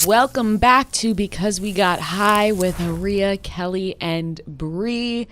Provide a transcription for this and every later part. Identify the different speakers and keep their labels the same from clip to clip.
Speaker 1: Welcome back to Because We Got High with Aria, Kelly, and Bree.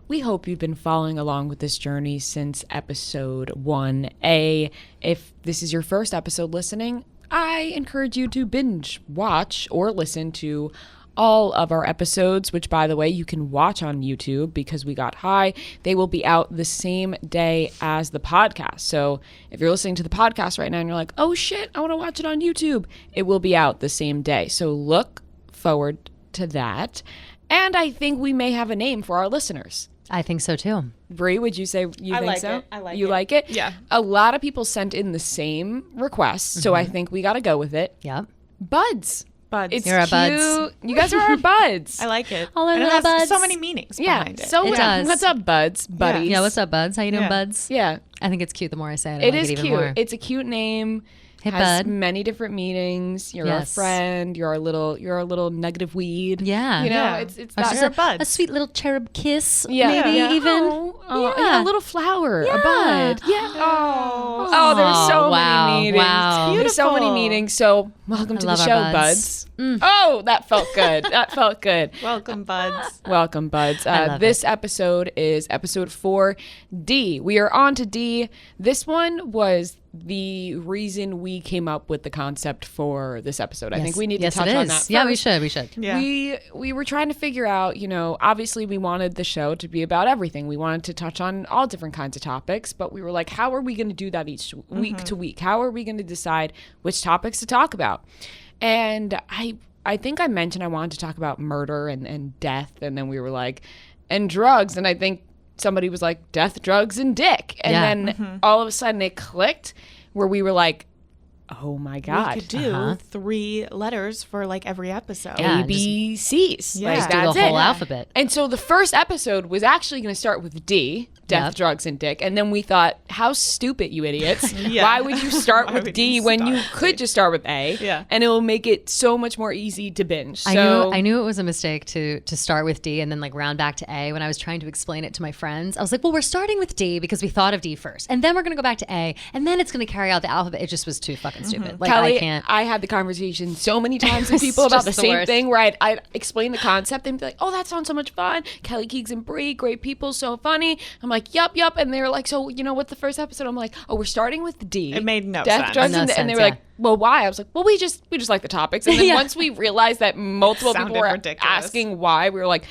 Speaker 1: We hope you've been following along with this journey since episode 1A. If this is your first episode listening, I encourage you to binge, watch, or listen to all of our episodes, which, by the way, you can watch on YouTube because We Got High. They will be out the same day as the podcast. So if you're listening to the podcast right now and you're like, oh shit, I want to watch it on YouTube, it will be out the same day. So look forward to that. And I think we may have a name for our listeners.
Speaker 2: I think so too.
Speaker 1: Bree, would you say you
Speaker 3: I
Speaker 1: think
Speaker 3: like
Speaker 1: so?
Speaker 3: it. I like
Speaker 1: you
Speaker 3: it.
Speaker 1: like it?
Speaker 3: Yeah.
Speaker 1: A lot of people sent in the same request, so I think we got to go with it.
Speaker 2: Yep.
Speaker 1: Buds.
Speaker 3: Buds.
Speaker 1: It's
Speaker 2: You're our
Speaker 1: cute.
Speaker 2: buds.
Speaker 1: You guys are our buds.
Speaker 3: I like it.
Speaker 2: All our
Speaker 3: and it
Speaker 2: little
Speaker 3: has
Speaker 2: buds.
Speaker 3: so many meanings behind it.
Speaker 1: So
Speaker 2: It does.
Speaker 1: what's up, buds? Buddies.
Speaker 2: Yeah, what's up, buds? How you doing,
Speaker 3: Yeah.
Speaker 2: buds?
Speaker 1: Yeah,
Speaker 2: I think it's cute the more I say it. I
Speaker 1: it
Speaker 2: like
Speaker 1: is
Speaker 2: even
Speaker 1: cute.
Speaker 2: More.
Speaker 1: It's a cute name.
Speaker 2: Hey,
Speaker 1: has
Speaker 2: bud.
Speaker 1: many different meanings. You're our
Speaker 2: Yes.
Speaker 1: friend. You're our little nugget of weed.
Speaker 2: Yeah.
Speaker 1: You know,
Speaker 3: Yeah.
Speaker 1: it's
Speaker 2: Or
Speaker 1: that.
Speaker 2: just
Speaker 3: You're
Speaker 2: a,
Speaker 3: buds.
Speaker 2: a sweet little cherub kiss,
Speaker 1: Yeah.
Speaker 2: maybe
Speaker 1: Yeah.
Speaker 2: even.
Speaker 1: Yeah, a little flower, a bud. Yeah. Oh, there's so
Speaker 2: wow,
Speaker 1: many meanings.
Speaker 2: wow.
Speaker 1: There's so many
Speaker 3: Beautiful.
Speaker 1: meanings. So welcome to the
Speaker 2: love our
Speaker 1: show,
Speaker 2: buds.
Speaker 1: buds. Oh, that felt good. That felt good.
Speaker 3: Welcome, buds.
Speaker 1: Welcome, buds.
Speaker 2: love
Speaker 1: This episode is episode 4D. We are on to D. This one was the reason we came up with the concept for this episode. I think we need to touch
Speaker 2: it
Speaker 1: on
Speaker 2: is.
Speaker 1: that first.
Speaker 2: Yeah, we should. We should.
Speaker 3: Yeah.
Speaker 1: We were trying to figure out, obviously we wanted the show to be about everything. We wanted to touch on all different kinds of topics, but we were like, how are we going to do that each week to week? How are we going to decide which topics to talk about? And I think I mentioned I wanted to talk about murder and death, and then we were like, and drugs, and I think somebody was like, death, drugs, and dick. And
Speaker 2: Yeah.
Speaker 1: then all of a sudden it clicked where we were like, oh my God.
Speaker 3: We could do 3 letters for like every episode.
Speaker 2: Yeah.
Speaker 1: ABCs.
Speaker 3: Yeah.
Speaker 1: Like
Speaker 3: Just
Speaker 2: Do
Speaker 1: that's
Speaker 2: the whole
Speaker 1: it.
Speaker 2: alphabet.
Speaker 1: And so the first episode was actually going to start with D, death,
Speaker 2: Yep.
Speaker 1: drugs, and dick. And then we thought, how stupid, you idiots.
Speaker 3: Yeah.
Speaker 1: Why would you start
Speaker 3: Why
Speaker 1: with
Speaker 3: would
Speaker 1: D
Speaker 3: you
Speaker 1: when
Speaker 3: start
Speaker 1: you
Speaker 3: with
Speaker 1: could just start with A?
Speaker 3: Yeah.
Speaker 1: And it will make it so much more easy to binge.
Speaker 2: I knew it was a mistake to start with D and then like round back to A. When I was trying to explain it to my friends, I was like, well, we're starting with D because we thought of D first, and then we're going to go back to A, and then it's going to carry out the alphabet. It just was too fucking stupid. Like
Speaker 1: Kelly,
Speaker 2: I can't.
Speaker 1: I had the conversation so many times with
Speaker 2: was
Speaker 1: people about
Speaker 2: just
Speaker 1: the
Speaker 2: the
Speaker 1: same
Speaker 2: worst.
Speaker 1: thing where I'd explain the concept and be like, oh, that sounds so much fun. Kelly Keegs and Bree, great people, so funny. I'm like, yup. And they were like, so, what's the first episode? I'm like, oh, we're starting with D.
Speaker 3: It made no
Speaker 1: Death,
Speaker 3: sense.
Speaker 1: drugs,
Speaker 2: No
Speaker 1: and, and they
Speaker 2: sense,
Speaker 1: were
Speaker 2: yeah.
Speaker 1: like, well, why? I was like, well, we just like the topics. And then
Speaker 2: Yeah.
Speaker 1: once we realized that multiple people
Speaker 3: Sounded
Speaker 1: were
Speaker 3: ridiculous.
Speaker 1: asking why, we were like,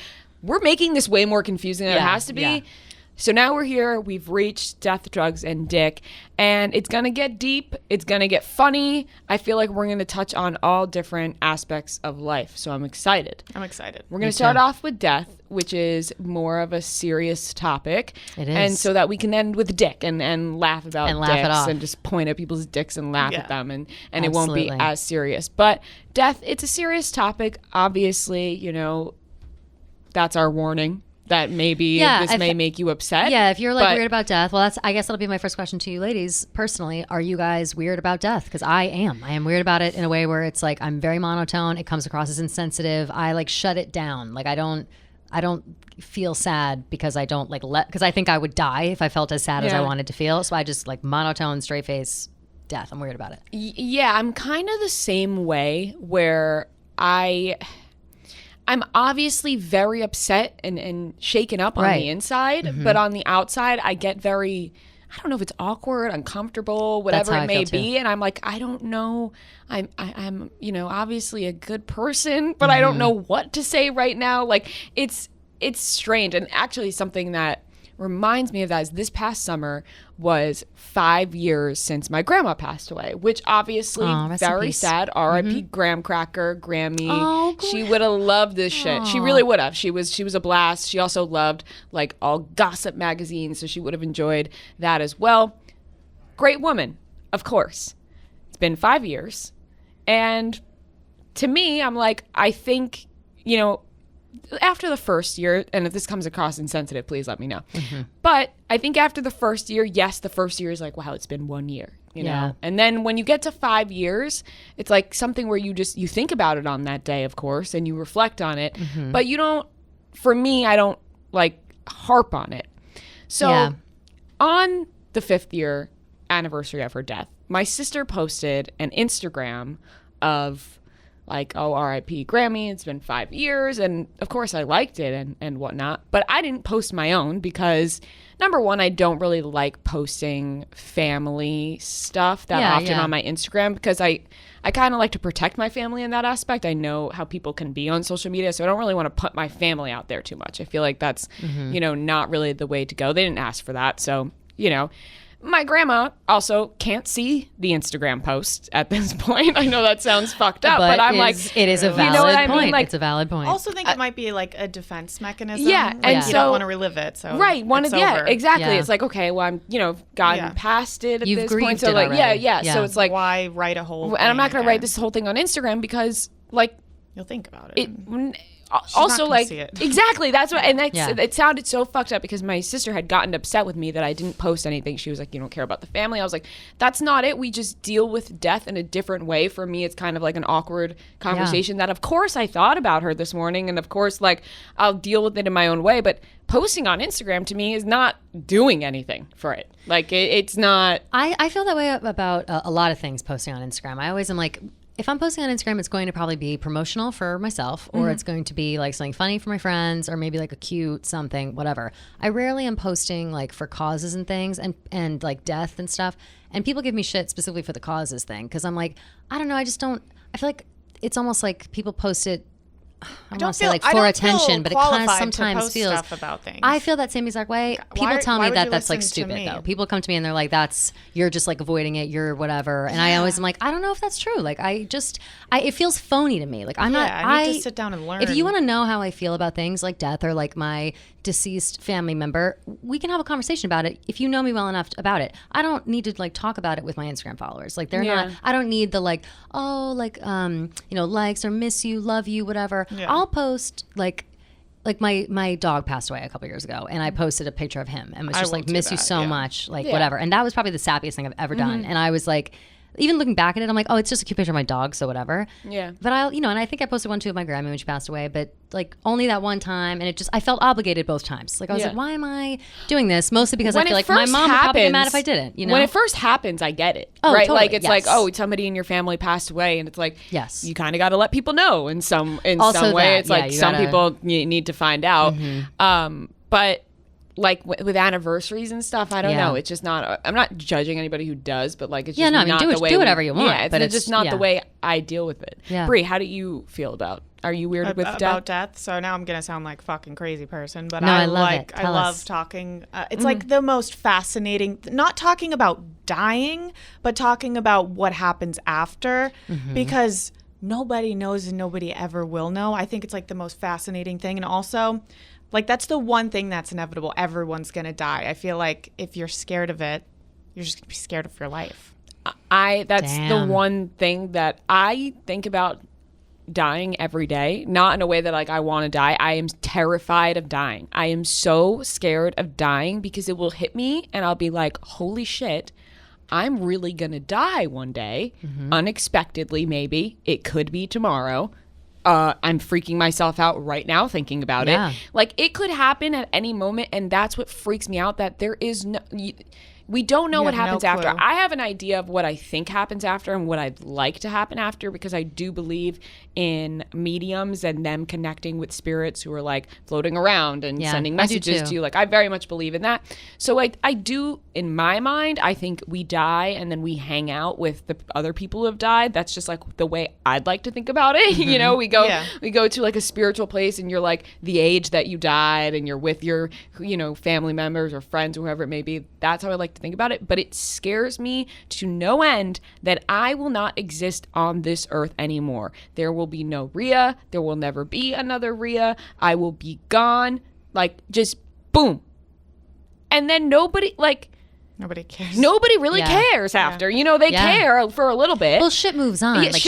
Speaker 1: we're making this way more confusing than it
Speaker 2: Yeah,
Speaker 1: has to be.
Speaker 2: yeah.
Speaker 1: So now we're here. We've reached death, drugs, and dick. And it's going to get deep. It's going to get funny. I feel like we're going to touch on all different aspects of life. So I'm excited.
Speaker 3: I'm excited.
Speaker 1: We're going to start off with death, which is more of a serious topic.
Speaker 2: It
Speaker 1: And
Speaker 2: is.
Speaker 1: so that we can end with dick and laugh about
Speaker 2: And laugh it
Speaker 1: dicks
Speaker 2: off.
Speaker 1: and just point at people's dicks and laugh
Speaker 3: Yeah.
Speaker 1: at them. And it won't be
Speaker 2: Absolutely.
Speaker 1: as serious. But death, it's a serious topic. Obviously, that's our warning. That maybe
Speaker 2: Yeah,
Speaker 1: this may make you upset.
Speaker 2: Yeah, if you're like
Speaker 1: but-
Speaker 2: weird about death, well, I guess that'll be my first question to you, ladies. Personally, are you guys weird about death? Because I am. I am weird about it in a way where it's like I'm very monotone. It comes across as insensitive. I like shut it down. Like I don't feel sad because I don't because I think I would die if I felt as sad as I
Speaker 1: Yeah.
Speaker 2: wanted to feel. So I just like monotone, straight face death. I'm weird about it.
Speaker 1: Yeah, I'm kind of the same way where I'm obviously very upset and shaken up on
Speaker 2: Right.
Speaker 1: the inside, but on the outside, I get very, I don't know if it's awkward, uncomfortable, whatever
Speaker 2: how
Speaker 1: it
Speaker 2: I
Speaker 1: may
Speaker 2: feel,
Speaker 1: be.
Speaker 2: too.
Speaker 1: And I'm like, I don't know. I'm obviously a good person, but I don't know what to say right now. Like it's strange. And actually something that reminds me of that is this past summer was 5 years since my grandma passed away, which obviously
Speaker 2: Aw, rest in
Speaker 1: very
Speaker 2: peace.
Speaker 1: sad. R.I.P. Graham Cracker, Grammy.
Speaker 2: Oh,
Speaker 1: She would have loved this shit. She really would have. She was a blast. She also loved like all gossip magazines, so she would have enjoyed that as well. Great woman, of course. It's been 5 years, and to me, I'm like, I think after the first year, and if this comes across insensitive, please let me know. But I think after the first year, yes, the first year is like, wow, it's been 1 year, you
Speaker 2: Yeah.
Speaker 1: know? And then when you get to 5 years, it's like something where you think about it on that day, of course, and you reflect on it. But you don't, for me, I don't like harp on it. So
Speaker 2: Yeah.
Speaker 1: on the 5th year anniversary of her death, my sister posted an Instagram of like, oh, R.I.P. Grammy, it's been 5 years. And of course I liked it and whatnot. But I didn't post my own because, number one, I don't really like posting family stuff that often on my Instagram because I kind of like to protect my family in that aspect. I know how people can be on social media, so I don't really want to put my family out there too much. I feel like that's, not really the way to go. They didn't ask for that. So, my grandma also can't see the Instagram post at this point. I know that sounds fucked up, but I'm
Speaker 2: it is a valid point. Like, it's a valid point.
Speaker 3: Also think it might be like a defense mechanism.
Speaker 1: Yeah,
Speaker 3: like,
Speaker 1: and
Speaker 3: you don't want to relive it. So
Speaker 1: exactly.
Speaker 2: Yeah.
Speaker 1: It's like, okay, well, I'm gotten past it at
Speaker 2: You've
Speaker 1: this
Speaker 2: grieved
Speaker 1: point. So
Speaker 2: it
Speaker 1: like,
Speaker 2: already.
Speaker 1: yeah. So it's like,
Speaker 3: why write a whole?
Speaker 1: And I'm not going to write
Speaker 3: again?
Speaker 1: this whole thing on Instagram because like
Speaker 3: You'll think about it.
Speaker 1: also
Speaker 3: gonna
Speaker 1: like
Speaker 3: see it.
Speaker 1: exactly that's what and that's
Speaker 2: Yeah.
Speaker 1: it sounded so fucked up because my sister had gotten upset with me that I didn't post anything. She was like, you don't care about the family. I was like, that's not it. We just deal with death in a different way. For me, it's kind of like an awkward conversation that of course I thought about her this morning, and of course like I'll deal with it in my own way, but posting on Instagram to me is not doing anything for it. Like it's not.
Speaker 2: I feel that way about a lot of things posting on Instagram. I always am like, if I'm posting on Instagram, it's going to probably be promotional for myself, or it's going to be like something funny for my friends, or maybe like a cute something, whatever. I rarely am posting like for causes and things and like death and stuff. And people give me shit specifically for the causes thing because I'm like, I don't know. I just don't. I feel like it's almost like people post it. I don't want to say like for attention, but it kind of sometimes feels.
Speaker 3: Stuff about things.
Speaker 2: I feel that same exact way. People tell me
Speaker 3: why would
Speaker 2: that
Speaker 3: you
Speaker 2: that's like
Speaker 3: listen to
Speaker 2: stupid
Speaker 3: me?
Speaker 2: though. People come to me and they're like, "That's you're just like avoiding it. You're whatever." And I always am like, I don't know if that's true. Like it feels phony to me. Like I'm not.
Speaker 3: I need to sit down and learn.
Speaker 2: If you want to know how I feel about things like death or like my deceased family member, we can have a conversation about it. If you know me well enough about it, I don't need to like talk about it with my Instagram followers. Like they're not. I don't need the like, oh, like likes or miss you, love you, whatever.
Speaker 3: Yeah.
Speaker 2: I'll post like my dog passed away a couple years ago, and I posted a picture of him and was just
Speaker 3: will
Speaker 2: like,
Speaker 3: do
Speaker 2: miss you
Speaker 3: that,
Speaker 2: so
Speaker 3: yeah.
Speaker 2: much, like whatever. And that was probably the sappiest thing I've ever done. And I was like, even looking back at it, I'm like, oh, it's just a cute picture of my dog, so whatever.
Speaker 1: Yeah.
Speaker 2: But and I think I posted one too of my grandma when she passed away, but like only that one time, and I felt obligated both times. Like I was like, why am I doing this? Mostly because I feel like my mom would probably get mad if I didn't. You know,
Speaker 1: when it first happens, I get it.
Speaker 2: Oh,
Speaker 1: right?
Speaker 2: totally,
Speaker 1: Like it's like,
Speaker 2: yes.
Speaker 1: oh, somebody in your family passed away, and it's like,
Speaker 2: Yes.
Speaker 1: you kind of got to let people know in some
Speaker 2: Also
Speaker 1: way.
Speaker 2: that,
Speaker 1: It's
Speaker 2: yeah,
Speaker 1: like
Speaker 2: you
Speaker 1: some
Speaker 2: gotta-
Speaker 1: people need to find out. But like with anniversaries and stuff, I don't
Speaker 2: Yeah.
Speaker 1: know. It's just not. I'm not judging anybody who does, but like it's
Speaker 2: Yeah,
Speaker 1: just
Speaker 2: no, I mean,
Speaker 1: not
Speaker 2: do
Speaker 1: the way
Speaker 2: whatever you want,
Speaker 1: Yeah, it's
Speaker 2: but it's
Speaker 1: just not
Speaker 2: yeah.
Speaker 1: the way I deal with it.
Speaker 2: Yeah.
Speaker 1: Bree, how do you feel about? Are you weird with
Speaker 3: about
Speaker 1: death?
Speaker 3: death? So now I'm gonna sound like a fucking crazy person, but
Speaker 2: No, I love it.
Speaker 3: I
Speaker 2: Tell
Speaker 3: love
Speaker 2: us.
Speaker 3: talking. It's like the most fascinating. Not talking about dying, but talking about what happens after, because nobody knows and nobody ever will know. I think it's like the most fascinating thing, and also, like that's the one thing that's inevitable. Everyone's gonna die. I feel like if you're scared of it, you're just gonna be scared of your life.
Speaker 1: That's the
Speaker 2: Damn.
Speaker 1: one thing that I think about dying every day, not in a way that like I want to die. I am terrified of dying. I am so scared of dying because it will hit me and I'll be like, holy shit, I'm really gonna die one day, unexpectedly. Maybe it could be tomorrow. I'm freaking myself out right now thinking about
Speaker 2: Yeah.
Speaker 1: it. Like it could happen at any moment, and that's what freaks me out. That there is no. We don't know
Speaker 3: You
Speaker 1: what
Speaker 3: have no
Speaker 1: happens after.
Speaker 3: clue.
Speaker 1: I have an idea of what I think happens after and what I'd like to happen after, because I do believe in mediums and them connecting with spirits who are like floating around and
Speaker 2: Yeah,
Speaker 1: sending
Speaker 2: I do
Speaker 1: messages
Speaker 2: too.
Speaker 1: to you. Like I very much believe in that. So I do, in my mind, I think we die and then we hang out with the other people who have died. That's just like the way I'd like to think about it. You know, we go to like a spiritual place and you're like the age that you died and you're with your, family members or friends or whoever it may be. That's how I like to think about it. But it scares me to no end that I will not exist on this earth anymore. There will be no Rhea. There will never be another Rhea. I will be gone. Like just boom. And then nobody
Speaker 3: Nobody
Speaker 1: really
Speaker 2: Yeah.
Speaker 1: cares after. They
Speaker 2: Yeah.
Speaker 1: care for a little bit.
Speaker 2: well, shit moves on.
Speaker 1: Yeah,
Speaker 2: Like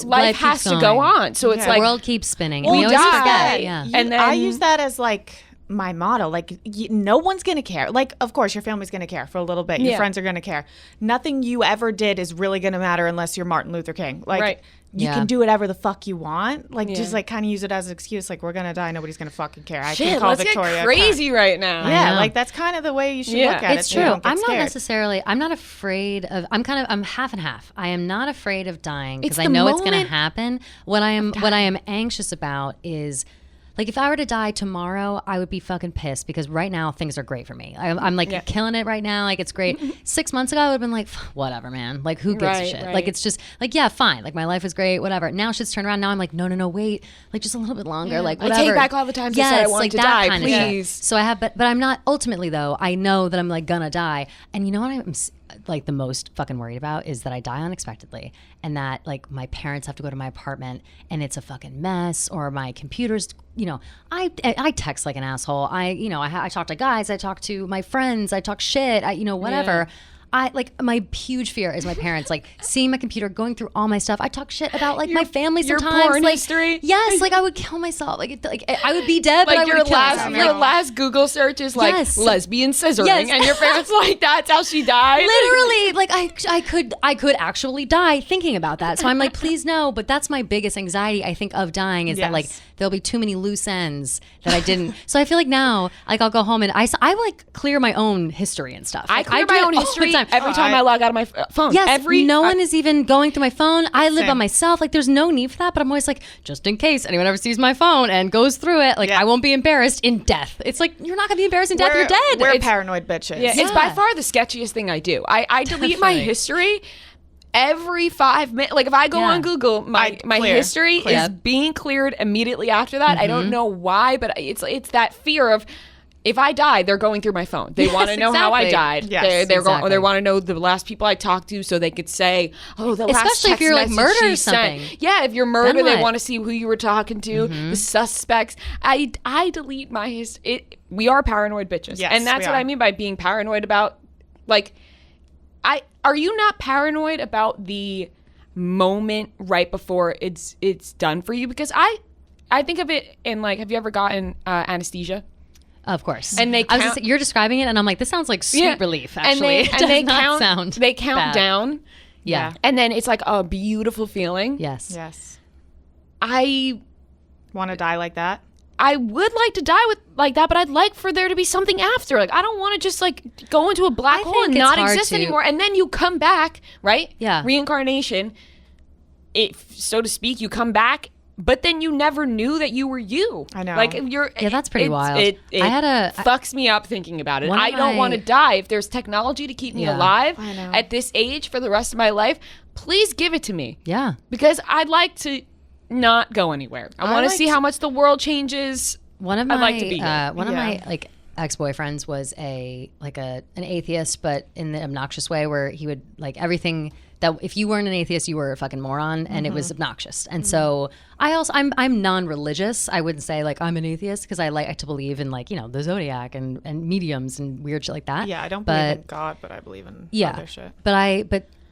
Speaker 1: life has to go on. So it's
Speaker 2: the
Speaker 1: like
Speaker 2: world keeps spinning.
Speaker 1: we
Speaker 2: we always
Speaker 1: die.
Speaker 2: forget. Yeah.
Speaker 1: And then
Speaker 3: I use that as like my motto. Like, no one's going to care. Like, of course, your family's going to care for a little bit. Your
Speaker 1: Yeah.
Speaker 3: friends are going to care. Nothing you ever did is really going to matter unless you're Martin Luther King. Like,
Speaker 1: Right.
Speaker 3: you
Speaker 2: Yeah.
Speaker 3: can do whatever the fuck you want. Like,
Speaker 1: Yeah.
Speaker 3: just like kind of use it as an excuse. Like, we're going to die. Nobody's going to fucking care. I
Speaker 1: Shit,
Speaker 3: can call
Speaker 1: let's
Speaker 3: Victoria.
Speaker 1: get crazy right now.
Speaker 3: Yeah,
Speaker 2: know.
Speaker 3: like that's kind of the way you should
Speaker 1: Yeah.
Speaker 3: look at it.
Speaker 2: It's
Speaker 3: so you
Speaker 2: true.
Speaker 3: don't get
Speaker 2: I'm not
Speaker 3: scared.
Speaker 2: necessarily. I'm not afraid of. I'm half and half. I am not afraid of dying because
Speaker 1: It's
Speaker 2: I
Speaker 1: the
Speaker 2: know it's going to
Speaker 1: moment
Speaker 2: happen. What I am anxious about is. Like, if I were to die tomorrow, I would be fucking pissed because right now things are great for me. I'm like
Speaker 1: Yeah.
Speaker 2: killing it right now. Like, it's great. 6 months ago, I would have been like, whatever, man. Like, who gives a
Speaker 1: Right,
Speaker 2: shit?
Speaker 1: right.
Speaker 2: Like, it's just like, yeah, fine. Like, my life is great, whatever. Now shit's turned around. Now I'm like, no, wait. Like, just a little bit longer. Like,
Speaker 1: I
Speaker 2: whatever.
Speaker 1: take back all the times I said I wanted
Speaker 2: like
Speaker 1: to
Speaker 2: that
Speaker 1: die,
Speaker 2: kind of shit.
Speaker 1: please.
Speaker 2: So I have, but I'm not, ultimately though, I know that I'm like gonna die. And you know what I'm like the most fucking worried about is that I die unexpectedly and that like my parents have to go to my apartment and it's a fucking mess or my computer's, you know, I text like an asshole. I talk to guys, I talk to my friends, I talk shit, whatever. I like my huge fear is my parents like seeing my computer, going through all my stuff. I talk shit about like my family
Speaker 1: your
Speaker 2: sometimes.
Speaker 1: porn
Speaker 2: like,
Speaker 1: history?
Speaker 2: Yes, like I would kill myself. Like I would be dead, but I
Speaker 1: Like
Speaker 2: would
Speaker 1: your
Speaker 2: kill myself.
Speaker 1: your
Speaker 2: Like,
Speaker 1: last Google search is like
Speaker 2: Yes.
Speaker 1: lesbian scissoring,
Speaker 2: Yes.
Speaker 1: and your parents like that's how she died.
Speaker 2: literally, like I could actually die thinking about that. So I'm like, please no. But that's my biggest anxiety. I think of dying is that like
Speaker 3: Yes.
Speaker 2: there'll be too many loose ends that I didn't. So I feel like now, like I'll go home and I like clear my own history and stuff.
Speaker 1: I
Speaker 2: Like,
Speaker 1: clear
Speaker 2: do
Speaker 1: my
Speaker 2: it
Speaker 1: own
Speaker 2: all the
Speaker 1: history
Speaker 2: time.
Speaker 1: every time I log out of my phone.
Speaker 2: Yes, no one is even going through my phone. I live by
Speaker 3: Same.
Speaker 2: myself. Like, there's no need for that. But I'm always like, just in case anyone ever sees my phone and goes through it, like,
Speaker 3: Yeah.
Speaker 2: I won't be embarrassed in death. It's like, you're not going to be embarrassed in death. You're dead.
Speaker 3: We're
Speaker 2: It's-
Speaker 3: paranoid bitches.
Speaker 1: Yeah, it's by
Speaker 2: Yeah.
Speaker 1: far the sketchiest thing I do. I delete my
Speaker 2: Definitely.
Speaker 1: history every 5 minutes. Like if I go
Speaker 2: Yeah.
Speaker 1: on Google, my
Speaker 3: Clear.
Speaker 1: history
Speaker 3: Clear.
Speaker 1: is being cleared immediately after that. I don't know why, but it's that fear of if I die, they're going through my phone. They want to know how I
Speaker 2: exactly.
Speaker 1: died.
Speaker 3: Yes,
Speaker 2: exactly.
Speaker 1: They want to know the last people I talked to, so they could say, "Oh, the last
Speaker 2: Especially if
Speaker 1: text
Speaker 2: you're, like,
Speaker 1: message
Speaker 2: murdered
Speaker 1: she
Speaker 2: or something.
Speaker 1: sent." Yeah, if you're murdered,
Speaker 2: Then
Speaker 1: they
Speaker 2: what?
Speaker 1: want to see who you were talking to, the suspects. I delete my history. We are paranoid bitches,
Speaker 3: Yes,
Speaker 1: and that's
Speaker 3: we
Speaker 1: what
Speaker 3: are.
Speaker 1: I mean by being paranoid about. Like, are you not paranoid about the moment right before it's done for you? Because I think of it in like, have you ever gotten anesthesia?
Speaker 2: Of course.
Speaker 1: And they
Speaker 2: I was gonna
Speaker 1: count-
Speaker 2: say, you're describing it, and I'm like, this sounds like sweet relief, actually. It
Speaker 1: and
Speaker 2: does
Speaker 1: they
Speaker 2: not
Speaker 1: count
Speaker 2: sound
Speaker 1: they count
Speaker 2: bad.
Speaker 1: down,
Speaker 2: Yeah.
Speaker 1: and then it's like a beautiful feeling.
Speaker 2: Yes.
Speaker 3: Yes.
Speaker 1: I
Speaker 3: Want to die like that?
Speaker 1: would like to die with like that, but I'd like for there to be something after. Like I don't want to just like go into a black
Speaker 2: I
Speaker 1: hole and
Speaker 2: think it's
Speaker 1: not
Speaker 2: hard
Speaker 1: exist
Speaker 2: to-
Speaker 1: anymore, and then you come back, right?
Speaker 2: Yeah.
Speaker 1: Reincarnation, so to speak. You come back, but then you never knew that you were you.
Speaker 3: I know.
Speaker 1: Like you're.
Speaker 2: Yeah, that's pretty wild.
Speaker 1: It
Speaker 2: I had a-
Speaker 1: fucks me up thinking about it.
Speaker 2: One of
Speaker 1: I don't want to
Speaker 2: my-
Speaker 1: die. If there's technology to keep me
Speaker 2: Yeah.
Speaker 1: alive
Speaker 3: I know.
Speaker 1: at this age for the rest of my life, please give it to me.
Speaker 2: Yeah.
Speaker 1: Because I'd like to not go anywhere. I want to
Speaker 3: like
Speaker 1: see
Speaker 3: to-
Speaker 1: how much the world changes.
Speaker 2: One of my
Speaker 1: I'd like to be here.
Speaker 2: one of
Speaker 3: Yeah.
Speaker 2: my like ex-boyfriends was an atheist, but in the obnoxious way where he would like everything that if you weren't an atheist, you were a fucking moron, and it was obnoxious. And so I'm non-religious. I wouldn't say like I'm an atheist because I like to believe in like the zodiac and mediums and weird shit like that.
Speaker 3: Yeah, I don't
Speaker 2: but,
Speaker 3: believe in God, but I believe in other shit.
Speaker 2: But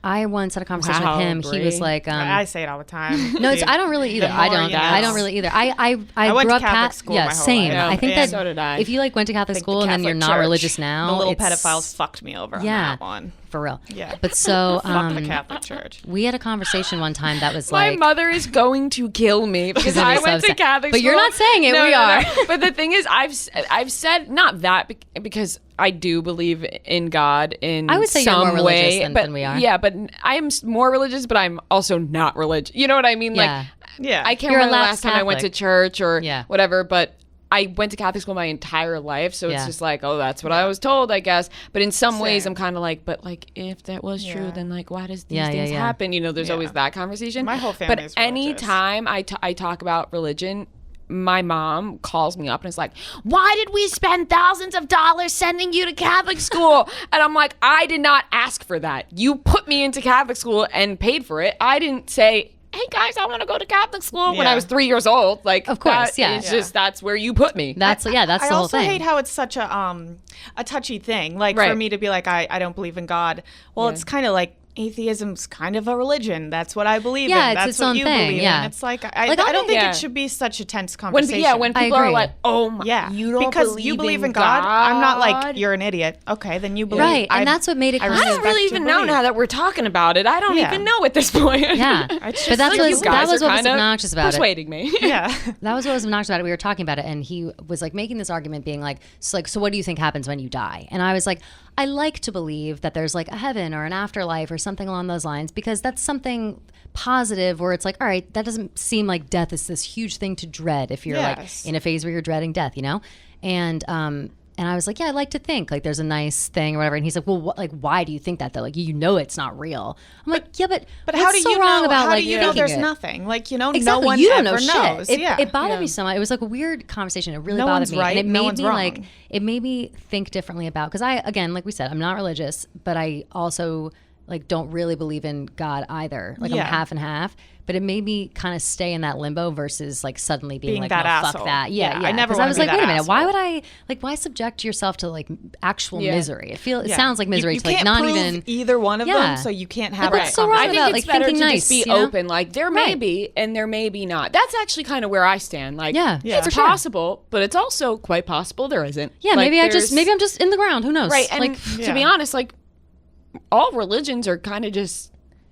Speaker 2: I once had a conversation
Speaker 1: Wow,
Speaker 2: with him. He was
Speaker 1: Brie.
Speaker 2: like,
Speaker 3: I say it all the time.
Speaker 2: no,
Speaker 3: Dude,
Speaker 2: I don't really either.
Speaker 3: the
Speaker 2: I
Speaker 3: more
Speaker 2: don't.
Speaker 3: you
Speaker 2: I
Speaker 3: know.
Speaker 2: don't really either. I
Speaker 3: went
Speaker 2: grew
Speaker 3: to
Speaker 2: up
Speaker 3: Catholic school
Speaker 2: yeah,
Speaker 3: my whole
Speaker 2: same.
Speaker 3: life.
Speaker 2: I think
Speaker 1: Yeah,
Speaker 2: that
Speaker 1: so did I.
Speaker 2: if you like went to Catholic
Speaker 3: The
Speaker 2: school and then you're
Speaker 3: Catholic
Speaker 2: not
Speaker 3: Church,
Speaker 2: religious now,
Speaker 3: the little
Speaker 2: it's-
Speaker 3: pedophiles fucked me over on
Speaker 2: Yeah.
Speaker 3: that one.
Speaker 2: for real.
Speaker 3: Yeah.
Speaker 2: But so
Speaker 3: Fuck the Catholic Church.
Speaker 2: we had a conversation one time that was
Speaker 1: My
Speaker 2: like,
Speaker 1: mother is going to kill me because
Speaker 2: gonna be
Speaker 1: I
Speaker 2: so
Speaker 1: went to
Speaker 2: upset.
Speaker 1: Catholic
Speaker 2: But
Speaker 1: school.
Speaker 2: you're not saying it, we are.
Speaker 1: But the thing is, I've said not that because I do believe in God in
Speaker 2: I would say you're
Speaker 1: some
Speaker 2: more religious
Speaker 1: way,
Speaker 2: than we are.
Speaker 1: Yeah, but I am more religious, but I'm also not religious. You know what I mean?
Speaker 2: Yeah.
Speaker 1: Like,
Speaker 3: Yeah.
Speaker 1: I can't
Speaker 2: You're a
Speaker 1: remember the
Speaker 2: lapsed
Speaker 1: last time I went to
Speaker 2: Catholic.
Speaker 1: church or
Speaker 2: Yeah.
Speaker 1: whatever, but I went to Catholic school my entire life, so
Speaker 2: Yeah.
Speaker 1: it's just like, oh, that's what I was told, I guess. But in some ways,
Speaker 3: Same.
Speaker 1: I'm kind of like, but like, if that was true,
Speaker 3: Yeah.
Speaker 1: then like, why does these
Speaker 2: Yeah,
Speaker 1: things
Speaker 2: yeah.
Speaker 1: happen? There's
Speaker 3: Yeah.
Speaker 1: always that conversation.
Speaker 3: My whole family
Speaker 1: But
Speaker 3: is religious.
Speaker 1: anytime I talk about religion, my mom calls me up and is like, why did we spend thousands of dollars sending you to Catholic school? And I'm like, I did not ask for that. You put me into Catholic school and paid for it. I didn't say, hey guys, I want to go to Catholic school when
Speaker 3: Yeah.
Speaker 1: I was 3 years old. Like,
Speaker 2: Of course,
Speaker 1: that
Speaker 2: yeah.
Speaker 1: is just, that's where you put me.
Speaker 2: that's the
Speaker 3: I
Speaker 2: whole
Speaker 3: also
Speaker 2: thing.
Speaker 3: hate how it's such a touchy thing. Like for
Speaker 1: Right.
Speaker 3: me to be like, I don't believe in God. Well,
Speaker 1: Yeah.
Speaker 3: it's kind of like atheism's kind of a religion. That's what I believe
Speaker 2: Yeah,
Speaker 3: in.
Speaker 2: it's
Speaker 3: That's
Speaker 2: its
Speaker 3: what
Speaker 2: own
Speaker 3: you
Speaker 2: thing,
Speaker 3: believe
Speaker 2: yeah.
Speaker 3: in. It's like I
Speaker 2: Like,
Speaker 3: don't think
Speaker 1: yeah.
Speaker 3: it should be such a tense
Speaker 1: When
Speaker 3: conversation.
Speaker 1: when
Speaker 2: I
Speaker 1: people are
Speaker 2: agree.
Speaker 1: like, oh my,
Speaker 3: yeah,
Speaker 1: you don't
Speaker 3: because you believe in God. I'm not like you're an idiot. Okay, then you believe.
Speaker 2: Right, and that's what made it
Speaker 1: I
Speaker 2: kind
Speaker 1: don't
Speaker 2: of
Speaker 1: really
Speaker 3: respect
Speaker 1: even
Speaker 3: your
Speaker 1: know
Speaker 3: belief.
Speaker 1: now that we're talking about it. I don't
Speaker 3: Yeah.
Speaker 1: even know at this point.
Speaker 2: Yeah,
Speaker 3: It's
Speaker 2: but
Speaker 3: just
Speaker 2: that's
Speaker 3: like
Speaker 1: you
Speaker 2: what
Speaker 1: guys
Speaker 2: that was
Speaker 1: are
Speaker 2: what was
Speaker 1: kind of
Speaker 2: obnoxious about it.
Speaker 1: persuading me.
Speaker 3: Yeah.
Speaker 2: That was what was obnoxious about it. We were talking about it, and he was like making this argument, being like, so what do you think happens when you die? And I was like, I like to believe that there's like a heaven or an afterlife or something along those lines, because that's something positive where it's like, all right, that doesn't seem like death is this huge thing to dread if you're
Speaker 3: Yes.
Speaker 2: like in a phase where you're dreading death, you know? And I was like, yeah, I like to think like there's a nice thing or whatever. And he's like, well, like, why do you think that though? Like, you know, it's not real. I'm like, yeah, but
Speaker 3: But
Speaker 2: what's
Speaker 3: how do
Speaker 2: so
Speaker 3: you
Speaker 2: wrong
Speaker 3: know?
Speaker 2: about
Speaker 3: How
Speaker 2: like
Speaker 3: do you know
Speaker 2: thinking
Speaker 3: there's
Speaker 2: it?
Speaker 3: nothing? Like
Speaker 2: Exactly.
Speaker 3: no one
Speaker 2: you don't
Speaker 3: ever
Speaker 2: know
Speaker 3: knows.
Speaker 2: shit.
Speaker 3: Yeah.
Speaker 2: It bothered
Speaker 3: Yeah.
Speaker 2: me so much. It was like a weird conversation. It really
Speaker 3: No
Speaker 2: bothered
Speaker 3: one's
Speaker 2: me,
Speaker 3: right,
Speaker 2: and it
Speaker 3: no
Speaker 2: made
Speaker 3: one's
Speaker 2: me like
Speaker 3: wrong.
Speaker 2: it made me think differently about, because I, again, like we said, I'm not religious, but I also like don't really believe in God either. Like
Speaker 3: Yeah.
Speaker 2: I'm half and half. But it made me kind of stay in that limbo versus like suddenly being like,
Speaker 3: that
Speaker 2: no, fuck
Speaker 3: asshole.
Speaker 2: that.
Speaker 3: Yeah,
Speaker 2: Yeah,
Speaker 3: I never
Speaker 2: 'Cause I
Speaker 3: wanna
Speaker 2: was
Speaker 3: be
Speaker 2: like,
Speaker 3: that
Speaker 2: wait a minute, why
Speaker 3: asshole.
Speaker 2: would I like why subject yourself to like actual
Speaker 1: Yeah.
Speaker 2: misery? It
Speaker 3: Yeah.
Speaker 2: sounds like misery
Speaker 3: You
Speaker 2: to like
Speaker 3: can't
Speaker 2: not
Speaker 3: prove
Speaker 2: even
Speaker 3: either one of
Speaker 2: Yeah.
Speaker 3: them, so you can't have
Speaker 2: Like,
Speaker 3: a
Speaker 2: what's so wrong
Speaker 1: I
Speaker 3: conversation.
Speaker 1: think
Speaker 2: about,
Speaker 1: it's
Speaker 2: like,
Speaker 1: better
Speaker 2: thinking
Speaker 1: to
Speaker 2: nice,
Speaker 1: just be
Speaker 2: you know?
Speaker 1: open. Like there may
Speaker 2: Right.
Speaker 1: be and there may be not. That's actually kind of where I stand. Like
Speaker 2: Yeah,
Speaker 3: Yeah.
Speaker 1: it's
Speaker 2: for sure.
Speaker 1: possible, but it's also quite possible there isn't.
Speaker 2: Yeah,
Speaker 1: Like,
Speaker 2: maybe I'm
Speaker 1: there's-
Speaker 2: just in the ground. Who knows?
Speaker 1: right. And
Speaker 2: like
Speaker 1: to
Speaker 3: Yeah.
Speaker 1: be honest, like all religions are kind of just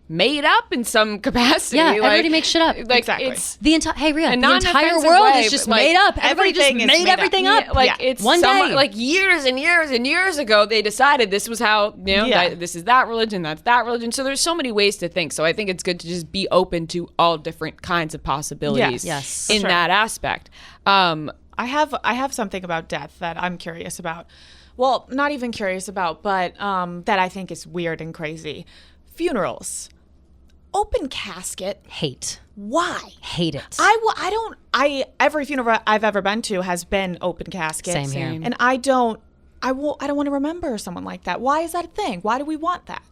Speaker 1: made up in some capacity.
Speaker 2: Yeah,
Speaker 1: like,
Speaker 2: everybody makes shit up.
Speaker 1: Like
Speaker 3: Exactly.
Speaker 1: it's
Speaker 2: the entire Rhea,
Speaker 1: And
Speaker 2: the
Speaker 1: not in an
Speaker 2: entire
Speaker 1: offensive
Speaker 2: world
Speaker 1: way,
Speaker 2: is just
Speaker 1: but, like,
Speaker 2: made up. Everybody just
Speaker 3: everything is
Speaker 2: made
Speaker 3: made up.
Speaker 2: everything
Speaker 1: yeah,
Speaker 2: up.
Speaker 1: like
Speaker 3: Yeah.
Speaker 1: it's
Speaker 2: One
Speaker 1: someone,
Speaker 2: day.
Speaker 1: like years and years and years ago they decided this was how
Speaker 3: Yeah.
Speaker 1: this is that religion, that's that religion. So there's so many ways to think. So I think it's good to just be open to all different kinds of possibilities
Speaker 2: Yes.
Speaker 1: in
Speaker 3: Sure.
Speaker 1: that aspect.
Speaker 3: I have something about death that I'm curious about. Well, not even curious about, but that I think is weird and crazy. Funerals. Open casket.
Speaker 2: hate
Speaker 3: Why?
Speaker 2: it.
Speaker 3: Every funeral I've ever been to has been open casket.
Speaker 2: Same here.
Speaker 3: And I don't want to remember someone like that. Why is that a thing? Why do we want that?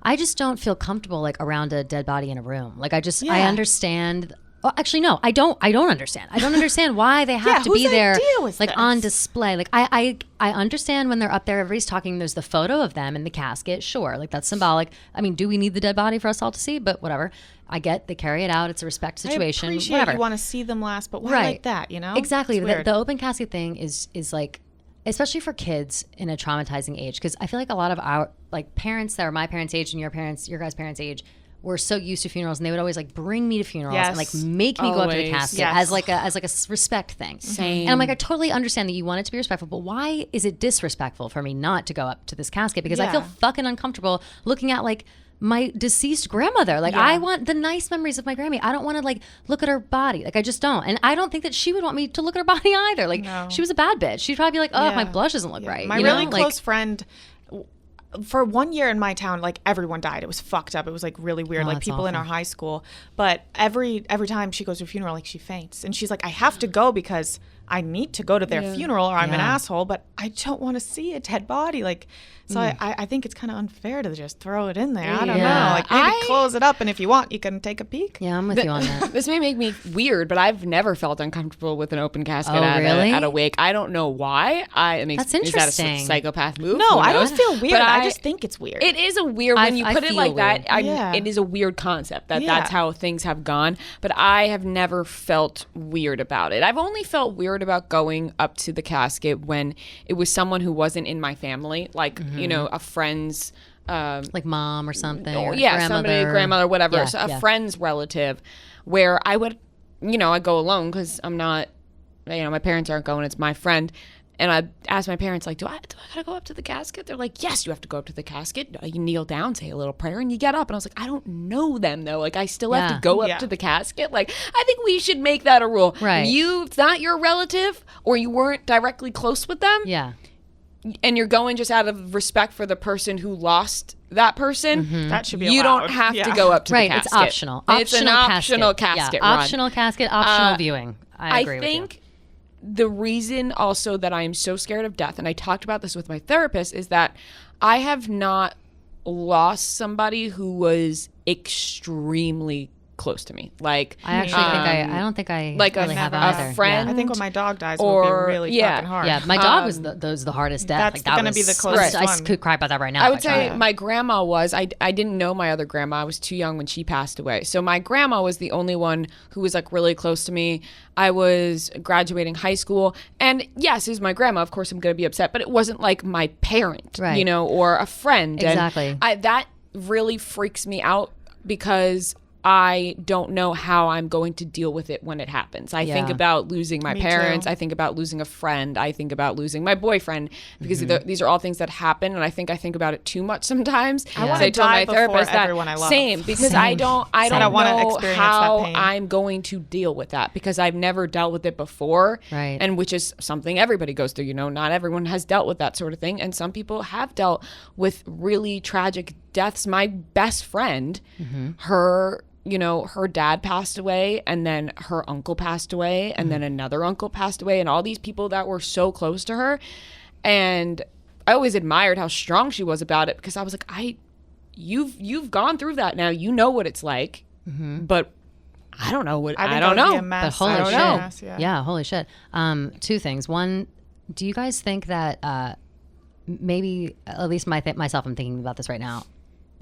Speaker 2: I just don't feel comfortable like around a dead body in a room. Like I
Speaker 3: Yeah.
Speaker 2: understand. Well, actually, no, I don't understand. I don't understand why they have
Speaker 3: Yeah,
Speaker 2: to be
Speaker 3: whose
Speaker 2: there,
Speaker 3: idea was
Speaker 2: like on
Speaker 3: this?
Speaker 2: display. Like I understand when they're up there, everybody's talking. There's the photo of them in the casket. Sure, like that's symbolic. I mean, do we need the dead body for us all to see? But whatever. I get they carry it out. It's a respect situation.
Speaker 3: I appreciate
Speaker 2: whatever.
Speaker 3: you want to see them last, but why
Speaker 2: Right.
Speaker 3: like that? You know
Speaker 2: Exactly.
Speaker 3: It's
Speaker 2: The,
Speaker 3: weird.
Speaker 2: the open casket thing is like, especially for kids in a traumatizing age, because I feel like a lot of our like parents that are my parents' age and your guys' parents' age were so used to funerals, and they would always like bring me to funerals and like
Speaker 3: Yes.
Speaker 2: make me go up to the
Speaker 1: Always.
Speaker 2: casket
Speaker 3: Yes.
Speaker 2: as like a respect thing.
Speaker 1: Same.
Speaker 2: And I'm like, I totally understand that you want it to be respectful, but why is it disrespectful for me not to go up to this casket? Because I feel
Speaker 3: Yeah.
Speaker 2: fucking uncomfortable looking at like my deceased grandmother. Like I want the nice memories of my Grammy. I don't want to like look at her body. Like I just don't. And I don't think that she would want me to look at her body either. Like
Speaker 3: No.
Speaker 2: she was a bad bitch. She'd probably be like, oh,
Speaker 3: Yeah.
Speaker 2: my blush doesn't look
Speaker 3: Yeah.
Speaker 2: right.
Speaker 3: My
Speaker 2: you know?
Speaker 3: really
Speaker 2: Like,
Speaker 3: close friend, for 1 year in my town, like everyone died. It was fucked up. It was like really weird.
Speaker 2: Oh,
Speaker 3: Like
Speaker 2: that's
Speaker 3: people in
Speaker 2: awful.
Speaker 3: our high school. But every time she goes to a funeral, like she faints, and she's like, I have to go because I need to go to their funeral or I'm an
Speaker 2: Yeah.
Speaker 3: asshole. But I don't want to see a dead body. Like, so I think it's kind of unfair to just throw it in there. I don't
Speaker 2: Yeah.
Speaker 3: know. Like maybe
Speaker 1: I-
Speaker 3: close it up, and if you want, you can take a peek.
Speaker 2: Yeah, I'm with you on that.
Speaker 1: This may make me weird, but I've never felt uncomfortable with an open casket
Speaker 2: Oh,
Speaker 1: at,
Speaker 2: really?
Speaker 1: at a wake. I don't know why.
Speaker 2: That's
Speaker 1: Is that a
Speaker 2: interesting.
Speaker 1: psychopath move?
Speaker 3: No,
Speaker 1: Who
Speaker 3: I don't
Speaker 1: knows?
Speaker 3: feel weird.
Speaker 1: But
Speaker 3: I just think it's weird.
Speaker 1: It is a weird when you
Speaker 2: I
Speaker 1: put it
Speaker 2: feel
Speaker 1: like that.
Speaker 2: weird.
Speaker 3: Yeah.
Speaker 1: It is a weird concept that
Speaker 3: Yeah.
Speaker 1: that's how things have gone. But I have never felt weird about it. I've only felt weird about going up to the casket when it was someone who wasn't in my family, like you know, a friend's.
Speaker 2: Like mom or something.
Speaker 1: Or,
Speaker 2: or
Speaker 1: yeah,
Speaker 2: grandmother.
Speaker 1: somebody, grandmother, whatever,
Speaker 2: Yeah,
Speaker 1: so a
Speaker 2: yeah.
Speaker 1: friend's relative, where I would, you know, I go alone because I'm not, you know, my parents aren't going. It's my friend, and I asked my parents, like, do I gotta go up to the casket? They're like, yes, you have to go up to the casket. You kneel down, say a little prayer, and you get up. And I was like, I don't know them though. Like, I still have
Speaker 2: Yeah.
Speaker 1: to go up
Speaker 3: Yeah.
Speaker 1: to the casket. Like, I think we should make that a rule.
Speaker 2: Right.
Speaker 1: If it's not your relative or you weren't directly close with them,
Speaker 2: Yeah.
Speaker 1: and you're going just out of respect for the person who lost that person,
Speaker 3: That should be
Speaker 1: you
Speaker 3: allowed.
Speaker 1: don't have
Speaker 3: Yeah.
Speaker 1: to go up to
Speaker 2: Right,
Speaker 1: the
Speaker 2: it's
Speaker 1: casket.
Speaker 2: optional.
Speaker 1: It's an optional casket
Speaker 2: Yeah,
Speaker 1: run.
Speaker 2: optional casket, optional viewing. I agree with you.
Speaker 1: think the reason also that I am so scared of death, and I talked about this with my therapist, is that I have not lost somebody who was extremely close to me. Like
Speaker 2: I actually think I don't think I
Speaker 1: like
Speaker 2: really have
Speaker 1: a
Speaker 2: either.
Speaker 1: friend.
Speaker 3: I think when my dog dies, it
Speaker 1: Or-
Speaker 3: would be really
Speaker 1: yeah.
Speaker 3: fucking hard.
Speaker 2: Yeah, my dog was the hardest death.
Speaker 3: That's
Speaker 2: like, that
Speaker 3: gonna
Speaker 2: was,
Speaker 3: be the closest
Speaker 2: I
Speaker 3: one.
Speaker 2: could cry about that right now.
Speaker 1: I would
Speaker 2: if tried.
Speaker 1: say my grandma was. I didn't know my other grandma. I was too young when she passed away. So my grandma was the only one who was like really close to me. I was graduating high school, and yes, it was my grandma. Of course, I'm going to be upset, but it wasn't like my parent,
Speaker 2: Right.
Speaker 1: you know, or a friend.
Speaker 2: Exactly.
Speaker 1: And that really freaks me out because I don't know how I'm going to deal with it when it happens. I think
Speaker 2: Yeah.
Speaker 1: about losing my
Speaker 3: Me
Speaker 1: parents.
Speaker 3: too.
Speaker 1: I think about losing a friend. I think about losing my boyfriend because these are all things that happen, and I think about it too much sometimes.
Speaker 3: I wanna
Speaker 1: So I told
Speaker 3: die
Speaker 1: my
Speaker 3: before
Speaker 1: therapist that
Speaker 3: everyone I love.
Speaker 1: same because
Speaker 2: Same.
Speaker 1: I don't
Speaker 3: I don't wanna
Speaker 1: know
Speaker 3: experience
Speaker 1: how
Speaker 3: that pain.
Speaker 1: I'm going to deal with that because I've never dealt with it before,
Speaker 2: Right.
Speaker 1: and which is something everybody goes through. You know, not everyone has dealt with that sort of thing, and some people have dealt with really tragic deaths. My best friend, her dad passed away, and then her uncle passed away, and then another uncle passed away, and all these people that were so close to her. And I always admired how strong she was about it because I was like, you've gone through that now. You know what it's like, but I don't know what
Speaker 3: I, think
Speaker 1: I don't
Speaker 3: that would be
Speaker 1: know.
Speaker 3: a mess.
Speaker 2: But holy
Speaker 3: I don't
Speaker 2: shit.
Speaker 3: know. Mess,
Speaker 2: yeah, holy shit. Two things. One, do you guys think that maybe, at least myself, I'm thinking about this right now.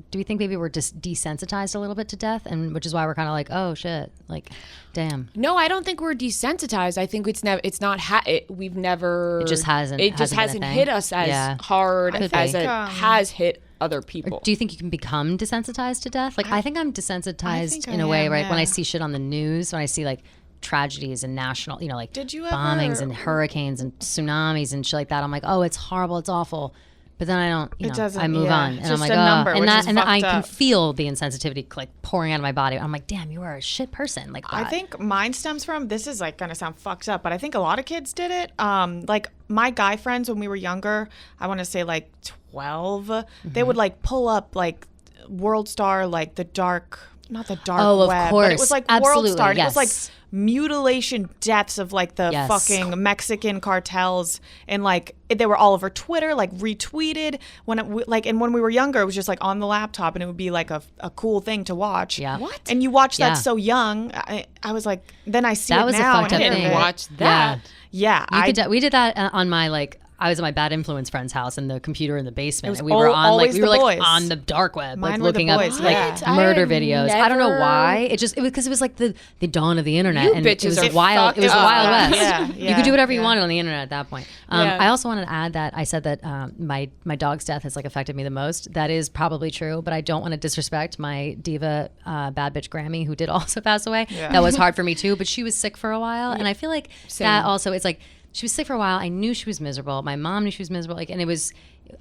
Speaker 2: Do we think maybe we're just desensitized a little bit to death, and which is why we're kind of like, oh shit, like, damn.
Speaker 1: No, I don't think we're desensitized. I think we've never.
Speaker 2: It just hasn't.
Speaker 1: It just hasn't
Speaker 2: been a thing.
Speaker 1: hit us as
Speaker 2: Yeah.
Speaker 1: hard
Speaker 2: Could
Speaker 1: as
Speaker 2: be.
Speaker 1: it has hit other people.
Speaker 2: Do you think you can become desensitized to death? Like, I think I'm desensitized
Speaker 3: think
Speaker 2: in
Speaker 3: I
Speaker 2: a way,
Speaker 3: am,
Speaker 2: right? When I
Speaker 3: yeah.
Speaker 2: see shit on the news, when I see like tragedies and national, like
Speaker 3: Did you
Speaker 2: bombings
Speaker 3: ever-
Speaker 2: and hurricanes and tsunamis and shit like that, I'm like, oh, it's horrible, it's awful. But then I don't,
Speaker 3: It doesn't-
Speaker 2: I move
Speaker 3: yeah.
Speaker 2: on, and
Speaker 3: It's
Speaker 2: I'm
Speaker 3: just
Speaker 2: like,
Speaker 3: a number,
Speaker 2: and
Speaker 3: which
Speaker 2: that,
Speaker 3: is
Speaker 2: and I
Speaker 3: fucked
Speaker 2: can
Speaker 3: up.
Speaker 2: feel the insensitivity like pouring out of my body. I'm like, damn, you are a shit person. Like,
Speaker 3: I
Speaker 2: that.
Speaker 3: think mine stems from, this is like gonna sound fucked up, but I think a lot of kids did it. Like my guy friends when we were younger, I want to say like 12, they would like pull up like World Star, like the dark, not the dark
Speaker 2: Oh, of
Speaker 3: web, but it
Speaker 2: course.
Speaker 3: was like
Speaker 2: Absolutely,
Speaker 3: World Star. And
Speaker 2: yes.
Speaker 3: It was like mutilation deaths of like the
Speaker 2: Yes.
Speaker 3: fucking Mexican cartels, and like they were all over Twitter, like retweeted and when we were younger, it was just like on the laptop, and it would be like a cool thing to watch.
Speaker 2: Yeah.
Speaker 1: What?
Speaker 3: And you watch that
Speaker 2: Yeah.
Speaker 3: so young. I was like, then I see
Speaker 2: That
Speaker 3: it
Speaker 2: was a
Speaker 3: now.
Speaker 2: fucked
Speaker 3: and
Speaker 2: up
Speaker 3: I
Speaker 1: didn't
Speaker 2: thing.
Speaker 1: watch that.
Speaker 3: Yeah,
Speaker 2: We did that on my like. I was at my bad influence friend's house in the computer in the basement,
Speaker 3: was
Speaker 2: and we were on like
Speaker 3: always
Speaker 2: we were
Speaker 3: the
Speaker 2: like
Speaker 3: boys.
Speaker 2: on the dark web,
Speaker 3: Mine
Speaker 2: like
Speaker 3: were the
Speaker 2: looking up
Speaker 3: boys,
Speaker 2: like
Speaker 3: yeah.
Speaker 1: What?
Speaker 2: murder
Speaker 1: I
Speaker 2: videos. I don't know
Speaker 1: never-
Speaker 2: why. It was like the dawn of the internet,
Speaker 1: You
Speaker 2: and it
Speaker 1: bitches
Speaker 2: was
Speaker 1: are
Speaker 2: wild.
Speaker 1: fucked
Speaker 2: It was
Speaker 1: up.
Speaker 2: Wild West.
Speaker 3: Yeah,
Speaker 2: You could do whatever you
Speaker 3: yeah.
Speaker 2: wanted on the internet at that point.
Speaker 1: Yeah.
Speaker 2: I also wanted to add that I said that my dog's death has like affected me the most. That is probably true, but I don't want to disrespect my diva bad bitch Grammy, who did also pass away.
Speaker 3: Yeah.
Speaker 2: That was hard for me too, but she was sick for a while, and I feel like that also it's like. She was sick for a while. I knew she was miserable. My mom knew she was miserable. Like, and it was,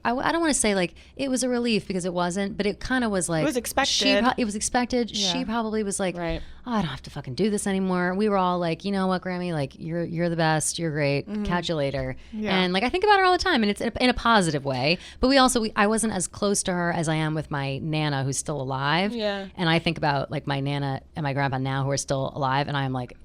Speaker 2: I don't want to say like it was a relief because it wasn't, but it kind of was like
Speaker 3: It was expected.
Speaker 2: It was expected. She probably was like,
Speaker 1: Right.
Speaker 2: oh, I don't have to fucking do this anymore. We were all like, you know what, Grammy, like you're the best. You're great. Catch you later.
Speaker 3: Yeah.
Speaker 2: And like I think about her all the time, and it's in a positive way. But I wasn't as close to her as I am with my Nana, who's still alive.
Speaker 1: Yeah.
Speaker 2: And I think about like my Nana and my grandpa now who are still alive, and I'm like.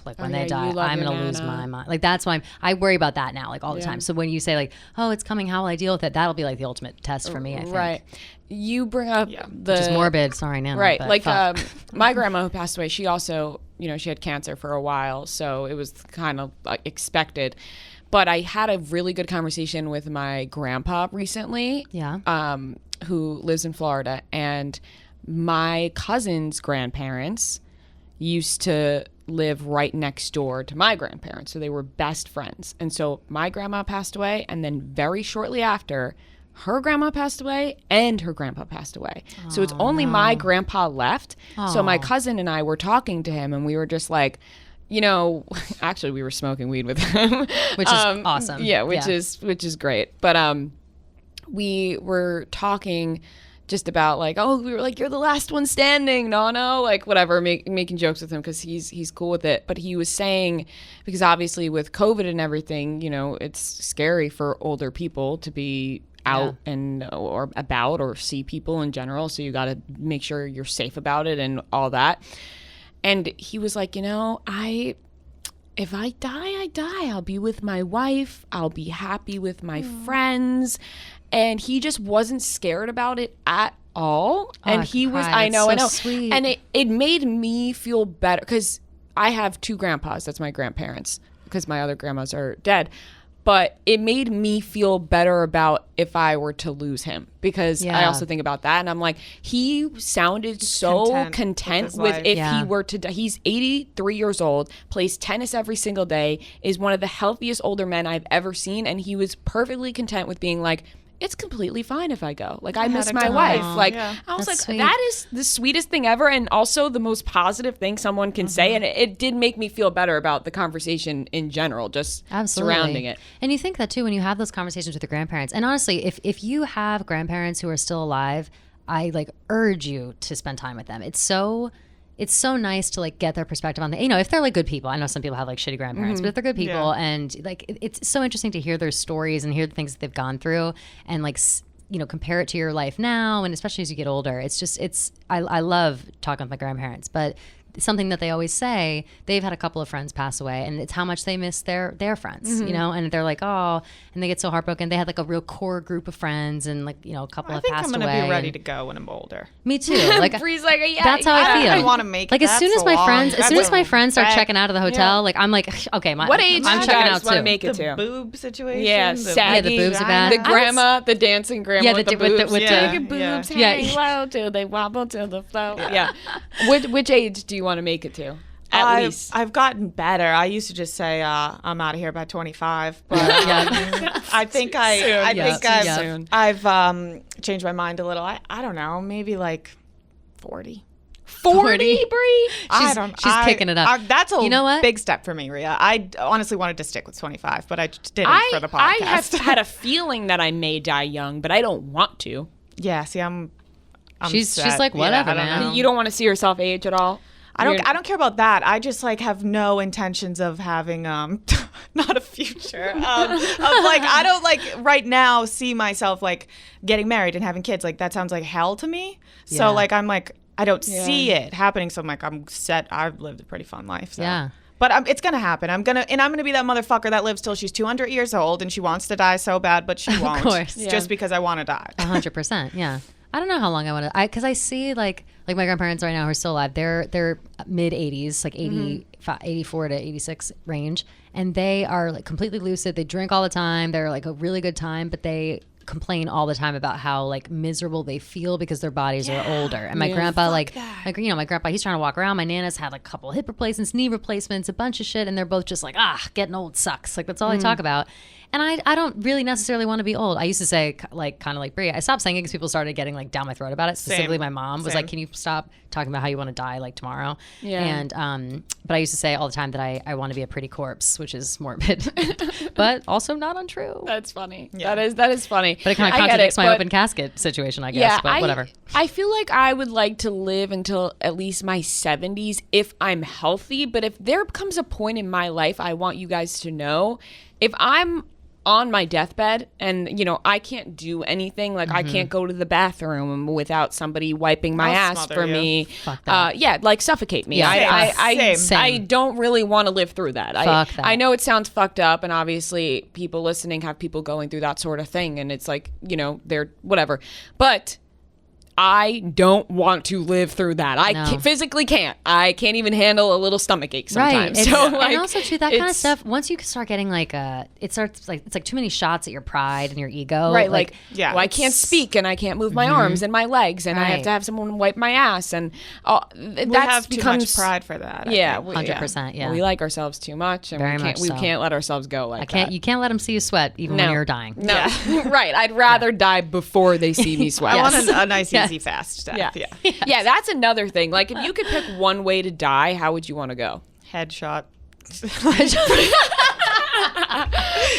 Speaker 2: Like when
Speaker 1: yeah,
Speaker 2: they
Speaker 1: you
Speaker 2: die,
Speaker 1: love
Speaker 2: I'm
Speaker 1: your
Speaker 2: gonna lose
Speaker 1: Nana.
Speaker 2: my mind. Like that's why I worry about that now, like all the time. So when you say like, "Oh, it's coming," how will I deal with it? That'll be like the ultimate test for me. I think.
Speaker 1: Right. You bring up the
Speaker 2: Which is morbid. Sorry, Nana.
Speaker 1: right.
Speaker 2: but
Speaker 1: Like
Speaker 2: fuck.
Speaker 1: my grandma who passed away, she also, she had cancer for a while, so it was kind of like expected. But I had a really good conversation with my grandpa recently.
Speaker 2: Yeah.
Speaker 1: Who lives in Florida, and my cousin's grandparents used to live right next door to my grandparents, so they were best friends. And so my grandma passed away, and then very shortly after, her grandma passed away and her grandpa passed away. So it's only my grandpa left. So my cousin and I were talking to him, and we were just like, actually we were smoking weed with him,
Speaker 2: Which is awesome.
Speaker 1: Yeah, which is great. But we were talking just about like, we were like, you're the last one standing, no, like whatever, making jokes with him because he's cool with it. But he was saying, because obviously with COVID and everything, it's scary for older people to be out and or about or see people in general. So you got to make sure you're safe about it and all that. And he was like, if I die, I die. I'll be with my wife. I'll be happy with my friends. And he just wasn't scared about it at all. And
Speaker 2: I
Speaker 1: he
Speaker 2: could
Speaker 1: was,
Speaker 2: cry.
Speaker 1: I know,
Speaker 2: That's
Speaker 1: I know.
Speaker 2: so sweet.
Speaker 1: And it made me feel better because I have 2 grandpas. That's my grandparents because my other grandmas are dead. But it made me feel better about if I were to lose him because I
Speaker 2: Yeah.
Speaker 1: also think about that. And I'm like, he sounded so content
Speaker 3: his
Speaker 1: with
Speaker 3: life.
Speaker 1: if
Speaker 2: Yeah.
Speaker 1: he were to die. He's 83 years old, plays tennis every single day, is one of the healthiest older men I've ever seen. And he was perfectly content with being like, it's completely fine if I go. Like, I miss
Speaker 3: had a
Speaker 1: my
Speaker 3: good
Speaker 1: wife.
Speaker 3: life.
Speaker 1: Like,
Speaker 3: Yeah.
Speaker 1: I was
Speaker 2: That's
Speaker 1: like,
Speaker 2: sweet.
Speaker 1: that is the sweetest thing ever. And also the most positive thing someone can say. And it did make me feel better about the conversation in general, just
Speaker 2: Absolutely.
Speaker 1: surrounding it.
Speaker 2: And you think that too when you have those conversations with your grandparents. And honestly, if you have grandparents who are still alive, I like urge you to spend time with them. It's so nice to like get their perspective on the, if they're like good people. I know some people have like shitty grandparents, but if they're good people and like it's so interesting to hear their stories and hear the things that they've gone through and like compare it to your life now, and especially as you get older. I love talking with my grandparents, but something that they always say, they've had a couple of friends pass away, and it's how much they miss their friends, and they're like, oh, and they get so heartbroken. They had like a real core group of friends, and like a couple
Speaker 3: I
Speaker 2: have
Speaker 3: think
Speaker 2: passed
Speaker 3: I'm
Speaker 2: away.
Speaker 3: gonna be ready
Speaker 2: and-
Speaker 3: to go when I'm older.
Speaker 2: Me too. Like
Speaker 1: Bree's like, yeah,
Speaker 2: that's how I feel.
Speaker 3: I want to make
Speaker 2: like
Speaker 3: it
Speaker 2: as soon as my friends, start
Speaker 3: back.
Speaker 2: checking out of the hotel, like I'm like, okay,
Speaker 1: What age
Speaker 2: I'm
Speaker 1: do you
Speaker 2: checking
Speaker 1: guys
Speaker 2: out
Speaker 1: want to
Speaker 2: too.
Speaker 1: make it
Speaker 3: The
Speaker 1: to?
Speaker 3: boob situation.
Speaker 1: Yeah, saggy.
Speaker 2: the boobs are bad.
Speaker 1: The grandma, the dancing grandma
Speaker 2: Yeah,
Speaker 1: with the
Speaker 2: with the-
Speaker 1: boobs.
Speaker 2: with
Speaker 3: the-
Speaker 1: Your boobs
Speaker 2: Yeah.
Speaker 1: hang low till they wobble till the flow. Yeah. Which age do you want to make it to? At least.
Speaker 3: I've gotten better. I used to just say I'm out of here by 25, but I think
Speaker 1: Soon.
Speaker 3: I've changed my mind a little. I don't know, maybe like 40.
Speaker 2: 40?
Speaker 1: Bree?
Speaker 2: She's kicking it up.
Speaker 3: That's a
Speaker 2: You know what?
Speaker 3: big step for me, Rhea. I honestly wanted to stick with 25, but I just didn't for the podcast.
Speaker 1: I have had a feeling that I may die young, but I don't want to.
Speaker 3: Yeah, see, I'm
Speaker 2: She's
Speaker 3: set.
Speaker 2: like,
Speaker 3: Yeah,
Speaker 2: whatever,
Speaker 3: I don't
Speaker 2: man.
Speaker 3: know.
Speaker 1: You don't want to see yourself age at all?
Speaker 3: I don't care about that. I just like have no intentions of having not a future. Of like I don't like right now see myself like getting married and having kids. Like that sounds like hell to me.
Speaker 2: Yeah.
Speaker 3: So like I'm like I don't see it happening. So I'm like I'm set. I've lived a pretty fun life. So.
Speaker 2: Yeah.
Speaker 3: But it's gonna happen. I'm gonna be that motherfucker that lives till she's 200 years old and she wants to die so bad, but she won't.
Speaker 2: course.
Speaker 3: Just because I want to die.
Speaker 2: 100%. Yeah. I don't know how long I want to. Because I see like my grandparents right now who are still alive. They're mid 80s, like 84 to 86 range, and they are like completely lucid. They drink all the time. They're like a really good time, but they complain all the time about how like miserable they feel because their bodies are older. And my grandpa, my grandpa, he's trying to walk around. My nana's had like a couple hip replacements, knee replacements, a bunch of shit, and they're both just like, getting old sucks. Like that's all they talk about. And I don't really necessarily want to be old. I used to say, like, kind of like Brie, I stopped saying it because people started getting like down my throat about it. Specifically, my mom was like, can you stop talking about how you want to die like tomorrow?
Speaker 1: Yeah.
Speaker 2: And, but I used to say all the time that I want to be a pretty corpse, which is morbid, but also not untrue.
Speaker 1: That's funny. That is funny.
Speaker 2: But it kind of contradicts my open casket situation, I guess, but whatever.
Speaker 1: I feel like I would like to live until at least my 70s if I'm healthy. But if there comes a point in my life, I want you guys to know, if I'm on my deathbed and I can't do anything, like I can't go to the bathroom without somebody wiping my
Speaker 3: I'll
Speaker 1: ass
Speaker 3: smother
Speaker 1: for
Speaker 3: you.
Speaker 1: me.
Speaker 2: Fuck that.
Speaker 1: Like suffocate me.
Speaker 2: Yeah. Same.
Speaker 1: I don't really want to live through that.
Speaker 2: Fuck that.
Speaker 1: I know it sounds fucked up, and obviously people listening have people going through that sort of thing, and it's like they're whatever, but I don't want to live through that. I physically can't. I can't even handle a little stomach ache sometimes.
Speaker 2: Right.
Speaker 1: So,
Speaker 2: And also too, that kind of stuff, once you start getting like it's like too many shots at your pride and your ego.
Speaker 1: Right, like
Speaker 3: yeah,
Speaker 1: well, I can't speak and I can't move my arms and my legs, and I have
Speaker 2: Right.
Speaker 1: to have someone wipe my ass, and
Speaker 3: We
Speaker 1: that
Speaker 3: have too
Speaker 1: becomes
Speaker 3: much pride for that. I
Speaker 1: Yeah,
Speaker 3: think.
Speaker 2: 100%. Yeah.
Speaker 1: we like ourselves too much, and
Speaker 2: Very
Speaker 1: we
Speaker 2: much so.
Speaker 1: can't let ourselves go like that.
Speaker 2: You can't let them see you sweat even when you're dying.
Speaker 1: No, right. I'd rather die before they see me sweat.
Speaker 3: I want a nice, easy, fast death.
Speaker 1: Yeah.
Speaker 3: Yeah.
Speaker 1: Yeah, that's another thing. Like, if you could pick one way to die, how would you want to go?
Speaker 3: Headshot.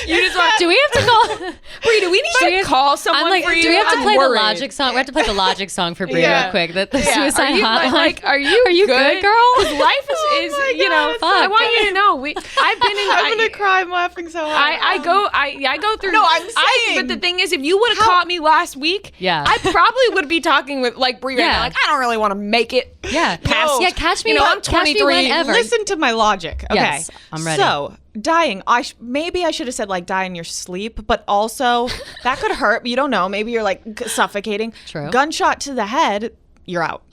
Speaker 1: You just want.
Speaker 2: Do we have to call?
Speaker 1: Bree, do we need to call someone
Speaker 2: I'm like,
Speaker 1: for you?
Speaker 2: do we have to
Speaker 1: I'm
Speaker 2: play
Speaker 1: worried.
Speaker 2: the Logic song? We have to play the Logic song for Brie
Speaker 3: Yeah.
Speaker 2: real quick. The
Speaker 1: Yeah.
Speaker 2: suicide
Speaker 1: Are you,
Speaker 2: hotline.
Speaker 1: like, are you
Speaker 2: good, girl?
Speaker 1: 'Cause life is you know, I want you to know I've been in.
Speaker 3: I'm gonna cry. I'm laughing so hard.
Speaker 1: I go through.
Speaker 3: No, I'm saying.
Speaker 1: But the thing is, if you would have caught me last week,
Speaker 2: Yeah.
Speaker 1: I probably would be talking with like Brie right
Speaker 2: Yeah.
Speaker 1: now. Like, I don't really want to make it.
Speaker 2: Yeah.
Speaker 1: Past,
Speaker 2: Yeah, catch me.
Speaker 1: I'm
Speaker 2: catch me
Speaker 1: 23.
Speaker 2: whenever.
Speaker 3: Listen to my logic. Okay.
Speaker 2: Yes, I'm ready.
Speaker 3: So, dying. Maybe I should have said like die in your sleep, but also that could hurt. You don't know. Maybe you're like suffocating.
Speaker 2: True.
Speaker 3: Gunshot to the head, you're out.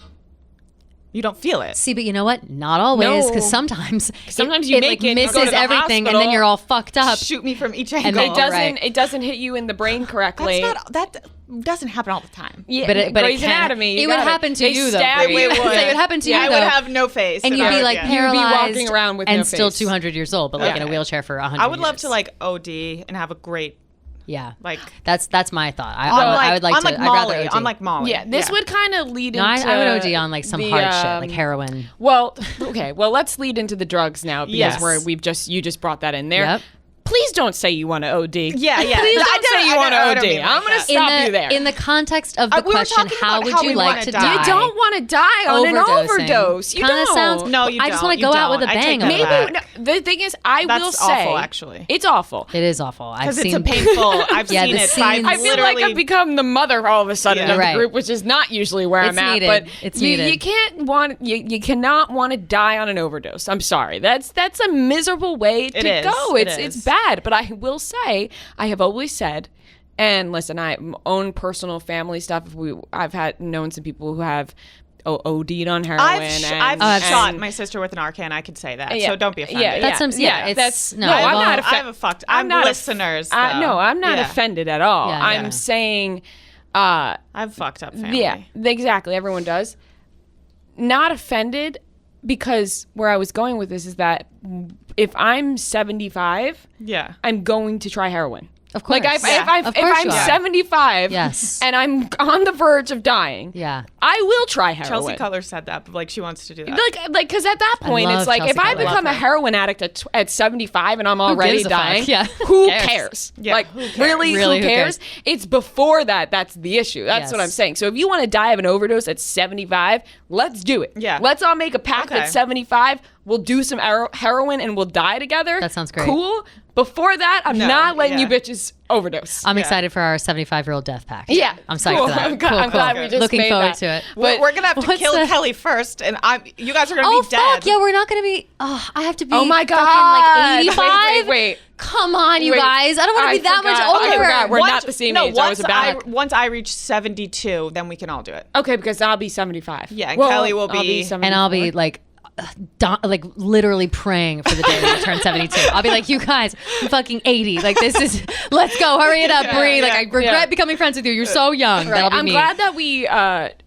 Speaker 3: You don't feel it.
Speaker 2: See, but you know what? Not always,
Speaker 1: No.
Speaker 2: because sometimes
Speaker 1: Sometimes you make
Speaker 2: like,
Speaker 1: it,
Speaker 2: misses
Speaker 1: go to the
Speaker 2: everything, and then
Speaker 1: hospital.
Speaker 2: you're all fucked up.
Speaker 3: Shoot me from each
Speaker 2: And
Speaker 3: angle.
Speaker 2: then
Speaker 1: It doesn't hit you in the brain correctly.
Speaker 3: that doesn't happen all the time.
Speaker 1: Yeah,
Speaker 2: But it
Speaker 1: Grey's
Speaker 2: can.
Speaker 1: Anatomy.
Speaker 2: It
Speaker 1: you
Speaker 2: would
Speaker 1: got
Speaker 2: happen to
Speaker 1: They
Speaker 2: you, though,
Speaker 1: stab
Speaker 2: Brie.
Speaker 1: you.
Speaker 2: It would happen to you,
Speaker 3: I
Speaker 2: though.
Speaker 3: would have no face.
Speaker 2: And
Speaker 3: and
Speaker 2: you'd
Speaker 3: I
Speaker 2: be
Speaker 3: would-
Speaker 2: like
Speaker 3: yeah.
Speaker 2: paralyzed,
Speaker 1: walking around with
Speaker 2: and
Speaker 1: no
Speaker 2: still
Speaker 1: face.
Speaker 2: 200 years old, but like in a
Speaker 3: Yeah.
Speaker 2: wheelchair for 100.
Speaker 3: I would love
Speaker 2: years.
Speaker 3: to like OD and have a great
Speaker 2: Yeah,
Speaker 3: like.
Speaker 2: that's my thought.
Speaker 3: I
Speaker 2: I would like
Speaker 3: I'm
Speaker 2: to.
Speaker 3: like
Speaker 2: I'd rather
Speaker 3: Molly.
Speaker 2: OD.
Speaker 3: I'm like Molly.
Speaker 1: Yeah, this would kind of lead
Speaker 2: No,
Speaker 1: into.
Speaker 2: I would OD on like some
Speaker 1: the,
Speaker 2: hard shit, like heroin.
Speaker 1: Well, okay. Well, let's lead into the drugs now because
Speaker 3: Yes.
Speaker 1: you just brought that in there.
Speaker 2: Yep.
Speaker 1: Please don't say you want to OD.
Speaker 3: Yeah, yeah.
Speaker 1: Please
Speaker 3: I
Speaker 1: don't say you want to
Speaker 3: don't
Speaker 1: OD.
Speaker 3: mean like
Speaker 1: I'm going to
Speaker 3: that.
Speaker 1: stop you there.
Speaker 2: In the context of the
Speaker 3: we were
Speaker 2: question,
Speaker 3: talking
Speaker 2: how
Speaker 3: about
Speaker 2: would
Speaker 3: how
Speaker 2: you
Speaker 3: we
Speaker 2: like
Speaker 3: wanna
Speaker 2: to
Speaker 3: die.
Speaker 2: die?
Speaker 1: You don't want to die on an
Speaker 2: Overdosing.
Speaker 1: overdose. You
Speaker 2: Kinda
Speaker 1: don't.
Speaker 2: sounds.
Speaker 3: No, you
Speaker 2: I just
Speaker 3: don't.
Speaker 2: want to
Speaker 3: You
Speaker 2: go out with a
Speaker 3: don't. I
Speaker 2: bang.
Speaker 3: take
Speaker 2: over
Speaker 3: that
Speaker 2: it.
Speaker 3: back.
Speaker 1: Maybe no, the thing is, I
Speaker 3: That's
Speaker 1: will say
Speaker 3: awful, actually.
Speaker 1: it's awful.
Speaker 2: It is awful. I've
Speaker 3: Because
Speaker 2: seen
Speaker 3: it's a painful. I've
Speaker 2: Yeah,
Speaker 3: seen
Speaker 2: the
Speaker 3: it.
Speaker 2: scenes-
Speaker 1: I feel like I've become the mother all of a sudden
Speaker 3: Yeah.
Speaker 1: of
Speaker 2: Right.
Speaker 1: the group, which is not usually where
Speaker 2: It's
Speaker 1: I'm at.
Speaker 2: needed.
Speaker 1: But
Speaker 2: It's
Speaker 1: you,
Speaker 2: needed.
Speaker 1: you can't want you cannot want to die on an overdose. I'm sorry. That's a miserable way to
Speaker 3: is.
Speaker 1: go.
Speaker 3: It
Speaker 1: It's
Speaker 3: is.
Speaker 1: bad. But I will say, I have always said, and listen, I own personal family stuff. I've known some people who have OD'd on heroin.
Speaker 3: I've shot
Speaker 1: and-
Speaker 3: my sister with an Arcan. I could say that.
Speaker 1: Yeah.
Speaker 3: So don't be offended.
Speaker 1: Yeah,
Speaker 2: That's what I'm saying.
Speaker 1: yeah,
Speaker 2: It's-
Speaker 1: that's
Speaker 2: no,
Speaker 1: no.
Speaker 2: I've
Speaker 1: I'm
Speaker 2: all-
Speaker 1: not.
Speaker 3: I have a fucked. I'm
Speaker 1: not
Speaker 3: listeners.
Speaker 1: no, I'm not
Speaker 3: Yeah.
Speaker 1: offended at all.
Speaker 2: Yeah,
Speaker 1: I'm
Speaker 2: yeah.
Speaker 1: saying,
Speaker 3: I've fucked up family.
Speaker 1: yeah, exactly. Everyone does. Not offended because where I was going with this is that if I'm 75,
Speaker 3: Yeah.
Speaker 1: I'm going to try heroin.
Speaker 2: Of course.
Speaker 1: Like if
Speaker 2: Of
Speaker 1: I'm
Speaker 2: course you are.
Speaker 1: 75
Speaker 2: Yes.
Speaker 1: and I'm on the verge of dying,
Speaker 2: Yeah.
Speaker 1: I will try heroin.
Speaker 3: Chelsea Cutler said that, but like she wants to do that.
Speaker 1: Like, because at that point,
Speaker 2: love
Speaker 1: it's like
Speaker 2: Chelsea
Speaker 1: if I
Speaker 2: Cutler.
Speaker 1: become a
Speaker 3: Love her.
Speaker 1: heroin addict at 75 and I'm already
Speaker 2: gives a fuck?
Speaker 1: dying,
Speaker 2: Yeah.
Speaker 1: who
Speaker 2: Cares?
Speaker 1: cares?
Speaker 3: Yeah,
Speaker 1: Like,
Speaker 3: who cares?
Speaker 1: really,
Speaker 2: Really,
Speaker 1: who
Speaker 2: who
Speaker 1: cares?
Speaker 2: cares?
Speaker 1: It's before that's the issue. That's what
Speaker 2: Yes.
Speaker 1: I'm saying. So if you want to die of an overdose at 75, let's do it.
Speaker 3: Yeah.
Speaker 1: Let's all make a pact
Speaker 3: Okay.
Speaker 1: at 75. We'll do some heroin and we'll die together.
Speaker 2: That sounds great.
Speaker 1: Cool. Before that, I'm
Speaker 3: No,
Speaker 1: not letting you
Speaker 3: yeah.
Speaker 1: bitches overdose.
Speaker 2: I'm excited for our 75-year-old death pact.
Speaker 1: Yeah.
Speaker 2: I'm psyched
Speaker 1: Cool.
Speaker 2: for that.
Speaker 1: I'm glad we just
Speaker 2: Looking
Speaker 1: made
Speaker 2: forward
Speaker 1: that.
Speaker 2: to it.
Speaker 1: But
Speaker 3: we're gonna have to
Speaker 2: what's
Speaker 3: kill
Speaker 2: the-
Speaker 3: Kelly first, and you guys are gonna
Speaker 2: Oh
Speaker 3: be dead.
Speaker 2: fuck yeah, we're not gonna be. Oh, I have to be.
Speaker 1: Oh my
Speaker 2: fucking
Speaker 1: God.
Speaker 2: like 85.
Speaker 1: Wait.
Speaker 2: Come on, you
Speaker 1: Wait.
Speaker 2: guys. I don't want to be that much
Speaker 1: forgot. I
Speaker 2: older.
Speaker 1: forgot. We're
Speaker 3: Once-
Speaker 1: not the same
Speaker 3: no,
Speaker 1: age. I was
Speaker 3: Once I reach 72, then we can all do it.
Speaker 1: Okay, because I'll be 75.
Speaker 3: Yeah, and Kelly will
Speaker 1: I'll
Speaker 3: be-
Speaker 2: And I'll be
Speaker 1: 74.
Speaker 2: like. Like literally praying for the day that I turn 72. I'll be like, you guys, I'm fucking 80. Like this is, let's go, hurry it up,
Speaker 3: Yeah,
Speaker 2: Brie. Like
Speaker 3: yeah,
Speaker 2: I regret
Speaker 1: yeah.
Speaker 2: becoming friends with you. You're so young. That'll be
Speaker 1: I'm
Speaker 2: me.
Speaker 1: glad that we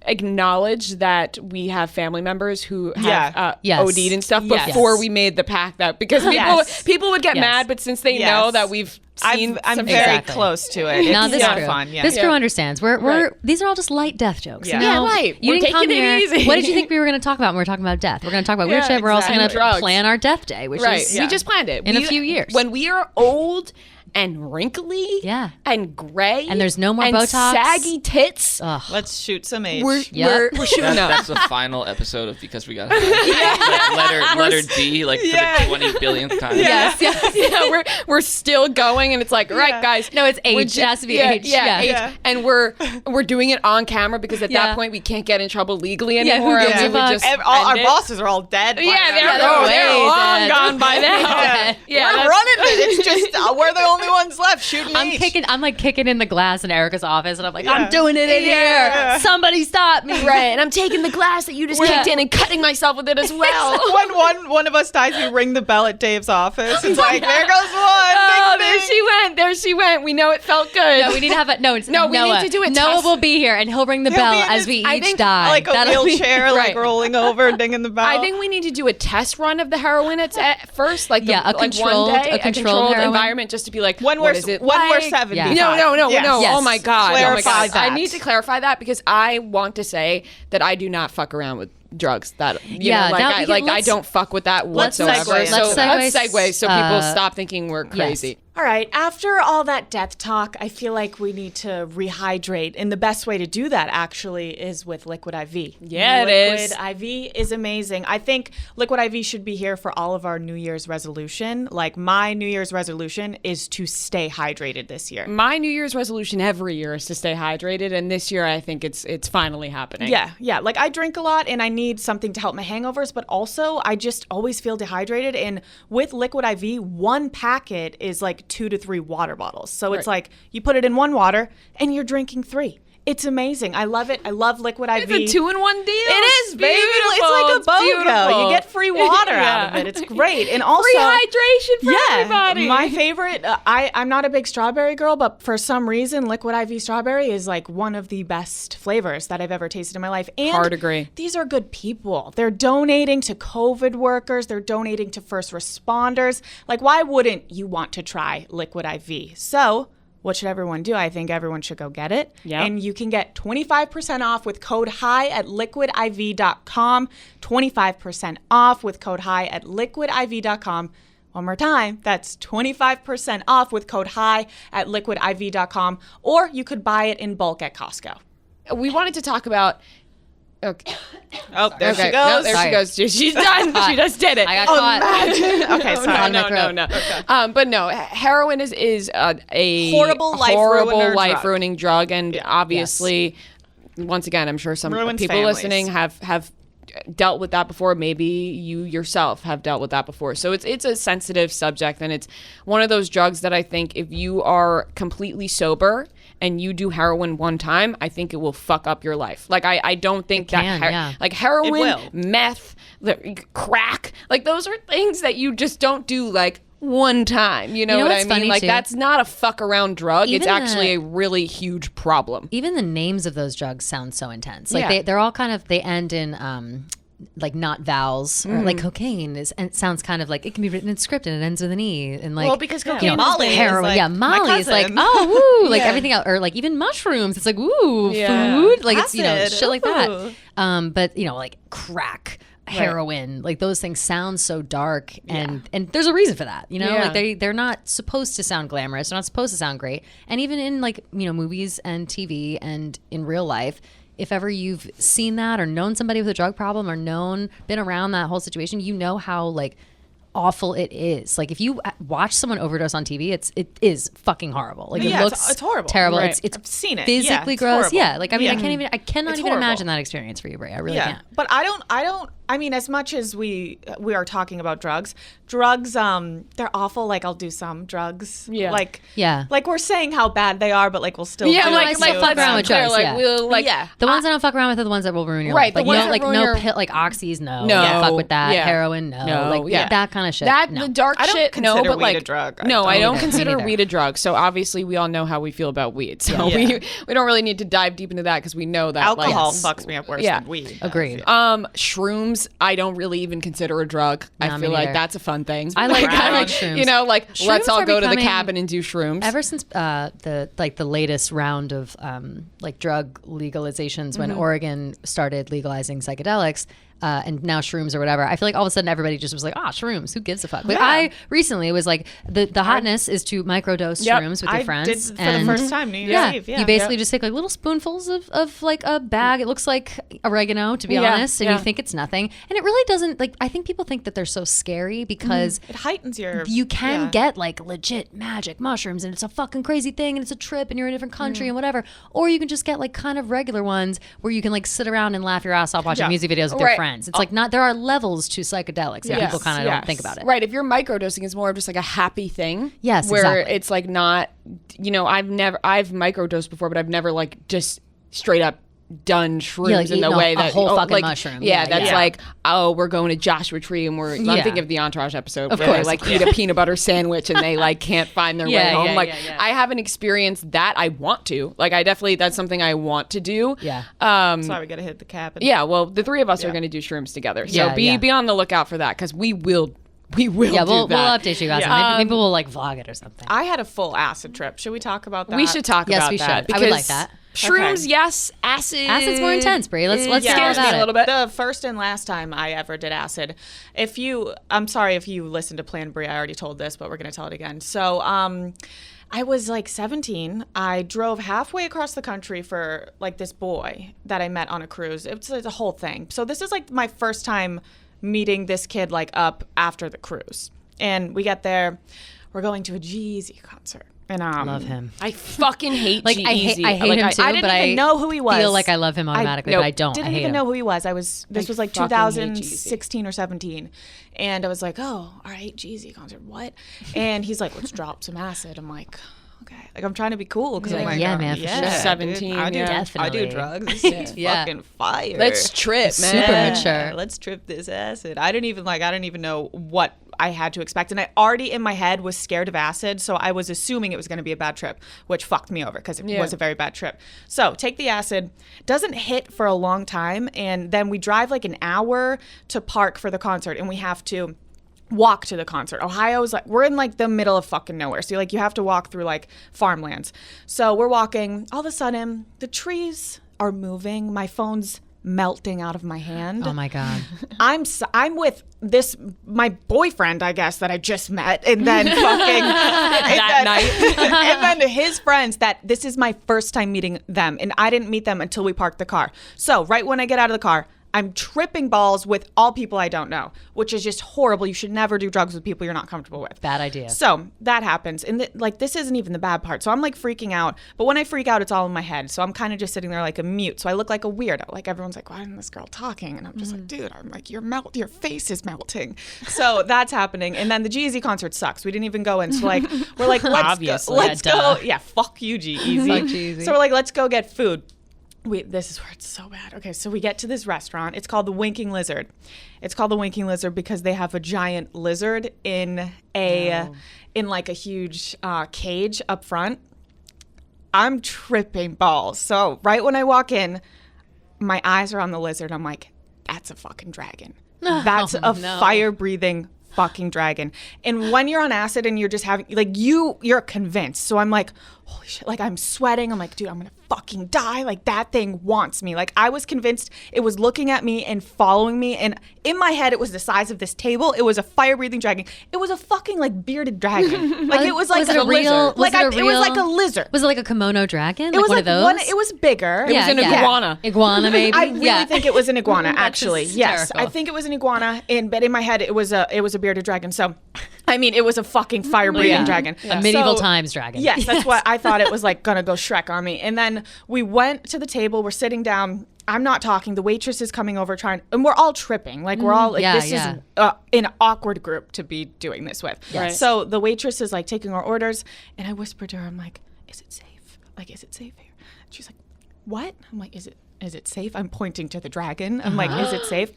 Speaker 1: acknowledge that we have family members who have
Speaker 3: Yeah.
Speaker 2: Yes.
Speaker 1: OD'd and stuff
Speaker 3: Yes.
Speaker 1: before we made the pact that because
Speaker 3: Yes.
Speaker 1: people would get
Speaker 2: Yes.
Speaker 1: mad, but since they
Speaker 3: Yes.
Speaker 1: know that we've seen
Speaker 3: I'm
Speaker 1: some
Speaker 3: very
Speaker 2: Exactly.
Speaker 3: close to it. It's
Speaker 2: No, this
Speaker 3: not
Speaker 2: crew.
Speaker 3: fun. Yeah.
Speaker 2: This
Speaker 1: Yeah.
Speaker 2: crew understands. We're
Speaker 1: Right.
Speaker 2: these are all just light death jokes.
Speaker 3: Yeah.
Speaker 2: You know?
Speaker 1: Yeah, right.
Speaker 2: You
Speaker 1: We're
Speaker 2: didn't come
Speaker 1: taking it
Speaker 2: here.
Speaker 1: easy.
Speaker 2: What did you think we were going to talk about when we were talking about death? We're going to talk about weird
Speaker 1: Yeah,
Speaker 2: shit. We're also
Speaker 1: exactly.
Speaker 2: going
Speaker 1: And
Speaker 2: to
Speaker 1: drugs.
Speaker 2: plan our death day, which
Speaker 1: right.
Speaker 2: is
Speaker 1: We just planned it
Speaker 2: in a few years.
Speaker 1: when we are old and wrinkly,
Speaker 2: Yeah.
Speaker 1: and gray,
Speaker 2: And there's no more
Speaker 1: and
Speaker 2: Botox.
Speaker 1: saggy tits.
Speaker 2: Ugh.
Speaker 3: Let's shoot some age.
Speaker 1: We're,
Speaker 2: Yep.
Speaker 1: we're shooting up.
Speaker 4: That's the final episode of Because We Got like letter D, like
Speaker 3: Yeah.
Speaker 4: for the 20 billionth time.
Speaker 2: Yes, yes.
Speaker 1: Yeah, we're still going, and it's like, right,
Speaker 3: Yeah.
Speaker 1: guys.
Speaker 2: No, it's
Speaker 1: we're
Speaker 2: age. It has to be
Speaker 1: yeah,
Speaker 2: age.
Speaker 1: Yeah,
Speaker 2: Yeah.
Speaker 1: age.
Speaker 3: Yeah.
Speaker 1: And we're doing it on camera because at
Speaker 2: Yeah.
Speaker 1: that point we can't get in trouble legally
Speaker 2: Yeah, who
Speaker 1: anymore.
Speaker 2: gives
Speaker 1: and
Speaker 2: a
Speaker 1: we would
Speaker 2: fuck?
Speaker 1: just
Speaker 3: All our
Speaker 1: end it.
Speaker 3: bosses are all dead. by
Speaker 1: Yeah,
Speaker 3: now.
Speaker 1: they're
Speaker 2: way
Speaker 1: long
Speaker 2: dead.
Speaker 1: gone by now.
Speaker 3: Yeah.
Speaker 1: Yeah,
Speaker 3: We're
Speaker 1: that's-
Speaker 3: running it. It's just we're the only ones left shooting age.
Speaker 2: I'm like kicking in the glass in Erica's office, and I'm like,
Speaker 3: Yeah.
Speaker 2: I'm doing it in
Speaker 3: Yeah.
Speaker 2: here. Somebody stop me.
Speaker 1: Right, and I'm taking the glass that you just
Speaker 2: Yeah.
Speaker 1: kicked in and cutting myself with it as well.
Speaker 3: when one of us dies, we ring the bell at Dave's office. It's like, there goes one.
Speaker 1: Oh,
Speaker 3: Ding,
Speaker 1: there
Speaker 3: ding.
Speaker 1: she went. There she went. We know it felt good.
Speaker 2: No, we need to have a no. It's
Speaker 1: No, we need
Speaker 2: Noah.
Speaker 1: to do a
Speaker 2: Noah
Speaker 1: test.
Speaker 2: will be here, and he'll ring the
Speaker 3: He'll
Speaker 2: bell
Speaker 3: be in
Speaker 2: as
Speaker 3: his-
Speaker 2: we
Speaker 1: I
Speaker 2: each
Speaker 1: think,
Speaker 2: die.
Speaker 3: Like a
Speaker 2: That'll be-
Speaker 3: wheelchair, like
Speaker 1: Right.
Speaker 3: rolling over, dinging the bell.
Speaker 1: I think we need to do a test run of the heroin at first, like
Speaker 2: Yeah, a
Speaker 1: like
Speaker 2: controlled-
Speaker 1: one day,
Speaker 2: a
Speaker 1: a
Speaker 2: controlled
Speaker 1: controlled
Speaker 2: heroin.
Speaker 1: environment, just to be like,
Speaker 3: when
Speaker 1: what
Speaker 3: we're
Speaker 1: is it
Speaker 3: when we're
Speaker 1: like?
Speaker 3: 75.
Speaker 2: Yeah.
Speaker 1: No.
Speaker 3: Yes.
Speaker 1: Oh my god.
Speaker 3: Clarify
Speaker 1: oh my god. I
Speaker 3: that.
Speaker 1: need to clarify that because I want to say that I do not fuck around with drugs. That you
Speaker 2: Yeah,
Speaker 1: know,
Speaker 2: now we can-
Speaker 1: I
Speaker 2: let's-
Speaker 1: don't fuck with that
Speaker 2: let's
Speaker 1: whatsoever.
Speaker 3: segue
Speaker 1: so
Speaker 3: into that.
Speaker 1: let's segue so people
Speaker 2: uh,
Speaker 1: stop thinking we're crazy.
Speaker 3: All right, after all that death talk, I feel like we need to rehydrate. And the best way to do that actually is with Liquid IV.
Speaker 1: Yeah, it is.
Speaker 3: Liquid IV is amazing. I think Liquid IV should be here for all of our New Year's resolution. Like my New Year's resolution is to stay hydrated this year.
Speaker 1: My New Year's resolution every year is to stay hydrated, and this year I think it's finally happening.
Speaker 3: Yeah. Like I drink a lot and I need something to help my hangovers, but also I just always feel dehydrated. And with Liquid IV, one packet is like 2 to 3 water bottles. So it's like you put it in one water and you're drinking 3. It's amazing. I love it. I love Liquid IV.
Speaker 1: It's a 2-in-1 deal.
Speaker 3: It is, baby.
Speaker 1: Beautiful.
Speaker 3: It's like a BOGO.
Speaker 1: beautiful.
Speaker 3: You get free water out of it. It's great. And also
Speaker 1: Free hydration for everybody.
Speaker 3: My favorite, I'm not a big strawberry girl, but for some reason, Liquid IV strawberry is like one of the best flavors that I've ever tasted in my life. And
Speaker 1: Hard agree.
Speaker 3: these are good people. They're donating to COVID workers. They're donating to first responders. Like, why wouldn't you want to try Liquid IV? So what should everyone do? I think everyone should go get it.
Speaker 1: Yeah.
Speaker 3: And you can get 25% off with code HIGH at liquidiv.com. 25% off with code HIGH at liquidiv.com. One more time, that's 25% off with code HIGH at liquidiv.com. Or you could buy it in bulk at Costco.
Speaker 1: We wanted to talk about. Okay.
Speaker 3: Oh, there
Speaker 1: Okay.
Speaker 3: she
Speaker 1: No,
Speaker 3: goes.
Speaker 1: there
Speaker 2: Sorry.
Speaker 1: she goes. She's done. She just did it.
Speaker 2: I got caught.
Speaker 3: Okay, sorry.
Speaker 2: No.
Speaker 1: But no, heroin is a
Speaker 3: Horrible
Speaker 1: life-ruining drug, and obviously, once again, I'm sure some
Speaker 3: Ruins
Speaker 1: people
Speaker 3: families.
Speaker 1: listening have dealt with that before. Maybe you yourself have dealt with that before. So it's a sensitive subject, and it's one of those drugs that I think if you are completely sober and you do heroin one time, I think it will fuck up your life. Like I don't think like heroin,
Speaker 3: will.
Speaker 1: meth, crack, like those are things that you just don't do like one time. You know what I
Speaker 2: what's
Speaker 1: mean?
Speaker 2: funny,
Speaker 1: Like
Speaker 2: too?
Speaker 1: that's not a fuck around drug. It's
Speaker 2: Even
Speaker 1: actually
Speaker 2: the-
Speaker 1: a really huge problem.
Speaker 2: Even the names of those drugs sound so intense. Like
Speaker 1: Yeah.
Speaker 2: they're all kind of, they end in like not vowels, or like cocaine is, and it sounds kind of like it can be written in script and it ends with an E, and like
Speaker 3: Well, because
Speaker 2: you
Speaker 3: cocaine
Speaker 2: know,
Speaker 3: Molly is
Speaker 2: heroin,
Speaker 3: like my
Speaker 2: Molly is like,
Speaker 3: cousin.
Speaker 2: oh woo, like
Speaker 3: Yeah.
Speaker 2: everything else, or like even mushrooms, it's like woo,
Speaker 1: Yeah.
Speaker 2: food, like it's
Speaker 3: Acid,
Speaker 2: shit like
Speaker 3: ooh.
Speaker 2: that. But like crack, heroin, like those things sound so dark, and there's a reason for that.
Speaker 1: Yeah.
Speaker 2: Like they're not supposed to sound glamorous, they're not supposed to sound great, and even in like movies and TV and in real life, if ever you've seen that or known somebody with a drug problem or been around that whole situation, you know how like awful it is. Like if you watch someone overdose on TV, it is fucking horrible. Like
Speaker 3: Yeah,
Speaker 2: it looks
Speaker 3: it's horrible.
Speaker 2: terrible.
Speaker 1: Right.
Speaker 2: It's
Speaker 3: I've seen it. Yeah,
Speaker 2: physically
Speaker 3: it's
Speaker 2: gross.
Speaker 3: horrible.
Speaker 2: Yeah, like I mean,
Speaker 3: Yeah.
Speaker 2: I cannot
Speaker 3: It's
Speaker 2: even
Speaker 3: horrible.
Speaker 2: imagine that experience for you, Bray. I really can't.
Speaker 3: But I mean, as much as we are talking about drugs, they're awful. Like I'll do some drugs.
Speaker 1: Yeah.
Speaker 3: Like we're saying how bad they are, but like we'll still
Speaker 1: Yeah,
Speaker 3: do
Speaker 2: I
Speaker 3: it.
Speaker 2: still fuck around with drugs,
Speaker 1: Like
Speaker 2: yeah.
Speaker 1: we'll like
Speaker 3: Yeah.
Speaker 2: The ones I don't fuck around with are the ones that will ruin your
Speaker 1: Right,
Speaker 2: life. Like
Speaker 1: the ones
Speaker 2: no,
Speaker 1: that
Speaker 2: like
Speaker 1: ruin
Speaker 2: no
Speaker 1: your-
Speaker 2: pill, like oxys, no.
Speaker 1: No.
Speaker 2: Don't fuck with that.
Speaker 1: Yeah.
Speaker 2: Heroin, no.
Speaker 1: No,
Speaker 2: Like
Speaker 1: yeah.
Speaker 2: that kind of shit.
Speaker 1: That
Speaker 2: no.
Speaker 1: the dark
Speaker 3: I don't
Speaker 1: shit, no,
Speaker 3: consider
Speaker 1: but
Speaker 3: weed
Speaker 1: like
Speaker 3: a drug. I
Speaker 1: no, I
Speaker 3: don't
Speaker 1: don't
Speaker 2: either.
Speaker 1: consider
Speaker 2: Me neither.
Speaker 1: weed a drug. So obviously, we all know how we feel about weed. So
Speaker 3: Yeah.
Speaker 1: we don't really need to dive deep into that because we know that
Speaker 3: Alcohol
Speaker 1: like,
Speaker 3: fucks me up worse
Speaker 1: Yeah.
Speaker 3: than weed.
Speaker 2: Agreed.
Speaker 1: Shrooms, I don't really even consider a drug.
Speaker 2: No,
Speaker 1: I
Speaker 2: me
Speaker 1: feel like
Speaker 2: neither.
Speaker 1: that's a fun thing.
Speaker 2: I like shrooms.
Speaker 1: You know, like let's
Speaker 2: Shrooms
Speaker 1: all
Speaker 2: are
Speaker 1: go to the
Speaker 2: becoming-
Speaker 1: cabin and do shrooms.
Speaker 2: Ever since the latest round of like drug legalizations, when Oregon started legalizing psychedelics, and now shrooms or whatever, I feel like all of a sudden everybody just was like, shrooms, who gives a fuck? Like I recently was like, the hotness is to microdose
Speaker 1: Yep.
Speaker 2: shrooms with
Speaker 3: I
Speaker 2: your friends.
Speaker 3: did for the first time New Year's Eve. Yeah.
Speaker 2: You basically just take like little spoonfuls of like a bag. It looks like oregano, to be
Speaker 1: Yeah,
Speaker 2: honest, and
Speaker 1: yeah.
Speaker 2: you think it's nothing. And it really doesn't, like, I think people think that they're so scary because
Speaker 3: It heightens your.
Speaker 2: you can
Speaker 3: yeah.
Speaker 2: get like legit magic mushrooms and it's a fucking crazy thing and it's a trip and you're in a different country and whatever. Or you can just get like kind of regular ones where you can like sit around and laugh your ass off watching
Speaker 3: Yeah.
Speaker 2: music videos with
Speaker 1: Right.
Speaker 2: your friends. It's like not, there are levels to psychedelics and people kind of don't think about it.
Speaker 1: Right. If you're microdosing, it's more of just like a happy thing.
Speaker 2: Yes,
Speaker 1: Where
Speaker 2: exactly.
Speaker 1: it's like not, I've microdosed before, but I've never like just straight up done shrooms
Speaker 2: Yeah, like
Speaker 1: in the
Speaker 2: eating
Speaker 1: way
Speaker 2: a
Speaker 1: that
Speaker 2: whole fucking
Speaker 1: like,
Speaker 2: mushroom.
Speaker 1: Yeah,
Speaker 2: Yeah,
Speaker 1: that's
Speaker 2: yeah.
Speaker 1: like, oh, we're going to Joshua Tree and I'm
Speaker 2: Yeah.
Speaker 1: thinking of the Entourage episode
Speaker 2: Of
Speaker 1: where
Speaker 2: course,
Speaker 1: they like
Speaker 2: of
Speaker 1: eat a peanut butter sandwich and they like can't find their way
Speaker 2: Yeah,
Speaker 1: home.
Speaker 2: yeah,
Speaker 1: Like
Speaker 2: yeah.
Speaker 1: I haven't experienced that. I want to. Like I definitely, that's something I want to do.
Speaker 2: Yeah.
Speaker 3: That's why we gotta hit the cabin.
Speaker 1: Yeah, well, the three of us are
Speaker 3: Yeah.
Speaker 1: going to do shrooms together. So
Speaker 2: Yeah,
Speaker 1: be
Speaker 2: yeah.
Speaker 1: on the lookout for that because we will We will
Speaker 2: Yeah,
Speaker 1: do
Speaker 2: we'll
Speaker 1: that.
Speaker 2: update you guys.
Speaker 1: Yeah.
Speaker 2: Maybe we'll like vlog it or something.
Speaker 3: I had a full acid trip. Should we talk about that?
Speaker 1: We should talk
Speaker 2: Yes,
Speaker 1: about
Speaker 2: we
Speaker 1: that.
Speaker 2: should. I would like
Speaker 1: because
Speaker 2: that.
Speaker 1: Shrooms,
Speaker 3: Okay.
Speaker 1: yes. Acid.
Speaker 2: Acid's more intense, Brie. Let's hear all
Speaker 1: scares me
Speaker 2: about
Speaker 1: a
Speaker 2: it.
Speaker 1: little bit.
Speaker 3: The first and last time I ever did acid. I'm sorry if you listened to Plan Brie. I already told this, but we're gonna tell it again. So, I was like 17. I drove halfway across the country for like this boy that I met on a cruise. It's a whole thing. So this is like my first time meeting this kid like up after the cruise, and we get there. We're going to a G-Eazy concert. And
Speaker 2: Love him.
Speaker 1: I fucking hate
Speaker 2: Like I hate him too,
Speaker 3: I didn't
Speaker 2: but
Speaker 3: even know who he was.
Speaker 2: feel like I love him automatically, but I don't.
Speaker 3: Didn't
Speaker 2: I hate
Speaker 3: even
Speaker 2: him.
Speaker 3: know who he was. This was like
Speaker 1: fucking hate
Speaker 3: 2016 or 17, and I was like, oh, all right, Jeezy concert, what? And he's like, let's drop some acid. I'm like, okay, like I'm trying to be cool because I'm like,
Speaker 2: yeah, man, for sure.
Speaker 1: 17,
Speaker 3: I do,
Speaker 1: yeah.
Speaker 3: I
Speaker 2: Definitely.
Speaker 3: do drugs. It's
Speaker 2: Yeah.
Speaker 3: fucking fire.
Speaker 1: Let's trip, man.
Speaker 2: Super mature.
Speaker 3: Let's trip this acid. I didn't even know what I had to expect, and I already in my head was scared of acid, so I was assuming it was going to be a bad trip, which fucked me over because it was a very bad trip. So take the acid, doesn't hit for a long time, and then we drive like an hour to park for the concert, and we have to walk to the concert. Ohio's like, we're in like the middle of fucking nowhere. So like you have to walk through like farmlands. So we're walking, all of a sudden the trees are moving. My phone's melting out of my hand.
Speaker 2: Oh my god.
Speaker 3: I'm with my boyfriend, I guess, that I just met, and then fucking that
Speaker 1: night.
Speaker 3: and then his friends. That this is my first time meeting them, and I didn't meet them until we parked the car. So right when I get out of the car, I'm tripping balls with all people I don't know, which is just horrible. You should never do drugs with people you're not comfortable with.
Speaker 2: Bad idea.
Speaker 3: So that happens. And like, this isn't even the bad part. So I'm like freaking out. But when I freak out, it's all in my head. So I'm kind of just sitting there like a mute. So I look like a weirdo. Like everyone's like, why isn't this girl talking? And I'm just like, dude, I'm like, your face is melting. So that's happening. And then the G-Eazy concert sucks. We didn't even go in. So like, we're like,
Speaker 1: Obviously.
Speaker 3: let's
Speaker 2: Yeah,
Speaker 3: go.
Speaker 2: duh.
Speaker 3: Yeah, fuck you, G-Eazy.
Speaker 2: Fuck G-Eazy.
Speaker 3: So we're like, let's go get food. This is where it's so bad. Okay, so we get to this restaurant. It's called the Winking Lizard. It's called the Winking Lizard because they have a giant lizard in like a huge cage up front. I'm tripping balls. So right when I walk in, my eyes are on the lizard. I'm like, that's a fucking dragon. That's a fire-breathing fucking dragon. And when you're on acid and you're just having like you're convinced. So I'm like, holy shit, like I'm sweating. I'm like, dude, I'm gonna fucking die. Like that thing wants me. Like I was convinced it was looking at me and following me, and in my head it was the size of this table. It was a fire-breathing dragon. It was a fucking like bearded dragon. Like it was like
Speaker 2: it a real?
Speaker 3: lizard. It was like a lizard.
Speaker 2: Was it like a kimono dragon?
Speaker 3: It was
Speaker 2: one
Speaker 3: like
Speaker 2: of those.
Speaker 3: one. It was bigger.
Speaker 2: Yeah,
Speaker 1: an iguana.
Speaker 2: Iguana, maybe.
Speaker 3: I really think it was an iguana, actually. Yes,
Speaker 2: hysterical.
Speaker 3: I think it was an iguana. But in my head, it was a bearded dragon. So, I mean, it was a fucking fire-breathing dragon.
Speaker 2: A medieval
Speaker 3: So,
Speaker 2: times dragon.
Speaker 3: Yes, that's what I thought. It was like gonna go Shrek on me. And then we went to the table. We're sitting down. I'm not talking. The waitress is coming over and we're all tripping. Like we're all like,
Speaker 2: yeah,
Speaker 3: this
Speaker 2: yeah.
Speaker 3: is an awkward group to be doing this with.
Speaker 1: Right.
Speaker 3: So the waitress is like taking our orders, and I whispered to her, I'm like, is it safe? Like, is it safe here? She's like, what? I'm like, is it safe? I'm pointing to the dragon. I'm like, is it safe?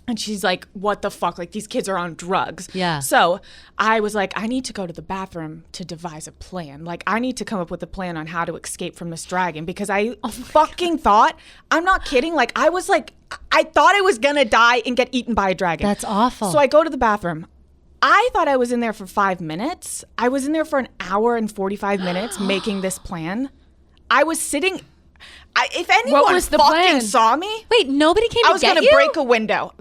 Speaker 3: And she's like, what the fuck? Like, these kids are on drugs.
Speaker 2: Yeah.
Speaker 3: So I was like, I need to go to the bathroom to devise a plan. Like, I need to come up with a plan on how to escape from this dragon, because I fucking thought, I'm not kidding. Like, I was like, I thought I was going to die and get eaten by a dragon.
Speaker 2: That's awful.
Speaker 3: So I go to the bathroom. I thought I was in there for 5 minutes. I was in there for an hour and 45 minutes making this plan. I was sitting... if anyone
Speaker 1: was the
Speaker 3: fucking
Speaker 1: plan?
Speaker 3: saw me,
Speaker 2: Wait, nobody came
Speaker 3: I
Speaker 2: to
Speaker 3: was
Speaker 2: get
Speaker 3: gonna
Speaker 2: you?
Speaker 3: break a window.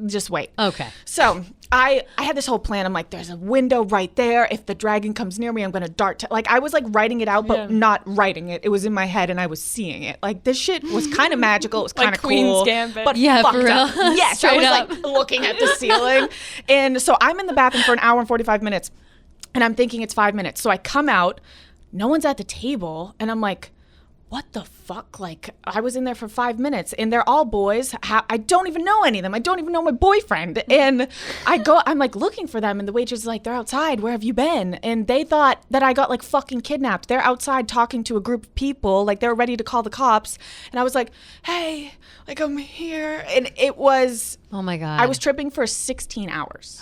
Speaker 3: Just wait.
Speaker 2: Okay.
Speaker 3: So I had this whole plan. I'm like, there's a window right there. If the dragon comes near me, I'm gonna dart. Like I was like writing it out, but not writing it. It was in my head, and I was seeing it. Like this shit was kind of magical. It was kind of
Speaker 1: Queen's
Speaker 3: cool.
Speaker 1: Gambit.
Speaker 3: But
Speaker 2: Yeah,
Speaker 3: fucked
Speaker 2: for real.
Speaker 3: up. Yes, I
Speaker 2: Straight
Speaker 3: was
Speaker 2: up.
Speaker 3: like looking at the ceiling, and so I'm in the bathroom for an hour and 45 minutes, and I'm thinking it's 5 minutes. So I come out, no one's at the table, and I'm like, what the fuck? Like, I was in there for 5 minutes, and they're all boys. I don't even know any of them. I don't even know my boyfriend. And I'm like looking for them, and the waitress is like, they're outside. Where have you been? And they thought that I got like fucking kidnapped. They're outside talking to a group of people. Like, they're ready to call the cops. And I was like, hey, like, I'm here. And it was
Speaker 2: Oh my God.
Speaker 3: I was tripping for 16 hours.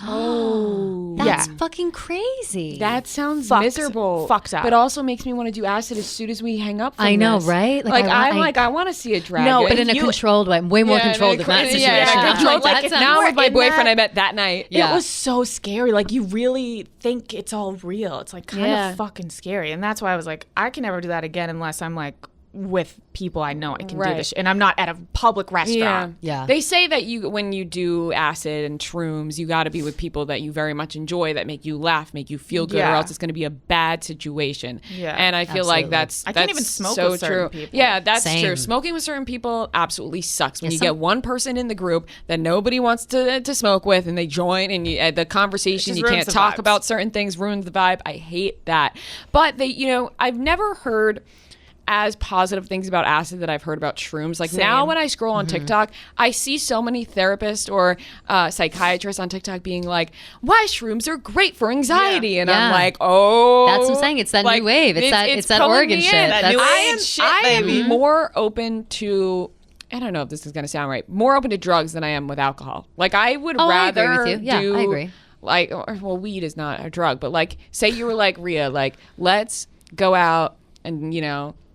Speaker 2: That's fucking crazy.
Speaker 1: That sounds
Speaker 3: Fucks-
Speaker 1: miserable.
Speaker 3: fucks up.
Speaker 1: But also makes me want to do acid as soon as we hang up. From
Speaker 2: I know,
Speaker 1: this.
Speaker 2: right?
Speaker 1: Like,
Speaker 2: I
Speaker 1: I want to see a dragon.
Speaker 3: No,
Speaker 2: but in a controlled way, way more controlled than that situation.
Speaker 1: Yeah, controlled.
Speaker 2: Like,
Speaker 1: Like,
Speaker 2: that
Speaker 1: now
Speaker 2: sounds-
Speaker 1: with my
Speaker 3: in
Speaker 1: boyfriend
Speaker 3: that-
Speaker 1: I met that night.
Speaker 2: Yeah.
Speaker 3: It was so scary. Like, you really think it's all real. It's like kind
Speaker 1: Yeah.
Speaker 3: of fucking scary. And that's why I was like, I can never do that again unless I'm like with people I know I can do
Speaker 1: Right.
Speaker 3: this. And I'm not at a public restaurant.
Speaker 2: Yeah.
Speaker 1: They say that when you do acid and shrooms, you got to be with people that you very much enjoy, that make you laugh, make you feel good, or
Speaker 3: Yeah.
Speaker 1: else it's going to be a bad situation.
Speaker 3: Yeah.
Speaker 1: And I feel like
Speaker 2: Absolutely.
Speaker 3: I can't even smoke
Speaker 1: so
Speaker 3: with certain
Speaker 1: true.
Speaker 3: people.
Speaker 1: Yeah, that's
Speaker 2: Same.
Speaker 1: true. Smoking with certain people absolutely sucks. When
Speaker 2: Yeah,
Speaker 1: you
Speaker 2: some-
Speaker 1: get one person in the group that nobody wants to smoke with, and they join, and the conversation,
Speaker 3: just
Speaker 1: you
Speaker 3: ruins
Speaker 1: can't
Speaker 3: the
Speaker 1: talk
Speaker 3: vibes.
Speaker 1: about certain things, ruins the vibe. I hate that. But I've never heard as positive things about acid that I've heard about shrooms. Like now when I scroll on TikTok, I see so many therapists or psychiatrists on TikTok being like, why shrooms are great for anxiety. And I'm
Speaker 2: Yeah.
Speaker 1: like, oh.
Speaker 2: That's what I'm saying. It's that new wave. It's that
Speaker 1: pulling
Speaker 2: Oregon
Speaker 1: me
Speaker 2: shit.
Speaker 1: in.
Speaker 2: That new
Speaker 3: age shit,
Speaker 1: I
Speaker 3: baby.
Speaker 1: am more open to, I don't know if this is going to sound right, more open to drugs than I am with alcohol. Like I would
Speaker 2: Oh, I
Speaker 1: rather
Speaker 2: agree with you. Yeah,
Speaker 1: do
Speaker 2: I agree.
Speaker 1: like, well, weed is not a drug, but like, say you were like Rhea, like, let's go out and,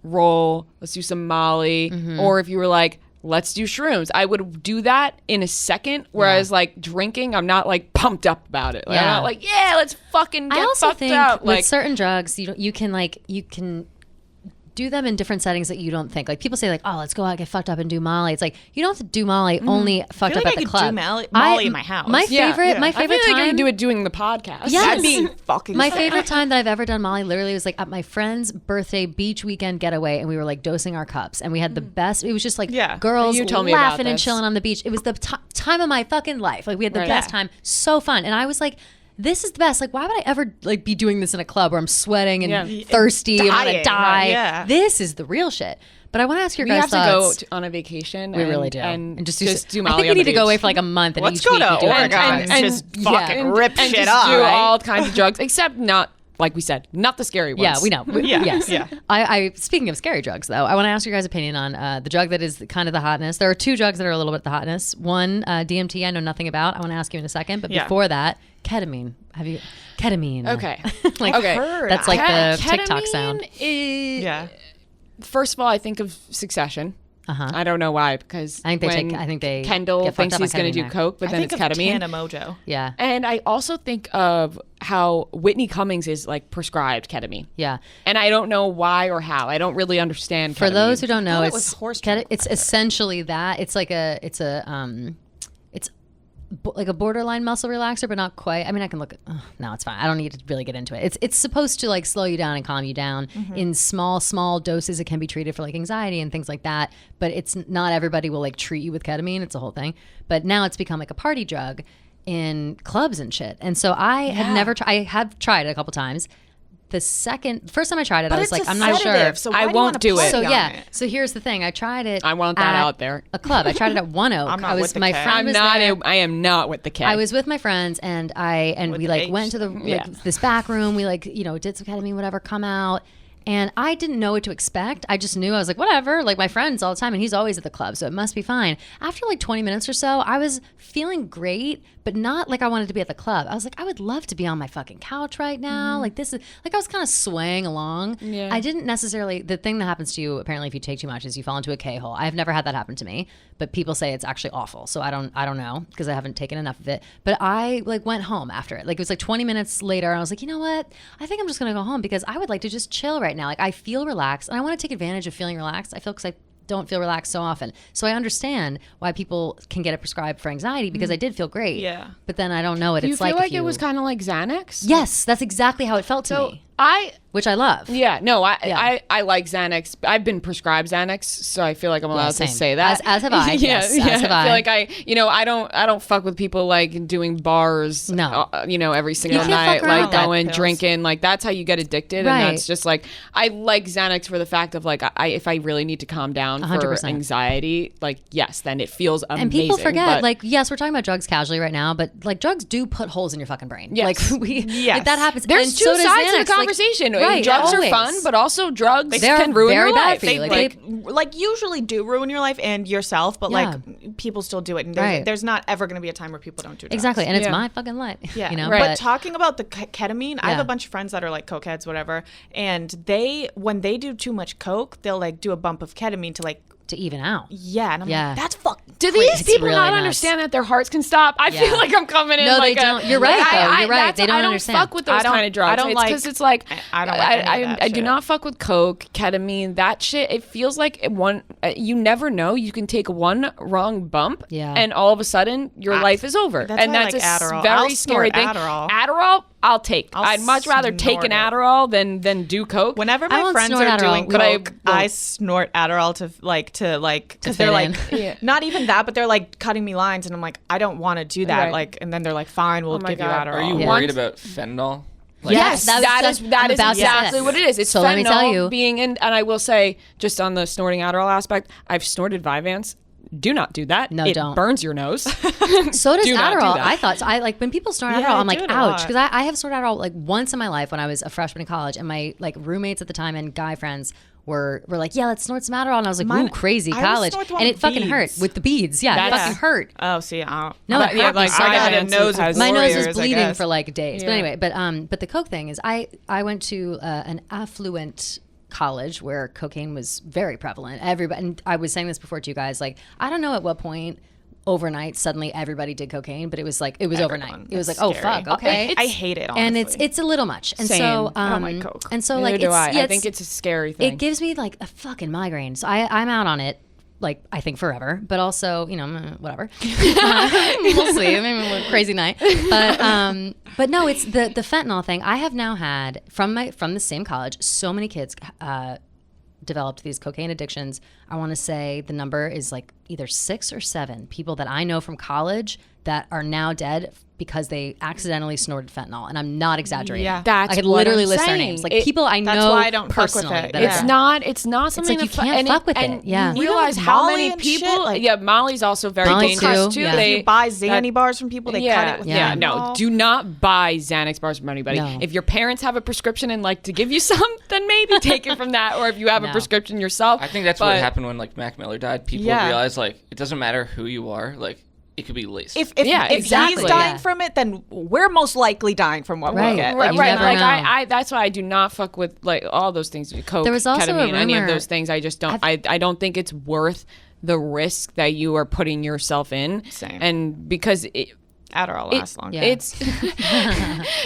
Speaker 1: roll, let's do some Molly.
Speaker 2: Mm-hmm.
Speaker 1: Or if you were like, let's do shrooms, I would do that in a second. Whereas like drinking, I'm not like pumped up about it. Like, I'm
Speaker 2: Yeah.
Speaker 1: not like, yeah, let's fucking get
Speaker 2: I also
Speaker 1: fucked
Speaker 2: think
Speaker 1: up.
Speaker 2: with
Speaker 1: Like,
Speaker 2: certain drugs, you can do them in different settings that you don't think. Like people say, like, oh, let's go out, get fucked up, and do Molly. It's like you don't have to do Molly only fucked
Speaker 3: feel
Speaker 2: up
Speaker 3: like
Speaker 2: at
Speaker 3: I
Speaker 2: the
Speaker 3: could
Speaker 2: club.
Speaker 3: do Molly in my house.
Speaker 2: My
Speaker 1: Yeah.
Speaker 2: favorite,
Speaker 1: Yeah.
Speaker 2: my
Speaker 1: I
Speaker 2: favorite
Speaker 1: feel like I
Speaker 2: time.
Speaker 1: could do it doing the podcast.
Speaker 2: Yes.
Speaker 3: That'd be fucking
Speaker 2: My
Speaker 3: fun.
Speaker 2: favorite time that I've ever done Molly literally was like at my friend's birthday beach weekend getaway, and we were like dosing our cups, and we had the best. It was just like
Speaker 3: Yeah.
Speaker 2: girls
Speaker 1: You told me about
Speaker 2: laughing and
Speaker 1: this.
Speaker 2: chilling on the beach. It was the time of my fucking life. Like we had the
Speaker 1: Right.
Speaker 2: best
Speaker 1: Yeah.
Speaker 2: time, so fun, and I was like, this is the best. Like, why would I ever like be doing this in a club where I'm sweating and
Speaker 1: Yeah.
Speaker 2: thirsty and want to
Speaker 3: Dying,
Speaker 2: die?
Speaker 3: right, yeah.
Speaker 2: This is the real shit. But I want to ask your
Speaker 1: We
Speaker 2: guys'
Speaker 1: have to go
Speaker 2: thoughts.
Speaker 1: on a vacation.
Speaker 2: We really do,
Speaker 1: And
Speaker 2: just
Speaker 1: do
Speaker 2: I
Speaker 1: Molly
Speaker 2: think we
Speaker 1: on
Speaker 2: need
Speaker 1: the
Speaker 2: to go away
Speaker 1: beach.
Speaker 2: for like a month, and
Speaker 3: Let's
Speaker 2: each
Speaker 3: go
Speaker 2: week
Speaker 3: to
Speaker 2: we do
Speaker 3: Oregon
Speaker 2: different
Speaker 3: and
Speaker 2: drugs.
Speaker 3: just fucking rip
Speaker 1: and
Speaker 3: shit
Speaker 1: just
Speaker 3: up,
Speaker 1: do
Speaker 3: right?
Speaker 1: all kinds of drugs, except not, like we said, not the scary ones.
Speaker 2: Yeah, we know.
Speaker 3: Yeah,
Speaker 2: Yes.
Speaker 3: yeah.
Speaker 2: I speaking of scary drugs, though, I want to ask your guys' opinion on the drug that is kind of the hotness. There are two drugs that are a little bit the hotness. One, DMT, I know nothing about. I want to ask you in a second. But
Speaker 3: Yeah.
Speaker 2: before that, ketamine. Ketamine.
Speaker 1: Okay.
Speaker 2: Like,
Speaker 1: Okay.
Speaker 2: that's like the TikTok
Speaker 1: Ketamine
Speaker 2: sound.
Speaker 1: Is,
Speaker 3: Yeah.
Speaker 1: First of all, I think of Succession.
Speaker 2: Uh-huh.
Speaker 1: I don't know why, because
Speaker 2: I think they
Speaker 1: Kendall
Speaker 2: get fucked
Speaker 1: thinks
Speaker 2: up on
Speaker 1: he's going to do
Speaker 2: ketamine.
Speaker 1: coke, but
Speaker 3: I
Speaker 1: then
Speaker 3: think
Speaker 1: it's
Speaker 3: of
Speaker 1: ketamine.
Speaker 3: Tana Mojo.
Speaker 2: Yeah.
Speaker 1: And I also think of how Whitney Cummings is like prescribed ketamine.
Speaker 2: Yeah.
Speaker 1: And I don't know why or how. I don't really understand.
Speaker 2: For
Speaker 1: ketamine.
Speaker 2: those who don't know,
Speaker 3: thought it
Speaker 2: it's
Speaker 3: was horse
Speaker 2: it's essentially that. It's like it's like a borderline muscle relaxer, but not quite. I mean, I can look at. No, it's fine. I don't need to really get into it. It's supposed to like slow you down and calm you down in small doses. It can be treated for like anxiety and things like that. But it's not everybody will like treat you with ketamine. It's a whole thing. But now it's become like a party drug in clubs and shit. And so I have never tried. I have tried it a couple times. First time I tried it, I was like, I'm not sure.
Speaker 3: So
Speaker 1: I
Speaker 3: why
Speaker 1: won't
Speaker 3: do you
Speaker 1: do
Speaker 3: wanna
Speaker 1: it.
Speaker 2: So
Speaker 3: party on
Speaker 2: yeah.
Speaker 3: it?
Speaker 2: So here's the thing. I tried it.
Speaker 1: I want that
Speaker 2: at
Speaker 1: out there.
Speaker 2: A club. I tried it at One Oak.
Speaker 3: I'm not
Speaker 2: I was
Speaker 3: with the
Speaker 2: my
Speaker 3: K.
Speaker 2: friend
Speaker 1: I'm
Speaker 2: was
Speaker 1: not.
Speaker 2: there.
Speaker 1: I am not with the K.
Speaker 2: I was with my friends and we
Speaker 3: the
Speaker 2: like
Speaker 3: H.
Speaker 2: went to the
Speaker 1: Yeah.
Speaker 2: this back room. We like did some ketamine, whatever. Come out. And I didn't know what to expect. I just knew I was like, whatever, like my friends all the time. And he's always at the club, so it must be fine. After like 20 minutes or so, I was feeling great, but not like I wanted to be at the club. I was like, I would love to be on my fucking couch right now. Like this is like I was kind of swaying along.
Speaker 1: Yeah.
Speaker 2: I didn't necessarily, the thing that happens to you apparently if you take too much is you fall into a K-hole. I've never had that happen to me, but people say it's actually awful. So I don't know because I haven't taken enough of it. But I like went home after it. Like it was like 20 minutes later and I was like, you know what? I think I'm just going to go home because I would like to just chill right now. Like I feel relaxed and I want to take advantage of feeling relaxed. I feel because I don't feel relaxed so often. So I understand why people can get it prescribed for anxiety because I did feel great.
Speaker 3: Yeah.
Speaker 2: But then I don't know what
Speaker 1: Do you
Speaker 2: it's
Speaker 1: feel
Speaker 2: like.
Speaker 1: like
Speaker 2: if
Speaker 1: it
Speaker 2: you-
Speaker 1: was kind of like Xanax?
Speaker 2: Yes, that's exactly how it felt to me, which I love.
Speaker 1: Yeah, no,
Speaker 2: Yeah.
Speaker 1: I like Xanax. I've been prescribed Xanax, so I feel like I'm allowed to
Speaker 2: same.
Speaker 1: say that.
Speaker 2: As have I, yes, as have
Speaker 1: I
Speaker 2: I.
Speaker 1: feel like I don't fuck with people like doing bars.
Speaker 2: No.
Speaker 1: Every single
Speaker 2: can't
Speaker 1: night,
Speaker 2: fuck around
Speaker 1: like
Speaker 2: with that.
Speaker 1: going
Speaker 3: Pills.
Speaker 1: drinking. Like that's how you get addicted,
Speaker 2: Right.
Speaker 1: and that's just like I like Xanax for the fact of like if I really need to calm down for
Speaker 2: 100%.
Speaker 1: anxiety, like yes, then it feels amazing.
Speaker 2: And people forget,
Speaker 1: but-
Speaker 2: like, yes, we're talking about drugs casually right now, but like drugs do put holes in your fucking brain.
Speaker 1: Yes.
Speaker 2: Like
Speaker 3: Yes.
Speaker 2: like that happens.
Speaker 1: There's
Speaker 2: and
Speaker 1: two
Speaker 2: so does
Speaker 1: sides to the
Speaker 2: Xanax. Like,
Speaker 1: conversation.
Speaker 2: right,
Speaker 1: Drugs
Speaker 2: always.
Speaker 1: are fun, but also drugs
Speaker 2: They're
Speaker 1: can ruin
Speaker 2: very
Speaker 1: your
Speaker 2: bad
Speaker 1: life.
Speaker 2: for you.
Speaker 3: Like usually do ruin your life and yourself, but like people still do it, and
Speaker 2: Right.
Speaker 3: there's not ever going to be a time where people don't do drugs.
Speaker 2: Exactly, and it's
Speaker 1: Yeah.
Speaker 2: my fucking life.
Speaker 3: Yeah,
Speaker 2: you know.
Speaker 1: Right.
Speaker 3: But talking about the ketamine, I have
Speaker 2: Yeah.
Speaker 3: a bunch of friends that are like cokeheads, whatever, and when they do too much coke, they'll like do a bump of ketamine to like
Speaker 2: to even out.
Speaker 3: and I'm
Speaker 2: Yeah.
Speaker 3: like, that's fucking.
Speaker 1: Do these
Speaker 2: It's
Speaker 1: people
Speaker 2: really
Speaker 1: not
Speaker 2: nuts.
Speaker 1: understand that their hearts can stop? I
Speaker 2: Yeah.
Speaker 1: feel like I'm coming in.
Speaker 2: No,
Speaker 1: like
Speaker 2: they don't. You're right, though. You're right.
Speaker 1: that's-
Speaker 2: They don't
Speaker 1: I don't
Speaker 2: understand.
Speaker 1: fuck with those
Speaker 3: I don't-
Speaker 1: kind of drugs.
Speaker 3: I don't like-
Speaker 1: because it's like
Speaker 3: I don't like any of that
Speaker 1: I do
Speaker 3: shit.
Speaker 1: not fuck with coke, ketamine, that shit. It feels like you never know. You can take one wrong bump,
Speaker 2: Yeah.
Speaker 1: and all of a sudden your life is over.
Speaker 3: That's
Speaker 1: and
Speaker 3: why I
Speaker 1: that's
Speaker 3: like
Speaker 1: a
Speaker 3: Adderall.
Speaker 1: very
Speaker 3: I'll
Speaker 1: scary
Speaker 3: snort
Speaker 1: thing.
Speaker 3: Adderall.
Speaker 1: Adderall, I'll take. I'd much rather take
Speaker 3: snort
Speaker 1: an
Speaker 3: it.
Speaker 1: Adderall than do coke.
Speaker 3: Whenever
Speaker 2: I
Speaker 3: my
Speaker 2: won't
Speaker 3: friends
Speaker 2: snort
Speaker 3: are
Speaker 2: Adderall,
Speaker 3: doing
Speaker 2: but
Speaker 1: I
Speaker 3: coke,
Speaker 1: won't.
Speaker 3: I snort Adderall to because
Speaker 2: fit
Speaker 3: they're like
Speaker 2: in.
Speaker 3: not even that, but they're like cutting me lines, and I'm like, I don't want to do that.
Speaker 1: Right.
Speaker 3: Like, and then they're like, fine, we'll
Speaker 1: Oh my
Speaker 3: give
Speaker 1: God.
Speaker 3: you
Speaker 4: Are
Speaker 3: Adderall.
Speaker 4: you
Speaker 2: Yeah.
Speaker 4: worried about fentanyl? Like,
Speaker 1: Yes,
Speaker 2: that was
Speaker 1: that
Speaker 2: just-
Speaker 1: is that
Speaker 2: I'm
Speaker 1: is
Speaker 2: about to say
Speaker 1: exactly
Speaker 2: that.
Speaker 1: what it is. It's
Speaker 2: So
Speaker 1: fentanyl
Speaker 2: let me tell you.
Speaker 1: being in, and I will say, just on the snorting Adderall aspect, I've snorted Vyvanse. Do not do that.
Speaker 2: No,
Speaker 1: it
Speaker 2: don't.
Speaker 1: burns your nose.
Speaker 2: So does
Speaker 1: Do not do
Speaker 2: Adderall.
Speaker 1: that.
Speaker 2: I thought so. I like when people snort
Speaker 3: Yeah,
Speaker 2: Adderall.
Speaker 3: I
Speaker 2: I'm like,
Speaker 3: do it a
Speaker 2: ouch,
Speaker 3: lot.
Speaker 2: because I have snorted Adderall like once in my life when I was a freshman in college, and my like roommates at the time and guy friends were like, yeah, let's snort some Adderall, and I was like,
Speaker 3: Mine-
Speaker 2: ooh, crazy
Speaker 3: I would
Speaker 2: college,
Speaker 3: snort the one
Speaker 2: and
Speaker 3: with
Speaker 2: it fucking hurt
Speaker 3: beads.
Speaker 2: with the beads. Yeah, it
Speaker 1: That's-
Speaker 2: fucking hurt.
Speaker 3: Oh, see, I don't.
Speaker 2: No, it
Speaker 1: yeah,
Speaker 2: hurt me
Speaker 1: like
Speaker 2: so
Speaker 3: I got
Speaker 2: bad.
Speaker 3: a nose
Speaker 1: has-
Speaker 3: of
Speaker 2: My nose
Speaker 3: warriors,
Speaker 2: was
Speaker 3: I
Speaker 2: bleeding
Speaker 3: guess.
Speaker 2: for like days. But
Speaker 1: Yeah.
Speaker 2: anyway, but the coke thing is, I went to an affluent college where cocaine was very prevalent. Everybody, and I was saying this before to you guys, like I don't know at what point overnight suddenly everybody did cocaine, but it was overnight. It was like,
Speaker 3: That's
Speaker 2: oh
Speaker 3: scary.
Speaker 2: fuck, okay.
Speaker 3: I hate it, honestly.
Speaker 2: And it's a little much. And
Speaker 1: Same.
Speaker 2: so
Speaker 3: I don't like coke.
Speaker 2: And so
Speaker 1: Neither
Speaker 2: like
Speaker 1: do
Speaker 2: it's,
Speaker 1: I.
Speaker 2: yeah,
Speaker 1: I think it's a scary thing.
Speaker 2: it gives me like a fucking migraine. So I'm out on it. Like I think forever, but also whatever. We'll see. Maybe a crazy night, but no, it's the fentanyl thing. I have now had from the same college. So many kids developed these cocaine addictions. I want to say the number is like either 6 or 7 people that I know from college that are now dead because they accidentally snorted fentanyl, and I'm not exaggerating.
Speaker 3: Yeah.
Speaker 1: That's
Speaker 2: I could
Speaker 1: what
Speaker 2: literally
Speaker 1: I'm
Speaker 2: list their
Speaker 1: saying.
Speaker 2: names, like
Speaker 1: It-
Speaker 2: people I
Speaker 3: that's
Speaker 2: know
Speaker 3: why I don't fuck with
Speaker 2: personally.
Speaker 3: it.
Speaker 2: that
Speaker 3: Yeah.
Speaker 2: are
Speaker 1: It's
Speaker 2: dead.
Speaker 1: not. It's not something
Speaker 2: like
Speaker 1: to
Speaker 2: you can't fuck with
Speaker 1: and
Speaker 2: it. Yeah.
Speaker 1: You
Speaker 2: Even
Speaker 1: realize
Speaker 3: with
Speaker 1: how
Speaker 3: Molly
Speaker 1: many
Speaker 3: and
Speaker 1: people.
Speaker 3: shit, like-
Speaker 1: yeah, Molly's also very
Speaker 2: Molly
Speaker 1: dangerous
Speaker 2: too,
Speaker 1: too.
Speaker 2: yeah.
Speaker 3: If
Speaker 1: They
Speaker 3: you buy Xanny bars from people, they cut it with
Speaker 2: Yeah.
Speaker 1: No,
Speaker 3: fentanyl.
Speaker 1: do not buy Xanax bars from anybody.
Speaker 2: No.
Speaker 1: If your parents have a prescription and like to give you some, then maybe take it from that. Or if you have a
Speaker 2: No.
Speaker 1: prescription yourself.
Speaker 4: I think that's what happened when like Mac Miller died. People
Speaker 3: Yeah.
Speaker 4: realized like it doesn't matter who you are, like it could be laced.
Speaker 3: If
Speaker 1: Yeah,
Speaker 3: if
Speaker 1: exactly.
Speaker 3: he's dying
Speaker 2: Yeah.
Speaker 3: from it, then we're most likely dying from what
Speaker 2: Right.
Speaker 3: we get.
Speaker 1: Right,
Speaker 2: You
Speaker 1: right.
Speaker 2: never
Speaker 1: Like
Speaker 2: know.
Speaker 1: I that's why I do not fuck with like all those things. Coke,
Speaker 2: There was also a
Speaker 1: ketamine, any of
Speaker 2: rumor-
Speaker 1: those things. I just don't. I don't think it's worth the risk that you are putting yourself in.
Speaker 3: Same.
Speaker 1: And because
Speaker 3: Adderall lasts longer.
Speaker 2: Yeah.
Speaker 1: it's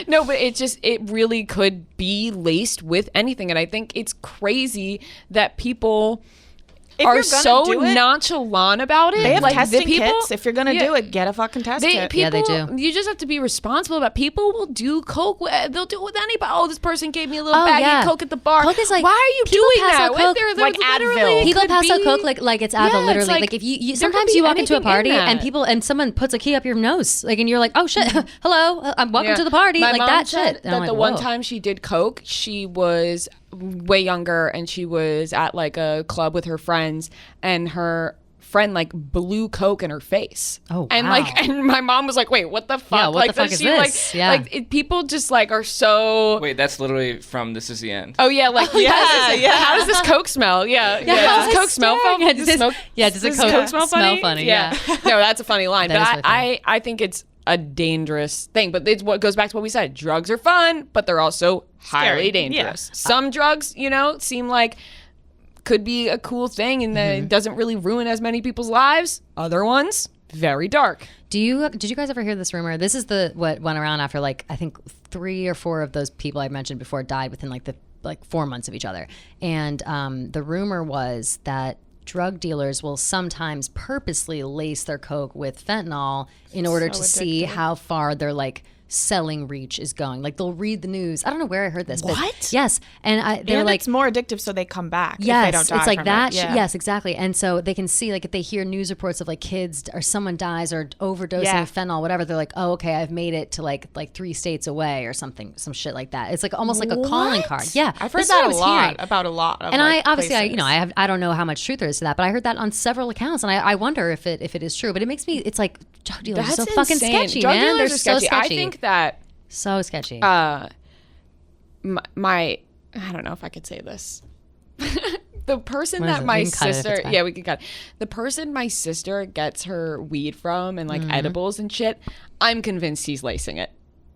Speaker 1: no, but it really could be laced with anything, and I think it's crazy that people
Speaker 3: If
Speaker 1: are
Speaker 3: you're gonna
Speaker 1: so
Speaker 3: do it,
Speaker 1: nonchalant about it.
Speaker 3: They have
Speaker 1: like
Speaker 3: testing
Speaker 1: the people,
Speaker 3: kits. If you're gonna
Speaker 1: Yeah.
Speaker 3: do it, get a fucking test kit.
Speaker 2: Yeah, they
Speaker 1: people-
Speaker 2: do.
Speaker 1: You just have to be responsible about. People will do coke. They'll do it with anybody. Oh, this person gave me a little
Speaker 2: Oh,
Speaker 1: baggie
Speaker 2: yeah.
Speaker 1: of coke at the bar.
Speaker 2: Coke is like-
Speaker 1: why are you
Speaker 2: people
Speaker 1: doing
Speaker 2: pass
Speaker 1: that?
Speaker 2: out
Speaker 1: When
Speaker 2: Coke
Speaker 1: they're
Speaker 3: like
Speaker 1: literally
Speaker 3: Advil.
Speaker 2: People
Speaker 1: could
Speaker 2: pass out
Speaker 1: be-
Speaker 2: coke like it's Advil,
Speaker 1: Yeah,
Speaker 2: literally.
Speaker 1: it's like,
Speaker 2: like if you
Speaker 1: there could
Speaker 2: sometimes
Speaker 1: be
Speaker 2: you walk into a
Speaker 1: anything in
Speaker 2: party and
Speaker 1: that.
Speaker 2: people and someone puts a key up your nose, like, and you're like, oh shit, hello, I'm welcome
Speaker 1: Yeah.
Speaker 2: to the party,
Speaker 1: My
Speaker 2: like
Speaker 1: mom
Speaker 2: that
Speaker 1: said
Speaker 2: shit. And I'm
Speaker 1: That
Speaker 2: like,
Speaker 1: the one
Speaker 2: whoa.
Speaker 1: time she did coke, she was way younger, and she was at like a club with her friends, and her friend like blew coke in her face.
Speaker 2: Oh,
Speaker 1: and
Speaker 2: wow.
Speaker 1: like, and my mom was like, "Wait, what the fuck?
Speaker 2: Yeah, what
Speaker 1: like,
Speaker 2: the fuck
Speaker 1: does
Speaker 2: is
Speaker 1: she,
Speaker 2: this?
Speaker 1: Like,
Speaker 2: Yeah.
Speaker 1: like people just like are so.
Speaker 4: Wait, that's literally from This Is the End.
Speaker 1: Oh yeah, like
Speaker 3: Yeah,
Speaker 1: How does this coke smell? Yeah,
Speaker 2: how
Speaker 1: Does coke smell
Speaker 2: hysterical.
Speaker 1: funny?
Speaker 2: Yeah,
Speaker 1: Does
Speaker 2: does-
Speaker 1: smoke-
Speaker 2: yeah, does the
Speaker 1: does
Speaker 2: coke
Speaker 1: smell
Speaker 2: smell
Speaker 1: funny?
Speaker 2: funny? Yeah.
Speaker 1: No, that's a funny line.
Speaker 2: That is
Speaker 1: But I think it's a dangerous thing. But it's what goes back to what we said. Drugs are fun, but they're also highly
Speaker 3: Scary.
Speaker 1: dangerous.
Speaker 3: Yeah.
Speaker 1: Some drugs, seem like could be a cool thing and that it doesn't really ruin as many people's lives. Other ones, very dark.
Speaker 2: Did you guys ever hear this rumor? This is what went around after like I think 3 or 4 of those people I mentioned before died within like 4 months of each other. And the rumor was that drug dealers will sometimes purposely lace their coke with fentanyl in order to see how far their like selling reach is going. Like they'll read the news. I don't know where I heard this. But
Speaker 3: What?
Speaker 2: yes, and they're
Speaker 3: and
Speaker 2: like,
Speaker 3: it's more addictive, so they come back.
Speaker 2: yes,
Speaker 3: if they don't die
Speaker 2: it's like
Speaker 3: from
Speaker 2: that.
Speaker 3: It. Yeah.
Speaker 2: Yes, exactly. And so they can see, like, if they hear news reports of like kids or someone dies or overdosing
Speaker 3: Yeah.
Speaker 2: of fentanyl, whatever, they're like, oh, okay, I've made it to like 3 states away or something, some shit like that. It's like almost like a calling
Speaker 3: What?
Speaker 2: card. Yeah,
Speaker 3: I've heard
Speaker 2: this is what I
Speaker 3: that a
Speaker 2: was
Speaker 3: lot
Speaker 2: hearing.
Speaker 3: about a lot. Of,
Speaker 2: And
Speaker 3: like,
Speaker 2: I obviously,
Speaker 3: places.
Speaker 2: I don't know how much truth there is to that, but I heard that on several accounts, and I wonder if it is true. But it makes me, it's like drug dealers are so fucking
Speaker 1: insane.
Speaker 2: sketchy,
Speaker 1: Drug
Speaker 2: man.
Speaker 1: dealers
Speaker 2: They're
Speaker 1: are
Speaker 2: so
Speaker 1: sketchy.
Speaker 2: sketchy.
Speaker 1: I think that
Speaker 2: so sketchy.
Speaker 1: my I don't know if I could say this. The person
Speaker 2: What is
Speaker 1: that
Speaker 2: it?
Speaker 1: my
Speaker 2: We can cut it if
Speaker 1: sister,
Speaker 2: it's bad.
Speaker 1: yeah, we can cut it. The person my sister gets her weed from and like
Speaker 2: Mm-hmm.
Speaker 1: edibles and shit, I'm convinced he's lacing it.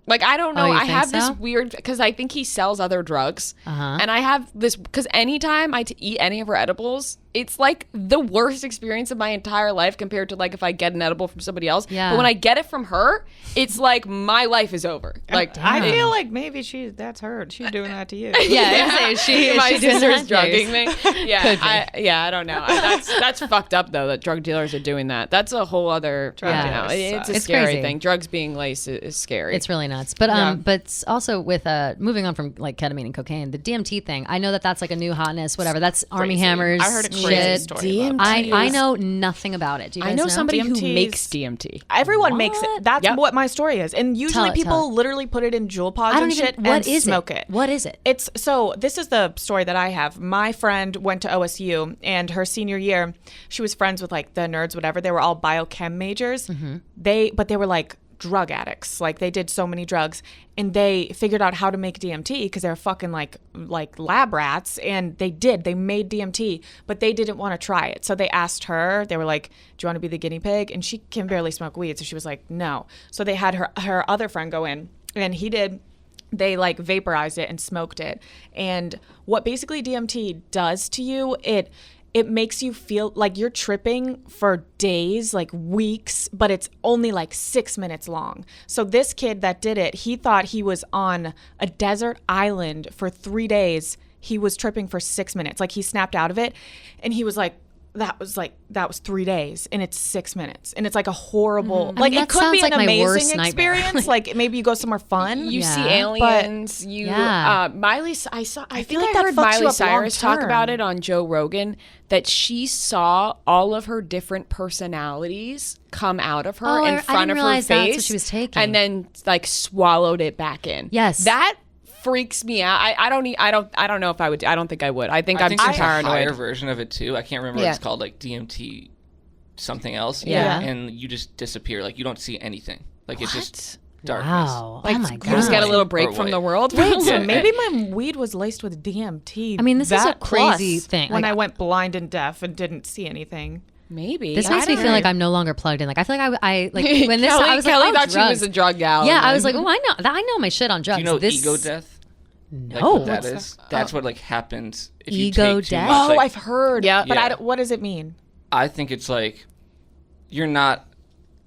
Speaker 1: Like, I don't know.
Speaker 2: you
Speaker 1: I
Speaker 2: think
Speaker 1: have
Speaker 2: so?
Speaker 1: this weird, because I think he sells other drugs.
Speaker 2: Uh-huh.
Speaker 1: And I have this, because anytime I eat any of her edibles, it's like the worst experience of my entire life compared to like if I get an edible from somebody else.
Speaker 2: Yeah.
Speaker 1: But when I get it from her, it's like my life is over. Like,
Speaker 3: I feel like maybe that's her. She's doing that to you.
Speaker 2: Yeah, is she
Speaker 1: my
Speaker 2: doing
Speaker 1: sister's
Speaker 2: that?
Speaker 1: drugging me. Yeah, I don't know. That's fucked up though that drug dealers are doing that. That's a whole other.
Speaker 2: Yeah.
Speaker 1: It's a
Speaker 2: It's
Speaker 1: scary
Speaker 2: crazy.
Speaker 1: thing. Drugs being laced is scary.
Speaker 2: It's really nuts. But but also with moving on from like ketamine and cocaine, the DMT thing, I know that that's like a new hotness, whatever. That's Army Hammers.
Speaker 3: I heard a crazy
Speaker 2: shit.
Speaker 3: story. about
Speaker 2: I know nothing about it. Do you guys
Speaker 1: I know somebody who
Speaker 3: DMTs.
Speaker 1: makes DMT.
Speaker 3: Everyone makes it. That's
Speaker 1: Yep.
Speaker 3: what my story is. And usually
Speaker 2: it,
Speaker 3: people
Speaker 2: tell it.
Speaker 3: literally put it in jewel pods
Speaker 2: I don't
Speaker 3: and
Speaker 2: even.
Speaker 3: shit
Speaker 2: What
Speaker 3: and
Speaker 2: is
Speaker 3: smoke
Speaker 2: it?
Speaker 3: it.
Speaker 2: What is it?
Speaker 3: It's so this is the story that I have. My friend went to OSU and her senior year, she was friends with like the nerds, whatever. They were all biochem majors. They were like drug addicts. Like they did so many drugs and they figured out how to make DMT because they're fucking like lab rats. And they made DMT, but they didn't want to try it. So they asked her, they were like, do you want to be the guinea pig? And she can barely smoke weed. So she was like, no. So they had her other friend go in and he did. They like vaporized it and smoked it. And what basically DMT does to you, it makes you feel like you're tripping for days, like weeks, but it's only like 6 minutes long. So this kid that did it, he thought he was on a desert island for 3 days. He was tripping for 6 minutes. Like he snapped out of it and he was like, that was 3 days and it's 6 minutes and it's like a horrible like
Speaker 2: that
Speaker 3: it could be
Speaker 2: sounds
Speaker 3: an
Speaker 2: like my worst
Speaker 3: amazing
Speaker 2: nightmare.
Speaker 3: experience. Like maybe you go somewhere fun.
Speaker 1: You see
Speaker 2: Yeah.
Speaker 1: aliens.
Speaker 2: Yeah.
Speaker 1: Miley. I
Speaker 3: feel
Speaker 1: think
Speaker 3: like
Speaker 1: I
Speaker 3: that
Speaker 1: heard
Speaker 3: fucks you
Speaker 1: Miley
Speaker 3: up
Speaker 1: Cyrus talk
Speaker 3: long-term.
Speaker 1: about it on Joe Rogan that she saw all of her different personalities come out of her
Speaker 2: Oh,
Speaker 1: in
Speaker 2: I
Speaker 1: front
Speaker 2: didn't
Speaker 1: of her
Speaker 2: realize that's
Speaker 1: face,
Speaker 2: what she was taking.
Speaker 1: and then like swallowed it back in.
Speaker 2: Yes.
Speaker 1: that freaks me out. I don't know if I would. I don't think I would. I think
Speaker 4: I
Speaker 1: I'm
Speaker 4: think
Speaker 1: too
Speaker 4: there's a higher
Speaker 1: paranoid.
Speaker 4: version of it too. I can't remember
Speaker 1: Yeah.
Speaker 4: what it's called, like DMT something else.
Speaker 2: Yeah.
Speaker 4: And you just disappear. Like you don't see anything. Like it's just darkness.
Speaker 2: Wow.
Speaker 1: Like
Speaker 2: oh my
Speaker 1: you
Speaker 2: god.
Speaker 1: just get a little break
Speaker 4: Or
Speaker 1: from
Speaker 4: white.
Speaker 1: the world.
Speaker 3: Wait, so
Speaker 4: Yeah.
Speaker 3: maybe my weed was laced with DMT.
Speaker 2: I mean, this is a
Speaker 3: That
Speaker 2: crazy
Speaker 3: plus
Speaker 2: thing.
Speaker 3: When
Speaker 2: Like-
Speaker 3: I went blind and deaf and didn't see anything.
Speaker 1: Maybe
Speaker 2: This
Speaker 1: I
Speaker 2: makes me
Speaker 1: don't
Speaker 2: feel
Speaker 1: know.
Speaker 2: like I'm no longer plugged in. Like I feel like I like when this
Speaker 1: Kelly,
Speaker 2: I was
Speaker 1: Kelly
Speaker 2: like, oh,
Speaker 1: thought she was
Speaker 2: drugs.
Speaker 1: a drug gal.
Speaker 2: Yeah,
Speaker 1: and
Speaker 2: I was
Speaker 1: then-
Speaker 2: like, oh, I know my shit on drugs.
Speaker 4: Do you know
Speaker 2: this,
Speaker 4: ego death?
Speaker 2: No,
Speaker 4: Like what that
Speaker 2: what's
Speaker 4: is? That's what like happens if you
Speaker 2: Ego
Speaker 4: take too
Speaker 2: death?
Speaker 4: much.
Speaker 3: Oh,
Speaker 4: like,
Speaker 3: I've heard.
Speaker 1: Yeah.
Speaker 3: But
Speaker 4: Yeah.
Speaker 3: I don't, what does it mean?
Speaker 4: I think it's like you're not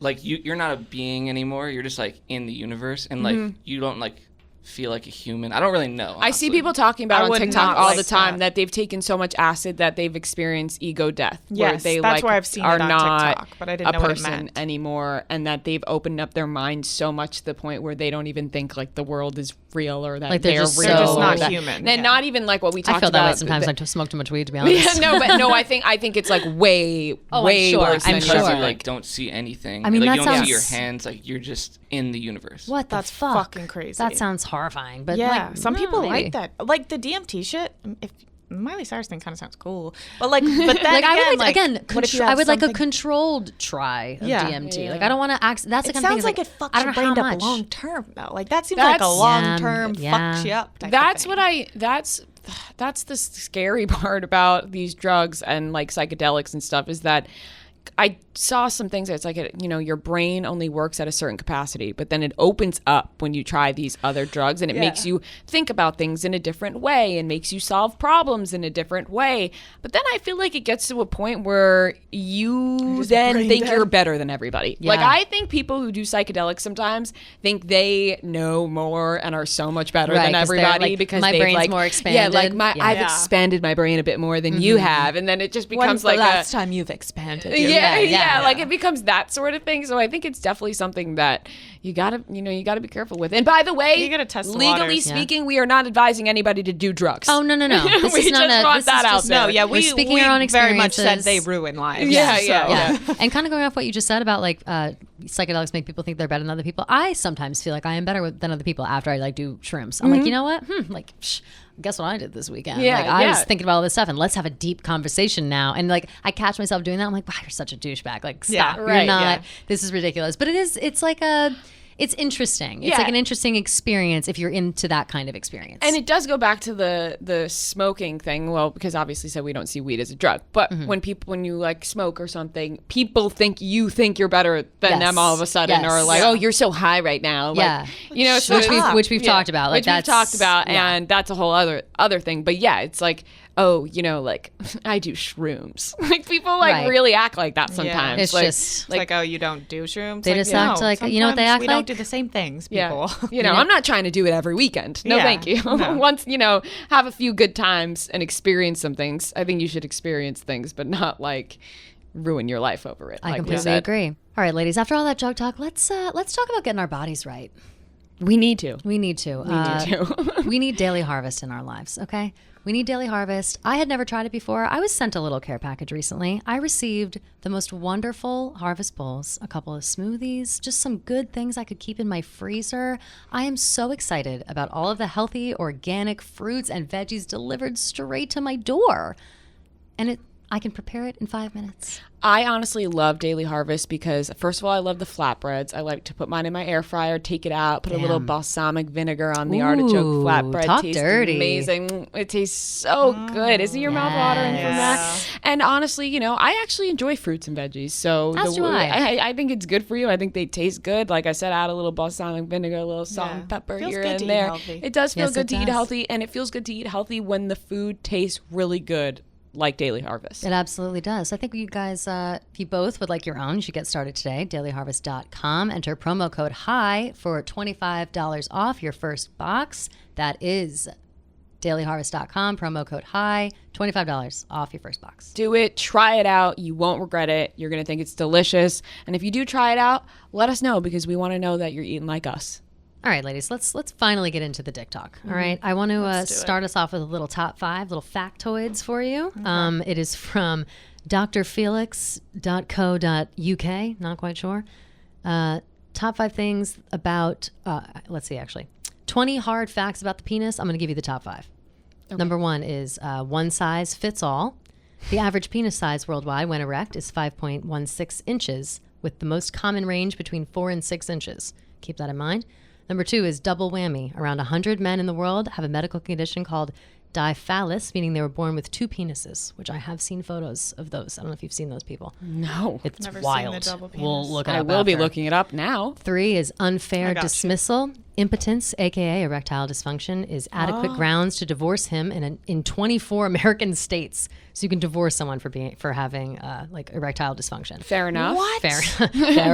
Speaker 4: like you're not a being anymore. You're just like in the universe, and like you don't like feel like a human. I don't really know.
Speaker 1: I see
Speaker 4: honestly.
Speaker 1: people talking about
Speaker 3: I
Speaker 1: on
Speaker 3: would
Speaker 1: TikTok
Speaker 3: not
Speaker 1: all
Speaker 3: like
Speaker 1: the time
Speaker 3: that.
Speaker 1: that they've taken so much acid that they've experienced ego death. where
Speaker 3: Yes,
Speaker 1: they
Speaker 3: that's
Speaker 1: like
Speaker 3: where I've seen
Speaker 1: are
Speaker 3: it on
Speaker 1: not
Speaker 3: TikTok, but I didn't
Speaker 1: a
Speaker 3: know what it
Speaker 1: person
Speaker 3: meant.
Speaker 1: anymore, and that they've opened up their minds so much to the point where they don't even think like the world is real or that
Speaker 2: Like, they're
Speaker 1: they're
Speaker 2: just
Speaker 1: real.
Speaker 2: so- They're just
Speaker 1: or
Speaker 3: not
Speaker 1: that-
Speaker 3: human,
Speaker 1: And
Speaker 3: yeah.
Speaker 1: not even like what we talked
Speaker 2: I feel
Speaker 1: about.
Speaker 2: that way sometimes. I smoke too much weed, to be
Speaker 1: Yeah,
Speaker 2: honest.
Speaker 1: no, I think it's like way
Speaker 2: I'm
Speaker 1: way
Speaker 2: sure.
Speaker 1: worse
Speaker 2: I'm
Speaker 1: than
Speaker 4: because
Speaker 2: sure.
Speaker 4: you like don't see anything.
Speaker 2: I mean,
Speaker 4: like,
Speaker 2: that
Speaker 4: you don't
Speaker 2: sounds-
Speaker 4: see your hands. Like you're just in the universe.
Speaker 2: What the
Speaker 3: That's
Speaker 2: fuck?
Speaker 3: fucking crazy.
Speaker 2: That sounds horrifying. But
Speaker 3: Yeah,
Speaker 2: like,
Speaker 3: some people
Speaker 2: maybe.
Speaker 3: like that. Like the DMT shit. If Miley Cyrus thing kind of sounds cool, but like, but then
Speaker 2: Like
Speaker 3: again,
Speaker 2: I would
Speaker 3: like,
Speaker 2: again,
Speaker 3: what if you
Speaker 2: I
Speaker 3: have
Speaker 2: would like a
Speaker 3: something-
Speaker 2: controlled try of
Speaker 3: Yeah.
Speaker 2: DMT. Like I don't want to act. That's the
Speaker 3: It
Speaker 2: kind of thing.
Speaker 3: sounds like it fucks
Speaker 2: I
Speaker 3: your
Speaker 2: don't know
Speaker 3: brain
Speaker 2: how
Speaker 3: up
Speaker 2: much.
Speaker 3: long term though. Like that seems like a
Speaker 1: That's-
Speaker 3: long term
Speaker 2: Yeah.
Speaker 3: fucks you up. Type
Speaker 1: That's
Speaker 3: of
Speaker 1: what
Speaker 3: thing.
Speaker 1: that's the scary part about these drugs and like psychedelics and stuff is that I saw some things that's like, your brain only works at a certain capacity, but then it opens up when you try these other drugs and it makes you think about things in a different way and makes you solve problems in a different way. But then I feel like it gets to a point where you then
Speaker 3: brain
Speaker 1: think
Speaker 3: dead.
Speaker 1: you're better than everybody. Like
Speaker 2: Yeah.
Speaker 1: I think people who do psychedelics sometimes think they know more and are so much better
Speaker 2: Right,
Speaker 1: than
Speaker 2: 'cause they're,
Speaker 1: everybody
Speaker 2: like,
Speaker 1: because
Speaker 2: my
Speaker 1: they've,
Speaker 2: brain's
Speaker 1: like,
Speaker 2: more
Speaker 1: Yeah, like
Speaker 2: expanded.
Speaker 1: I've
Speaker 3: Yeah.
Speaker 1: expanded my brain a bit more than you have, and then it just becomes
Speaker 3: When's the
Speaker 1: like
Speaker 3: last
Speaker 1: a
Speaker 3: time you've expanded?
Speaker 1: yeah,
Speaker 3: your
Speaker 1: yeah,
Speaker 2: yeah.
Speaker 1: like it becomes that sort of thing. So I think it's definitely something that you gotta be careful with. And by the way,
Speaker 3: You gotta test the
Speaker 1: legally
Speaker 3: waters.
Speaker 1: speaking, we are not advising anybody to do drugs.
Speaker 2: Oh no. This
Speaker 1: We
Speaker 2: is not
Speaker 1: just
Speaker 2: a.
Speaker 1: want
Speaker 2: This
Speaker 1: that
Speaker 2: is
Speaker 1: out
Speaker 2: just,
Speaker 1: there.
Speaker 3: No, yeah,
Speaker 2: we're
Speaker 3: we
Speaker 2: speaking our own
Speaker 3: very much said
Speaker 2: experiences.
Speaker 3: they ruin lives.
Speaker 1: Yeah,
Speaker 3: so.
Speaker 1: yeah.
Speaker 2: And kind of going off what you just said about like psychedelics make people think they're better than other people. I sometimes feel like I am better than other people after I like do shrooms. I'm like, you know what? Guess what I did this weekend?
Speaker 1: Yeah,
Speaker 2: like I was
Speaker 1: yeah.
Speaker 2: thinking about all this stuff, and let's have a deep conversation now. And like I catch myself doing that. I'm like, wow, you're such a douchebag. Like stop.
Speaker 3: Yeah,
Speaker 2: You're
Speaker 1: right,
Speaker 2: not.
Speaker 3: yeah.
Speaker 2: This is ridiculous. But it's like a. it's interesting. It's
Speaker 1: Yeah.
Speaker 2: like an interesting experience if you're into that kind of experience.
Speaker 1: And it does go back to the smoking thing. Well, because obviously, so we don't see weed as a drug. But when you like smoke or something, people think you're better than
Speaker 2: Yes.
Speaker 1: them all of a sudden,
Speaker 2: Yes.
Speaker 1: or like,
Speaker 3: Yeah.
Speaker 1: oh, you're so high right now. Like,
Speaker 2: Yeah.
Speaker 1: you know, so
Speaker 2: which we've talked about. Like
Speaker 1: which we've talked about,
Speaker 2: yeah.
Speaker 1: and that's a whole other thing. But yeah, it's like, oh, you know, like I do shrooms. Like people like
Speaker 2: Right.
Speaker 1: really act like that sometimes.
Speaker 2: It's
Speaker 1: like,
Speaker 2: just-
Speaker 3: It's like, oh, you don't do shrooms?
Speaker 2: They
Speaker 3: Like,
Speaker 2: just
Speaker 3: no,
Speaker 2: act like- you know what they
Speaker 3: sometimes
Speaker 2: act
Speaker 3: we
Speaker 2: like?
Speaker 3: don't do the same things, people.
Speaker 1: yeah, you know, I'm not trying to do it every weekend. No,
Speaker 3: Yeah,
Speaker 1: thank you.
Speaker 3: no.
Speaker 1: Once, you know, have a few good times and experience some things. I think you should experience things, but not like ruin your life over it.
Speaker 2: I
Speaker 1: like we
Speaker 2: completely
Speaker 1: said.
Speaker 2: agree. All right, ladies. After all that jug talk, let's talk about getting our bodies right.
Speaker 1: We need to.
Speaker 2: We need to.
Speaker 1: We need to.
Speaker 2: We need Daily Harvest in our lives, okay? We need Daily Harvest. I had never tried it before. I was sent a little care package recently. I received the most wonderful Harvest bowls, a couple of smoothies, just some good things I could keep in my freezer. I am so excited about all of the healthy, organic fruits and veggies delivered straight to my door. And I can prepare it in 5 minutes.
Speaker 1: I honestly love Daily Harvest because, first of all, I love the flatbreads. I like to put mine in my air fryer, take it out, put a little
Speaker 2: Damn.
Speaker 1: balsamic vinegar on the
Speaker 2: Ooh,
Speaker 1: artichoke flatbread.
Speaker 2: talk
Speaker 1: Tastes
Speaker 2: dirty.
Speaker 1: amazing. It tastes so good. Isn't your mouth watering from that?
Speaker 3: Yes.
Speaker 1: And honestly, you know, I actually enjoy fruits and veggies. So
Speaker 2: As do I.
Speaker 1: I think it's good for you. I think they taste good. Like I said, add a little balsamic vinegar, a little salt
Speaker 3: Yeah.
Speaker 1: and pepper
Speaker 3: Feels
Speaker 1: here
Speaker 3: good
Speaker 1: and
Speaker 3: to eat
Speaker 1: there.
Speaker 3: healthy.
Speaker 1: It does feel
Speaker 2: Yes,
Speaker 1: good
Speaker 2: it
Speaker 1: to eat
Speaker 2: does.
Speaker 1: healthy, and it feels good to eat healthy when the food tastes really good, like Daily Harvest.
Speaker 2: It absolutely does. I think you guys, if you both would like your own, you should get started today. dailyharvest.com. Enter promo code HIGH for $25 off your first box. That is dailyharvest.com, promo code HIGH, $25 off your first box.
Speaker 1: Do it, try it out. You won't regret it. You're going to think it's delicious. And if you do try it out, let us know because we want to know that you're eating like us.
Speaker 2: All right, ladies, let's finally get into the dick talk. All right, I want to
Speaker 3: do it.
Speaker 2: start us off with a little top 5, little factoids for you. It is from drfelix.co.uk, not quite sure. Top 5 things about, let's see, actually. 20 hard facts about the penis. I'm going to give you the top 5. Number 1 is one size fits all. The average penis size worldwide when erect is 5.16 inches, with the most common range between 4 and 6 inches. Keep that in mind. Number 2 is double whammy. Around 100 men in the world have a medical condition called diphallus, meaning they were born with 2 penises, which I have seen photos of those. I don't know if you've seen those people.
Speaker 1: No.
Speaker 2: It's
Speaker 3: Never seen the
Speaker 2: wild.
Speaker 3: double
Speaker 2: We'll
Speaker 3: penis.
Speaker 2: look it
Speaker 1: I
Speaker 2: up
Speaker 1: will be
Speaker 2: after.
Speaker 1: looking it up now.
Speaker 2: 3 is unfair
Speaker 3: got you.
Speaker 2: dismissal. Impotence, aka erectile dysfunction, is adequate grounds to divorce him in 24 American states. So you can divorce someone for having like erectile dysfunction.
Speaker 1: Fair enough.
Speaker 3: What?
Speaker 2: Fair, fair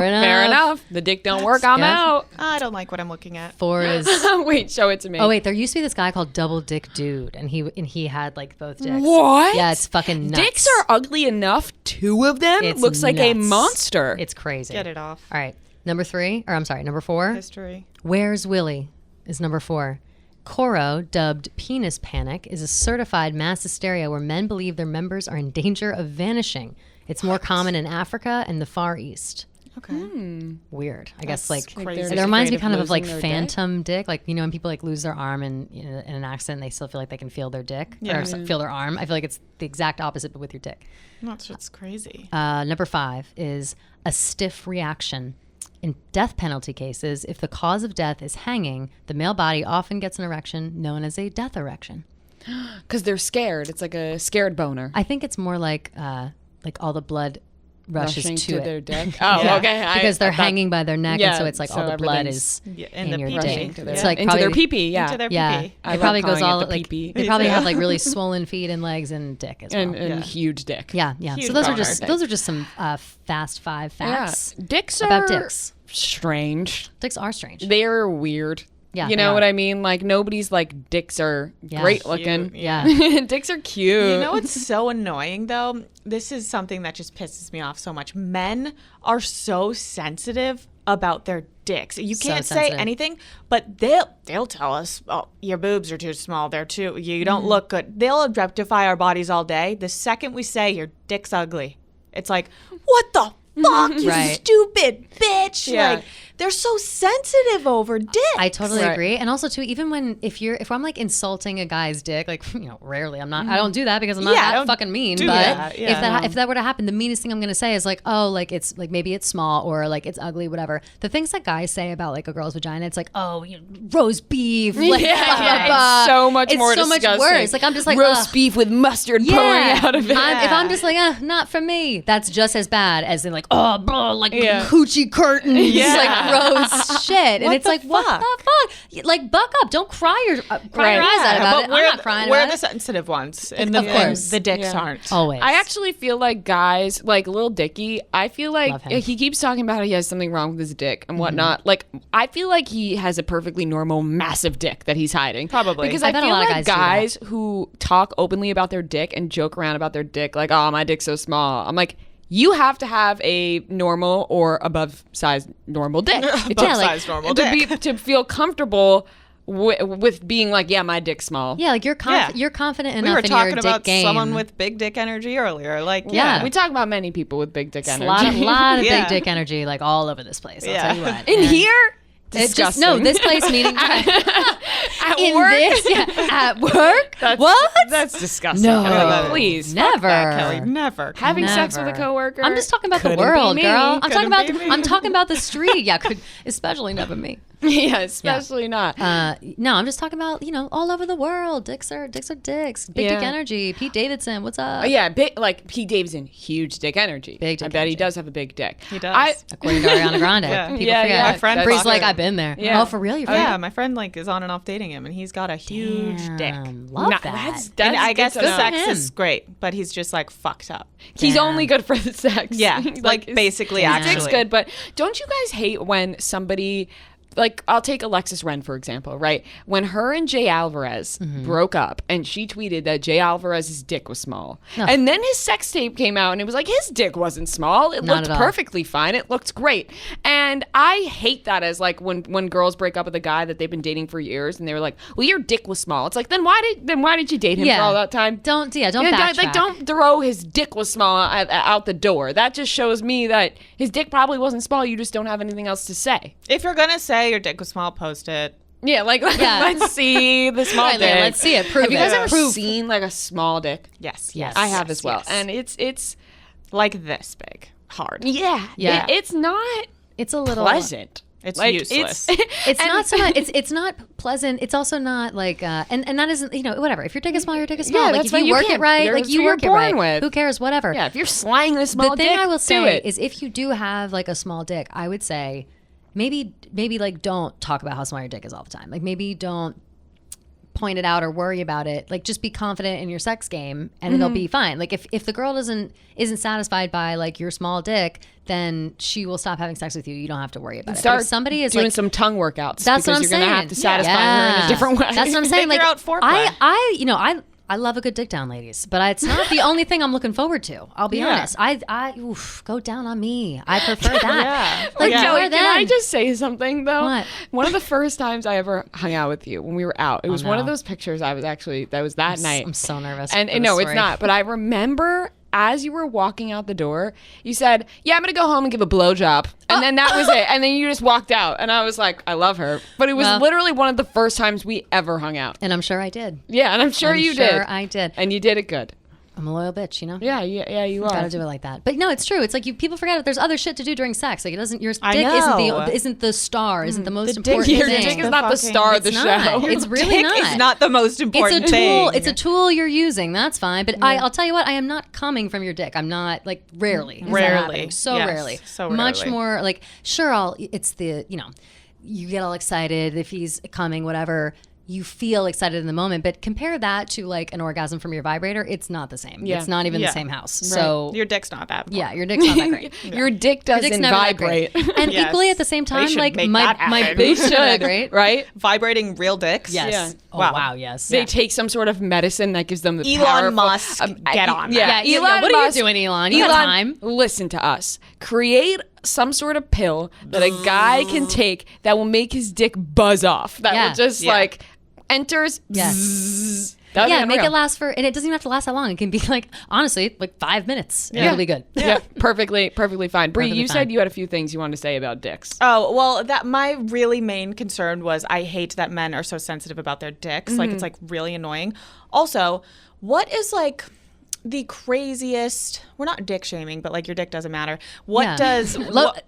Speaker 2: enough.
Speaker 1: Fair enough. The dick don't work. I'm
Speaker 2: Yeah.
Speaker 1: out.
Speaker 3: I don't like what I'm looking at.
Speaker 2: 4 is
Speaker 1: Wait, show it to me.
Speaker 2: oh wait, there used to be this guy called Double Dick Dude, and he had like both dicks.
Speaker 1: What?
Speaker 2: Yeah, it's fucking nuts.
Speaker 1: Dicks are ugly enough. 2 of them
Speaker 2: It's
Speaker 1: looks like a
Speaker 2: nuts.
Speaker 1: monster.
Speaker 2: It's crazy.
Speaker 3: Get it off.
Speaker 2: All right, number 4.
Speaker 3: History.
Speaker 2: Where's Willie is number 4. Coro, dubbed penis panic, is a certified mass hysteria where men believe their members are in danger of vanishing. It's more common in Africa and the Far East.
Speaker 3: Okay.
Speaker 2: Weird. I guess
Speaker 3: That's
Speaker 2: like
Speaker 3: crazy.
Speaker 1: they're
Speaker 2: it reminds me
Speaker 1: afraid
Speaker 2: kind of like
Speaker 1: losing their dick?
Speaker 2: phantom dick. Like, you know, when people like lose their arm and in an accident, they still feel like they can feel their dick
Speaker 3: Yeah.
Speaker 2: or feel their arm. I feel like it's the exact opposite, but with your dick.
Speaker 3: That's just crazy.
Speaker 2: Number 5 is a stiff reaction. In death penalty cases, if the cause of death is hanging, the male body often gets an erection known as a death erection.
Speaker 1: Because they're scared. It's like a scared boner.
Speaker 2: I think it's more like all the blood rushes
Speaker 1: Rushing
Speaker 2: to it.
Speaker 1: their dick. Oh,
Speaker 3: Yeah.
Speaker 1: okay.
Speaker 2: Because they're
Speaker 1: I thought-
Speaker 2: hanging by their neck, and
Speaker 1: Yeah,
Speaker 2: so it's like
Speaker 1: so
Speaker 2: all the blood
Speaker 1: everything's
Speaker 2: is
Speaker 3: Yeah,
Speaker 2: in
Speaker 3: the
Speaker 2: your
Speaker 3: pee-pee.
Speaker 2: dick.
Speaker 1: Rushing to
Speaker 2: It's
Speaker 1: their,
Speaker 2: like
Speaker 1: into
Speaker 2: probably
Speaker 1: their pee-pee, yeah.
Speaker 3: Into their
Speaker 2: yeah,
Speaker 3: pee-pee.
Speaker 1: I
Speaker 2: it probably
Speaker 1: love
Speaker 2: goes
Speaker 1: calling
Speaker 2: all
Speaker 1: it the
Speaker 2: like
Speaker 1: pee-pee.
Speaker 2: they probably have like really swollen feet and legs and dick as well.
Speaker 1: and
Speaker 3: Yeah.
Speaker 1: huge dick.
Speaker 2: Yeah.
Speaker 3: Huge
Speaker 2: So those are
Speaker 3: boner.
Speaker 2: just some fast 5
Speaker 1: Yeah.
Speaker 2: facts
Speaker 1: Dicks
Speaker 2: about
Speaker 1: are
Speaker 2: dicks.
Speaker 1: strange.
Speaker 2: Dicks are strange.
Speaker 1: They're weird.
Speaker 2: Yeah,
Speaker 1: You
Speaker 2: they
Speaker 1: know
Speaker 2: are.
Speaker 1: what I mean? Like, nobody's like, dicks are
Speaker 2: Yeah.
Speaker 1: great
Speaker 3: Cute,
Speaker 1: looking.
Speaker 2: Yeah.
Speaker 1: Dicks are cute.
Speaker 3: You know what's so annoying though? This is something that just pisses me off so much. Men are so sensitive about their dicks. You
Speaker 2: So
Speaker 3: can't say
Speaker 2: sensitive.
Speaker 3: anything, but they'll tell us, "Oh, your boobs are too small. They're too you don't look good." They'll objectify our bodies all day. The second we say your dick's ugly, it's like, "What the fuck, you
Speaker 2: Right.
Speaker 3: stupid bitch!"
Speaker 1: Yeah.
Speaker 3: Like they're so sensitive over dicks.
Speaker 2: I totally
Speaker 1: Right.
Speaker 2: agree. And also too, even when if I'm like insulting a guy's dick, like rarely, I don't do that because I'm not
Speaker 3: Yeah, I
Speaker 2: that
Speaker 3: don't
Speaker 2: fucking mean.
Speaker 3: do
Speaker 2: But
Speaker 3: that. Yeah,
Speaker 2: if that were to happen, the meanest thing I'm gonna say is like, oh, like it's like maybe it's small or like it's ugly, whatever. The things that guys say about like a girl's vagina, it's like, oh, roast beef, like,
Speaker 1: Yeah,
Speaker 2: blah, blah,
Speaker 1: yeah,
Speaker 2: blah.
Speaker 1: it's so much
Speaker 2: It's
Speaker 1: more
Speaker 2: so much
Speaker 1: disgusting.
Speaker 2: worse. Like I'm just like
Speaker 1: roast
Speaker 2: ugh.
Speaker 1: beef with mustard pouring out of it.
Speaker 2: If I'm just like, not for me, that's just as bad as in like, oh, bro, like
Speaker 1: Yeah.
Speaker 2: coochie curtains,
Speaker 3: Yeah.
Speaker 2: like gross shit. And
Speaker 3: What
Speaker 2: it's
Speaker 3: the
Speaker 2: like, what
Speaker 3: fuck?
Speaker 2: the fuck? Like, buck up. Don't cry your eyes out about it. I'm not crying
Speaker 3: we're
Speaker 2: about
Speaker 3: the
Speaker 2: it.
Speaker 3: sensitive ones, and
Speaker 2: Of
Speaker 3: the
Speaker 2: course.
Speaker 3: the dicks
Speaker 1: Yeah.
Speaker 3: aren't.
Speaker 2: Always.
Speaker 1: I actually feel like guys, like Lil Dicky, I feel like
Speaker 2: Love him.
Speaker 1: he keeps talking about how he has something wrong with his dick
Speaker 2: Mm-hmm.
Speaker 1: and whatnot. Like, I feel like he has a perfectly normal, massive dick that he's hiding.
Speaker 3: Probably.
Speaker 1: Because
Speaker 2: I
Speaker 1: I
Speaker 2: bet a
Speaker 1: feel
Speaker 2: lot of
Speaker 1: like
Speaker 2: guys do
Speaker 1: who talk openly about their dick and joke around about their dick, like, oh, my dick's so small. I'm like, you have to have a normal or above size normal dick.
Speaker 3: Above-sized normal dick.
Speaker 1: To feel comfortable with being like, yeah, my dick's small.
Speaker 2: Yeah, like you're
Speaker 3: Yeah.
Speaker 2: you're confident
Speaker 3: We
Speaker 2: enough
Speaker 3: were
Speaker 2: in your
Speaker 3: talking
Speaker 2: dick
Speaker 3: about
Speaker 2: game.
Speaker 3: someone with big dick energy earlier. Like,
Speaker 2: Yeah.
Speaker 1: We talk about many people with big dick energy.
Speaker 2: lot of
Speaker 3: Yeah.
Speaker 2: big dick energy, like all over this place. I'll
Speaker 3: Yeah.
Speaker 2: tell you what.
Speaker 1: In
Speaker 2: And
Speaker 1: here,
Speaker 2: it just no,
Speaker 1: disgusting.
Speaker 2: this place meaning
Speaker 1: At
Speaker 2: in
Speaker 1: work,
Speaker 2: this, yeah, at work.
Speaker 1: what? That's disgusting.
Speaker 2: No.
Speaker 1: Okay, please.
Speaker 2: Never.
Speaker 3: Kelly, never.
Speaker 1: Having sex with a
Speaker 2: Never.
Speaker 1: coworker.
Speaker 2: I'm just talking about
Speaker 1: Couldn't
Speaker 2: the
Speaker 1: be
Speaker 2: world,
Speaker 1: me.
Speaker 2: girl. I'm talking
Speaker 3: Couldn't
Speaker 2: about
Speaker 3: be me.
Speaker 2: I'm talking about the street. Yeah, especially never me.
Speaker 1: Yeah, especially not.
Speaker 2: No, I'm just talking about all over the world. Dicks are dicks. Big dick
Speaker 1: Yeah.
Speaker 2: energy. Pete Davidson, what's up?
Speaker 1: Yeah, big, like Pete Davidson, huge dick energy.
Speaker 2: Big dick
Speaker 1: I bet
Speaker 2: energy.
Speaker 1: he does have a big dick.
Speaker 3: He does.
Speaker 2: According to Ariana Grande,
Speaker 3: Yeah.
Speaker 2: people
Speaker 1: Yeah,
Speaker 2: forget.
Speaker 1: yeah.
Speaker 3: My friend
Speaker 2: Bree's
Speaker 3: fucked
Speaker 2: like,
Speaker 3: her.
Speaker 2: I've been there.
Speaker 1: Yeah.
Speaker 2: Oh, for real? You're
Speaker 3: Oh, yeah,
Speaker 2: right?
Speaker 3: my friend like is on and off dating him, and he's got a huge dick.
Speaker 2: Love
Speaker 1: Nah,
Speaker 2: that.
Speaker 1: that's
Speaker 3: And I
Speaker 1: good
Speaker 3: guess
Speaker 1: to
Speaker 3: the
Speaker 1: know.
Speaker 3: sex
Speaker 2: him.
Speaker 3: is great, but he's just like fucked up.
Speaker 1: He's
Speaker 2: Damn.
Speaker 1: only good for the sex.
Speaker 3: Yeah, like
Speaker 1: his-
Speaker 3: basically,
Speaker 1: his
Speaker 3: actually.
Speaker 1: dick's good, but don't you guys hate when somebody, like, I'll take Alexis Wren, for example, right? When her and Jay Alvarez
Speaker 2: Mm-hmm.
Speaker 1: broke up and she tweeted that Jay Alvarez's dick was small. And then his sex tape came out and it was like, his dick wasn't small. It
Speaker 2: Not
Speaker 1: looked
Speaker 2: at all.
Speaker 1: perfectly fine. It looked great. And I hate that as like when girls break up with a guy that they've been dating for years and they were like, well, your dick was small. It's like, then why did you date him for all that time?
Speaker 2: Don't
Speaker 1: Yeah,
Speaker 2: backtrack.
Speaker 1: don't throw his dick was small out the door. That just shows me that his dick probably wasn't small. You just don't have anything else to say.
Speaker 3: If you're gonna say your dick was small, post it.
Speaker 1: Yeah, like
Speaker 2: Yeah.
Speaker 1: let's see the small
Speaker 2: Right,
Speaker 1: dick.
Speaker 2: Leah, let's see it. Prove
Speaker 1: Have you guys
Speaker 2: it.
Speaker 1: ever
Speaker 2: Proof.
Speaker 1: seen like a small dick?
Speaker 3: Yes,
Speaker 2: Yes.
Speaker 1: I have as well,
Speaker 3: yes.
Speaker 1: and it's
Speaker 3: like this big, hard.
Speaker 1: yeah,
Speaker 2: Yeah.
Speaker 1: It's not
Speaker 2: It's a little
Speaker 1: pleasant.
Speaker 3: It's
Speaker 1: Like,
Speaker 3: useless.
Speaker 2: It's
Speaker 1: and-
Speaker 2: not so much. It's not pleasant. It's also not like and that isn't whatever. If your dick is small, your dick is small.
Speaker 1: Yeah,
Speaker 2: like
Speaker 1: that's
Speaker 2: if
Speaker 1: fine.
Speaker 2: you
Speaker 1: You
Speaker 2: work it
Speaker 1: can't.
Speaker 2: right,
Speaker 1: You're-
Speaker 2: like
Speaker 1: that's
Speaker 2: you
Speaker 1: what you're
Speaker 2: work it right.
Speaker 1: born with.
Speaker 2: Who cares? Whatever.
Speaker 1: Yeah, if you're slanging a small
Speaker 2: The thing
Speaker 1: dick,
Speaker 2: I will
Speaker 1: do
Speaker 2: say
Speaker 1: it.
Speaker 2: is if you do have like a small dick, I would say maybe like don't talk about how small your dick is all the time. Like maybe don't point it out or worry about it. Like just be confident in your sex game and it'll be fine. Like if the girl isn't satisfied by like your small dick, then she will stop having sex with you. You don't have to worry about it. But
Speaker 1: Start
Speaker 2: if somebody is
Speaker 1: doing
Speaker 2: like
Speaker 1: some tongue workouts.
Speaker 2: that's
Speaker 1: because
Speaker 2: what I'm
Speaker 1: you're
Speaker 2: saying.
Speaker 1: gonna have to satisfy her in a different way.
Speaker 2: That's what I'm saying.
Speaker 3: Figure
Speaker 2: Like
Speaker 3: out foreplay.
Speaker 2: I love a good dick down, ladies, but it's not the only thing I'm looking forward to. I'll be
Speaker 3: Yeah.
Speaker 2: honest. Oof, go down on me. I prefer that.
Speaker 3: Yeah.
Speaker 2: Like
Speaker 3: Yeah.
Speaker 1: Kelly,
Speaker 2: more
Speaker 1: can I
Speaker 2: than-
Speaker 1: just say something though?
Speaker 2: What?
Speaker 1: One of the first times I ever hung out with you when we were out, it was one of
Speaker 2: no.
Speaker 1: those pictures that was that night.
Speaker 2: I'm so nervous.
Speaker 1: And
Speaker 2: for this
Speaker 1: no, it's
Speaker 2: story.
Speaker 1: not. But I remember as you were walking out the door, you said, "Yeah, I'm gonna go home and give a blowjob," and then that was it. And then you just walked out, and I was like, "I love her." But it was
Speaker 2: Well-
Speaker 1: literally one of the first times we ever hung out.
Speaker 2: And I'm sure I did.
Speaker 1: Yeah, and I'm sure you did.
Speaker 2: I did.
Speaker 1: And you did it good.
Speaker 2: I'm a loyal bitch, you know?
Speaker 1: Yeah, you are.
Speaker 2: Gotta do it like that. But no, it's true. It's like people forget it. There's other shit to do during sex. Like it doesn't. Your
Speaker 3: I
Speaker 2: dick
Speaker 3: know.
Speaker 2: isn't the star. Isn't the most
Speaker 3: The dick-
Speaker 2: important
Speaker 1: Your
Speaker 2: thing.
Speaker 1: dick is
Speaker 3: The
Speaker 1: not the
Speaker 3: fucking-
Speaker 1: star of the
Speaker 2: It's not.
Speaker 1: show.
Speaker 2: It's really
Speaker 3: Dick
Speaker 2: not.
Speaker 3: is not the most important
Speaker 2: It's a tool.
Speaker 3: thing.
Speaker 2: It's a tool you're using. That's fine. But I'll tell you what. I am not coming from your dick. I'm not like rarely. is that
Speaker 3: Rarely.
Speaker 2: happening. So
Speaker 3: Yes,
Speaker 2: rarely.
Speaker 3: so
Speaker 2: Much
Speaker 3: rarely.
Speaker 2: more like sure. It's the you get all excited if he's coming. Whatever. You feel excited in the moment, but compare that to like an orgasm from your vibrator. It's not the same.
Speaker 1: Yeah.
Speaker 2: It's not even
Speaker 3: Yeah.
Speaker 2: the same house. So
Speaker 3: Your dick's not that.
Speaker 2: yeah, your dick's not that great.
Speaker 1: Your dick
Speaker 2: Your dick's
Speaker 1: doesn't
Speaker 2: never that
Speaker 1: vibrate.
Speaker 2: great. And
Speaker 3: Yes.
Speaker 2: equally at the same time,
Speaker 3: should
Speaker 2: like
Speaker 3: make
Speaker 2: my
Speaker 3: that happen.
Speaker 2: boobs
Speaker 1: They
Speaker 2: are that
Speaker 1: should,
Speaker 2: great.
Speaker 1: right?
Speaker 3: Vibrating real dicks.
Speaker 2: Yes.
Speaker 1: Yeah.
Speaker 2: Oh
Speaker 3: Wow.
Speaker 2: wow. Yes.
Speaker 1: They take some sort of medicine that gives them the
Speaker 3: Elon
Speaker 1: powerful-
Speaker 3: Musk, get on that.
Speaker 2: Yeah,
Speaker 1: Elon
Speaker 2: what are you
Speaker 1: Musk-
Speaker 2: doing, Elon? You got time.
Speaker 1: Listen to us. Create some sort of pill that a guy can take that will make his dick buzz off. That
Speaker 2: Yeah.
Speaker 1: will just
Speaker 3: Yeah.
Speaker 1: like enters.
Speaker 2: Yes.
Speaker 1: zzz, That'd be
Speaker 2: Yeah, make
Speaker 1: unreal.
Speaker 2: it last for, and it doesn't even have to last that long. It can be like, honestly, like 5 minutes. And
Speaker 3: Yeah.
Speaker 2: it'll be good.
Speaker 1: Yeah, perfectly fine. Bree,
Speaker 2: Perfectly
Speaker 1: you
Speaker 2: fine.
Speaker 1: said you had a few things you wanted to say about dicks.
Speaker 3: Oh, well, that my really main concern was I hate that men are so sensitive about their dicks. Like, it's like really annoying. Also, what is like the craziest, we're not dick shaming, but like your dick doesn't matter. What
Speaker 2: Yeah.
Speaker 3: does,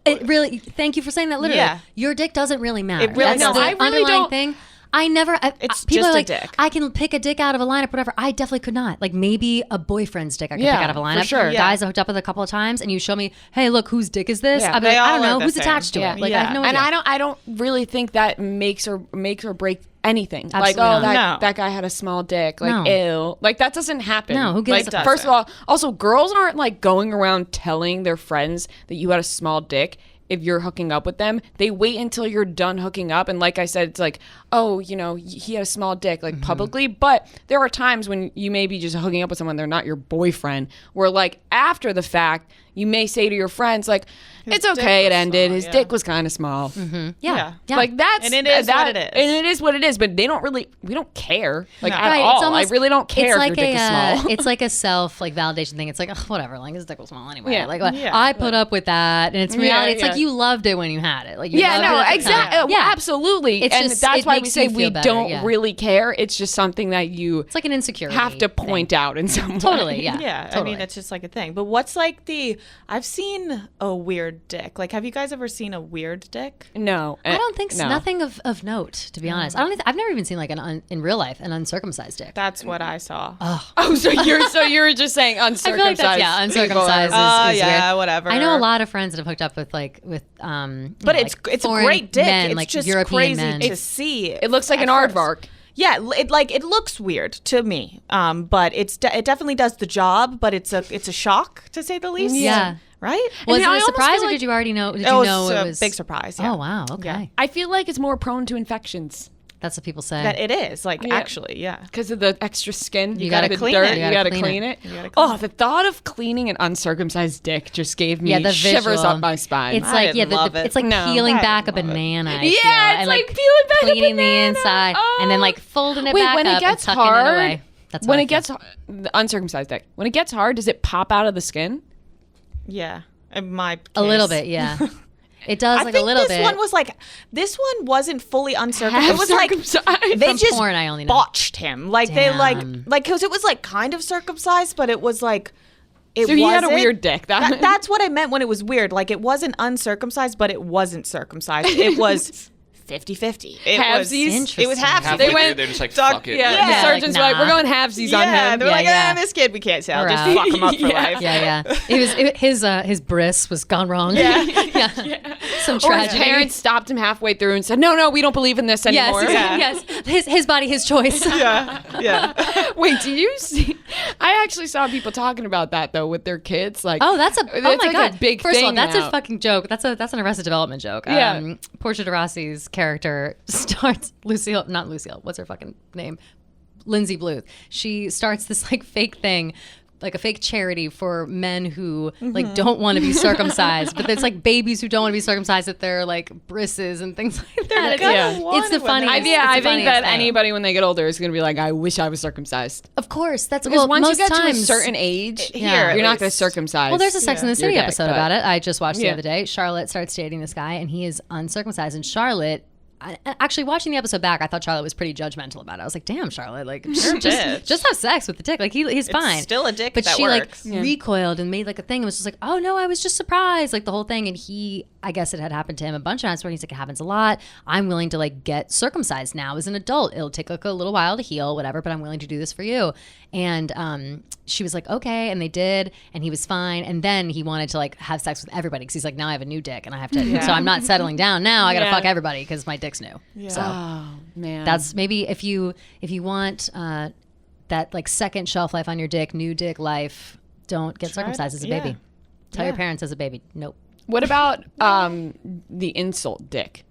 Speaker 2: It really, thank you for saying that literally.
Speaker 3: Yeah.
Speaker 2: Your dick doesn't really matter.
Speaker 3: It really
Speaker 2: That's
Speaker 3: doesn't.
Speaker 2: the
Speaker 3: I
Speaker 1: really
Speaker 2: underlying
Speaker 1: don't-
Speaker 2: thing. I never.
Speaker 3: It's
Speaker 2: people
Speaker 3: just
Speaker 2: are
Speaker 3: a
Speaker 2: like,
Speaker 3: dick.
Speaker 2: I can pick a dick out of a lineup, whatever. I definitely could not. Like maybe a boyfriend's dick I could
Speaker 1: Yeah,
Speaker 2: pick out of a
Speaker 1: for
Speaker 2: lineup.
Speaker 1: sure.
Speaker 3: Yeah.
Speaker 2: Guys I hooked up with a couple of times, and you show me, hey, look, whose dick is this?
Speaker 1: Yeah,
Speaker 2: I'd be
Speaker 3: they
Speaker 2: like, I
Speaker 3: all
Speaker 2: don't
Speaker 3: are
Speaker 2: know
Speaker 3: the
Speaker 2: who's
Speaker 3: same.
Speaker 2: attached to
Speaker 1: Yeah.
Speaker 2: it. Like I have no
Speaker 3: Yeah.
Speaker 2: idea.
Speaker 1: And I don't really think that makes or break anything. Like,
Speaker 2: Absolutely
Speaker 1: oh,
Speaker 2: not.
Speaker 3: No.
Speaker 1: that guy had a small dick. Like,
Speaker 2: No.
Speaker 1: ew. Like, that doesn't happen.
Speaker 2: No, who gives
Speaker 1: like,
Speaker 2: a fuck?
Speaker 1: First of all, also, girls aren't like going around telling their friends that you had a small dick if you're hooking up with them. They wait until you're done hooking up. And like I said, it's like, oh, you know, he had a small dick, like publicly. But there are times when you may be just hooking up with someone, they're not your boyfriend, where like after the fact, you may say to your friends, like, it's
Speaker 3: dick
Speaker 1: okay, it
Speaker 3: was
Speaker 1: ended.
Speaker 3: small,
Speaker 1: His
Speaker 3: yeah.
Speaker 1: dick was kind of small.
Speaker 2: yeah.
Speaker 1: Like that's
Speaker 3: And it is
Speaker 1: that,
Speaker 3: what it is.
Speaker 1: and it is what it is. But they don't really, we don't care like
Speaker 3: No.
Speaker 1: at
Speaker 2: Right,
Speaker 1: all.
Speaker 2: it's almost-
Speaker 1: I really don't care
Speaker 2: It's
Speaker 1: if
Speaker 2: like
Speaker 1: your dick is small.
Speaker 2: it's like a self like validation thing. It's like, ugh, whatever, like his dick was small anyway.
Speaker 1: Yeah.
Speaker 2: Like what?
Speaker 3: Yeah.
Speaker 2: I put up with that, and it's
Speaker 1: Yeah,
Speaker 2: reality. It's
Speaker 1: yeah.
Speaker 2: like you loved it when you had it. Like you
Speaker 1: Yeah,
Speaker 2: loved
Speaker 1: no,
Speaker 2: it at the
Speaker 1: exactly.
Speaker 2: time. Yeah,
Speaker 1: Absolutely.
Speaker 2: It's
Speaker 1: And
Speaker 2: just-
Speaker 1: that's
Speaker 2: it
Speaker 1: why we
Speaker 2: makes
Speaker 1: say
Speaker 2: you
Speaker 1: we
Speaker 2: feel better,
Speaker 1: don't
Speaker 2: yeah.
Speaker 1: really care. It's just something that you
Speaker 2: It's like an insecurity.
Speaker 1: have to
Speaker 2: thing.
Speaker 1: point out in some way.
Speaker 2: Totally, yeah.
Speaker 3: Yeah, I
Speaker 2: totally.
Speaker 3: mean, it's just like a thing. But what's like I've seen a weird dick. Like, have you guys ever seen a weird dick?
Speaker 1: No.
Speaker 2: I don't think so.
Speaker 1: no.
Speaker 2: Nothing of note, to be honest. I don't. I've never even seen like in real life an uncircumcised dick.
Speaker 3: That's what I saw.
Speaker 1: Oh, so you're just saying
Speaker 2: I
Speaker 1: uncircumcised.
Speaker 2: feel like that's uncircumcised. Is
Speaker 3: yeah,
Speaker 2: weird.
Speaker 3: whatever.
Speaker 2: I know a lot of friends that have hooked up with
Speaker 3: But it's a
Speaker 2: foreign
Speaker 3: great dick.
Speaker 2: men,
Speaker 3: It's
Speaker 2: like
Speaker 3: just
Speaker 2: European
Speaker 3: crazy
Speaker 2: men.
Speaker 3: to see.
Speaker 1: It looks like
Speaker 3: at
Speaker 1: an
Speaker 3: first.
Speaker 1: aardvark.
Speaker 3: Yeah, it looks weird to me. But it definitely does the job. But it's a shock to say the least.
Speaker 2: Yeah.
Speaker 3: Right.
Speaker 2: Was
Speaker 1: mean, I
Speaker 2: it a
Speaker 1: almost
Speaker 2: surprise,
Speaker 1: feel
Speaker 2: or
Speaker 1: like-
Speaker 2: did you already know? Did
Speaker 3: It
Speaker 2: you
Speaker 3: was
Speaker 2: know
Speaker 3: a
Speaker 2: it was
Speaker 3: big surprise. Yeah.
Speaker 2: Oh wow, okay,
Speaker 3: Yeah.
Speaker 1: I feel like it's more prone to infections
Speaker 2: that's what people say.
Speaker 3: That it is like
Speaker 1: Yeah.
Speaker 3: actually, yeah.
Speaker 1: because of the extra skin.
Speaker 2: You gotta
Speaker 1: the
Speaker 3: clean
Speaker 1: dirt,
Speaker 3: it.
Speaker 1: You
Speaker 3: You
Speaker 1: gotta
Speaker 2: gotta
Speaker 1: clean
Speaker 2: clean
Speaker 1: it.
Speaker 3: You gotta clean
Speaker 1: Oh, the thought of cleaning an uncircumcised dick just gave me
Speaker 2: yeah, the
Speaker 1: shivers
Speaker 2: visual.
Speaker 1: up my spine.
Speaker 2: It's
Speaker 3: I
Speaker 2: like
Speaker 3: didn't love it.
Speaker 2: it's like
Speaker 1: No.
Speaker 2: peeling
Speaker 3: I
Speaker 2: back a
Speaker 3: didn't love it.
Speaker 2: banana. I
Speaker 1: Yeah,
Speaker 2: feel,
Speaker 1: it's
Speaker 2: and
Speaker 1: like peeling back a
Speaker 2: cleaning the
Speaker 1: banana.
Speaker 2: inside, and then like folding it
Speaker 1: Wait,
Speaker 2: back
Speaker 1: when
Speaker 2: up
Speaker 1: it gets
Speaker 2: and tucking
Speaker 1: hard,
Speaker 2: it away. That's
Speaker 1: when
Speaker 2: how I
Speaker 1: it gets the uncircumcised dick, when it gets hard, does it pop out of the skin?
Speaker 3: Yeah. In my
Speaker 2: a little
Speaker 3: case.
Speaker 2: bit, yeah. It does
Speaker 3: I
Speaker 2: like
Speaker 3: think
Speaker 2: a little
Speaker 3: this
Speaker 2: bit.
Speaker 3: one was like this one wasn't fully uncircumcised. It was like
Speaker 1: Half-circumcised.
Speaker 3: they
Speaker 2: From
Speaker 3: just
Speaker 2: porn, I only know.
Speaker 3: botched him. Like they
Speaker 2: Damn.
Speaker 3: like because it was like kind of circumcised, but it was like it
Speaker 1: So he had a
Speaker 3: wasn't.
Speaker 1: weird dick.
Speaker 3: That's what I meant when it was weird. Like it wasn't uncircumcised, but it wasn't circumcised. It was 50-50. It was
Speaker 1: Halvesies?
Speaker 3: it was half.
Speaker 4: Halfway
Speaker 1: They went-
Speaker 4: through, they're just like,
Speaker 3: Doc-
Speaker 4: fuck it.
Speaker 1: Yeah,
Speaker 3: Yeah,
Speaker 1: the
Speaker 3: like,
Speaker 1: surgeon's like,
Speaker 2: nah.
Speaker 1: we're going halvesies on
Speaker 3: Yeah,
Speaker 1: him.
Speaker 3: they're
Speaker 2: Yeah,
Speaker 3: like,
Speaker 2: yeah.
Speaker 3: this kid we can't sell.
Speaker 2: We're
Speaker 3: Just
Speaker 2: out.
Speaker 3: fuck him up for
Speaker 1: Yeah.
Speaker 3: life.
Speaker 2: yeah, yeah. His bris was gone wrong.
Speaker 3: Yeah.
Speaker 2: yeah. Some
Speaker 1: Or his
Speaker 2: tragedy.
Speaker 1: parents stopped him halfway through and said, no, we don't believe in this
Speaker 2: Yes,
Speaker 1: anymore.
Speaker 3: Yeah.
Speaker 2: yes. His body, his choice.
Speaker 3: Yeah, yeah.
Speaker 1: Wait, do you see? I actually saw people talking about that though with their kids. Like,
Speaker 2: Oh, that's a
Speaker 1: it's
Speaker 2: my
Speaker 1: like
Speaker 2: god!
Speaker 1: a big
Speaker 2: First
Speaker 1: thing
Speaker 2: of all, that's
Speaker 1: now.
Speaker 2: a fucking joke. That's an Arrested Development joke.
Speaker 1: Yeah.
Speaker 2: Portia de Rossi's character starts not Lucille. What's her fucking name? Lindsay Bluth. She starts this like fake thing. Like a fake charity for men who like don't want to be circumcised, but there's like babies who don't want to be circumcised at their like brisses and things like that.
Speaker 3: gonna
Speaker 1: Yeah.
Speaker 3: want
Speaker 2: It's the
Speaker 3: it when
Speaker 2: funniest.
Speaker 3: they're-
Speaker 1: I
Speaker 2: it's the
Speaker 1: think that
Speaker 2: funniest thing.
Speaker 1: anybody when they get older is going to be like, I wish I was circumcised.
Speaker 2: Of course, that's
Speaker 1: Because
Speaker 2: well,
Speaker 1: once you
Speaker 2: most
Speaker 1: get
Speaker 2: times,
Speaker 1: to a certain age,
Speaker 3: Here,
Speaker 1: you're not
Speaker 3: at
Speaker 1: going to
Speaker 3: least.
Speaker 1: circumcise.
Speaker 2: Well, there's a Sex in the City
Speaker 1: your dick,
Speaker 2: episode
Speaker 1: but-
Speaker 2: about it. I just watched the
Speaker 1: Yeah.
Speaker 2: other day. Charlotte starts dating this guy, and he is uncircumcised. And Charlotte, actually watching the episode back, I thought Charlotte was pretty judgmental about it. I was like, "Damn, Charlotte, like
Speaker 3: bitch.
Speaker 2: just have sex with the dick. Like he's fine.
Speaker 3: still a dick
Speaker 2: But
Speaker 3: that
Speaker 2: she
Speaker 3: works.
Speaker 2: like recoiled and made like a thing. And was just like, "Oh no, I was just surprised." Like the whole thing. And he, I guess it had happened to him a bunch of times. Where he's like, "It happens a lot. I'm willing to like get circumcised now as an adult. It'll take like a little while to heal, whatever. But I'm willing to do this for you." And she was like, okay, and they did, and he was fine. And then he wanted to like have sex with everybody because he's like, now I have a new dick, and I have to. So I'm not settling down now. I gotta
Speaker 1: Yeah.
Speaker 2: fuck everybody because my dick's new. So
Speaker 1: Oh man,
Speaker 2: that's maybe if you want that like second shelf life on your dick, new dick life, don't get
Speaker 3: Try it.
Speaker 2: circumcised as a
Speaker 3: Yeah.
Speaker 2: baby. Tell your
Speaker 3: Yeah.
Speaker 2: parents as a baby, nope.
Speaker 1: What about the insult dick?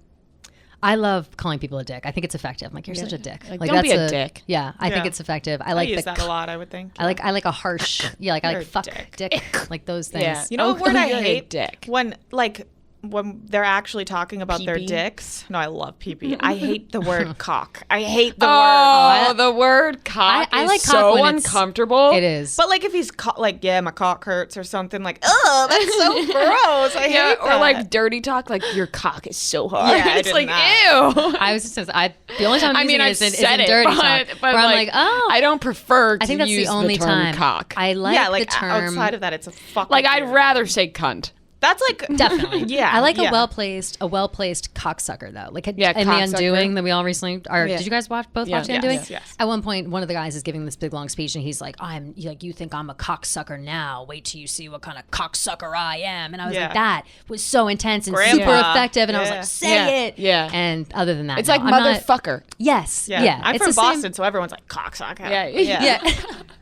Speaker 2: I love calling people a dick. I think it's effective. I'm like, you're such a dick.
Speaker 1: Like, don't be
Speaker 2: that's
Speaker 1: a dick.
Speaker 2: Yeah, I think
Speaker 3: Yeah.
Speaker 2: it's effective. I
Speaker 3: I
Speaker 2: like
Speaker 3: use
Speaker 2: the
Speaker 3: that a lot, I would think.
Speaker 2: I like a harsh, yeah, like I
Speaker 3: You're
Speaker 2: like
Speaker 3: a
Speaker 2: fuck,
Speaker 3: dick.
Speaker 2: dick, like those things.
Speaker 1: Yeah.
Speaker 3: You know what word I
Speaker 1: you're a
Speaker 3: hate?
Speaker 1: dick.
Speaker 3: When like when they're actually talking about their
Speaker 1: Pee-pee?
Speaker 3: dicks. No, I love pee-pee. I hate the word cock. I hate the word.
Speaker 1: Oh, the word cock
Speaker 2: I
Speaker 1: is
Speaker 2: like cock
Speaker 1: so
Speaker 2: when it's-
Speaker 1: uncomfortable.
Speaker 2: It is.
Speaker 3: But like if he's like, yeah, my cock hurts or something, like, oh, that's so gross. I
Speaker 1: Yeah,
Speaker 3: hate
Speaker 1: or
Speaker 3: that.
Speaker 1: like dirty talk, like your cock is so hard.
Speaker 3: Yeah, I
Speaker 1: it's
Speaker 3: did
Speaker 1: like,
Speaker 3: not.
Speaker 1: ew.
Speaker 2: I was just the only time I'm
Speaker 1: I mean,
Speaker 2: using
Speaker 1: I've
Speaker 2: it is
Speaker 1: said
Speaker 2: in
Speaker 1: it,
Speaker 2: dirty
Speaker 1: but,
Speaker 2: talk.
Speaker 1: but
Speaker 2: where I'm like, oh,
Speaker 1: I don't prefer to
Speaker 2: I think that's
Speaker 1: use
Speaker 2: the only
Speaker 1: term
Speaker 2: time.
Speaker 1: cock.
Speaker 2: I like
Speaker 3: yeah, like
Speaker 2: the term.
Speaker 3: outside of that, it's a fucking
Speaker 1: like, I'd
Speaker 3: weird.
Speaker 1: rather say cunt.
Speaker 3: That's like
Speaker 2: Definitely.
Speaker 3: Yeah,
Speaker 2: I like
Speaker 3: yeah.
Speaker 2: a well placed cocksucker though. Like
Speaker 1: Yeah,
Speaker 2: in The
Speaker 1: cocksucker.
Speaker 2: Undoing that we all recently are.
Speaker 3: Yeah.
Speaker 2: Did you guys both
Speaker 1: Yeah.
Speaker 2: watch The
Speaker 3: Yes,
Speaker 2: Undoing?
Speaker 3: yes.
Speaker 2: At one point, one of the guys is giving this big long speech, and he's like, you think I'm a cocksucker now? Wait till you see what kind of cocksucker I am." And I was
Speaker 3: Yeah.
Speaker 2: like, that was so intense and
Speaker 3: Grandpa.
Speaker 2: super effective. And I was
Speaker 3: Yeah.
Speaker 2: like, say
Speaker 1: Yeah.
Speaker 2: it.
Speaker 1: Yeah.
Speaker 2: And other than that,
Speaker 1: It's
Speaker 2: no,
Speaker 1: like
Speaker 2: I'm not-
Speaker 1: motherfucker.
Speaker 2: Yes.
Speaker 3: Yeah, I'm
Speaker 2: it's
Speaker 3: from
Speaker 2: the same-
Speaker 3: Boston, so everyone's like cocksucker.
Speaker 1: Yeah.
Speaker 3: yeah,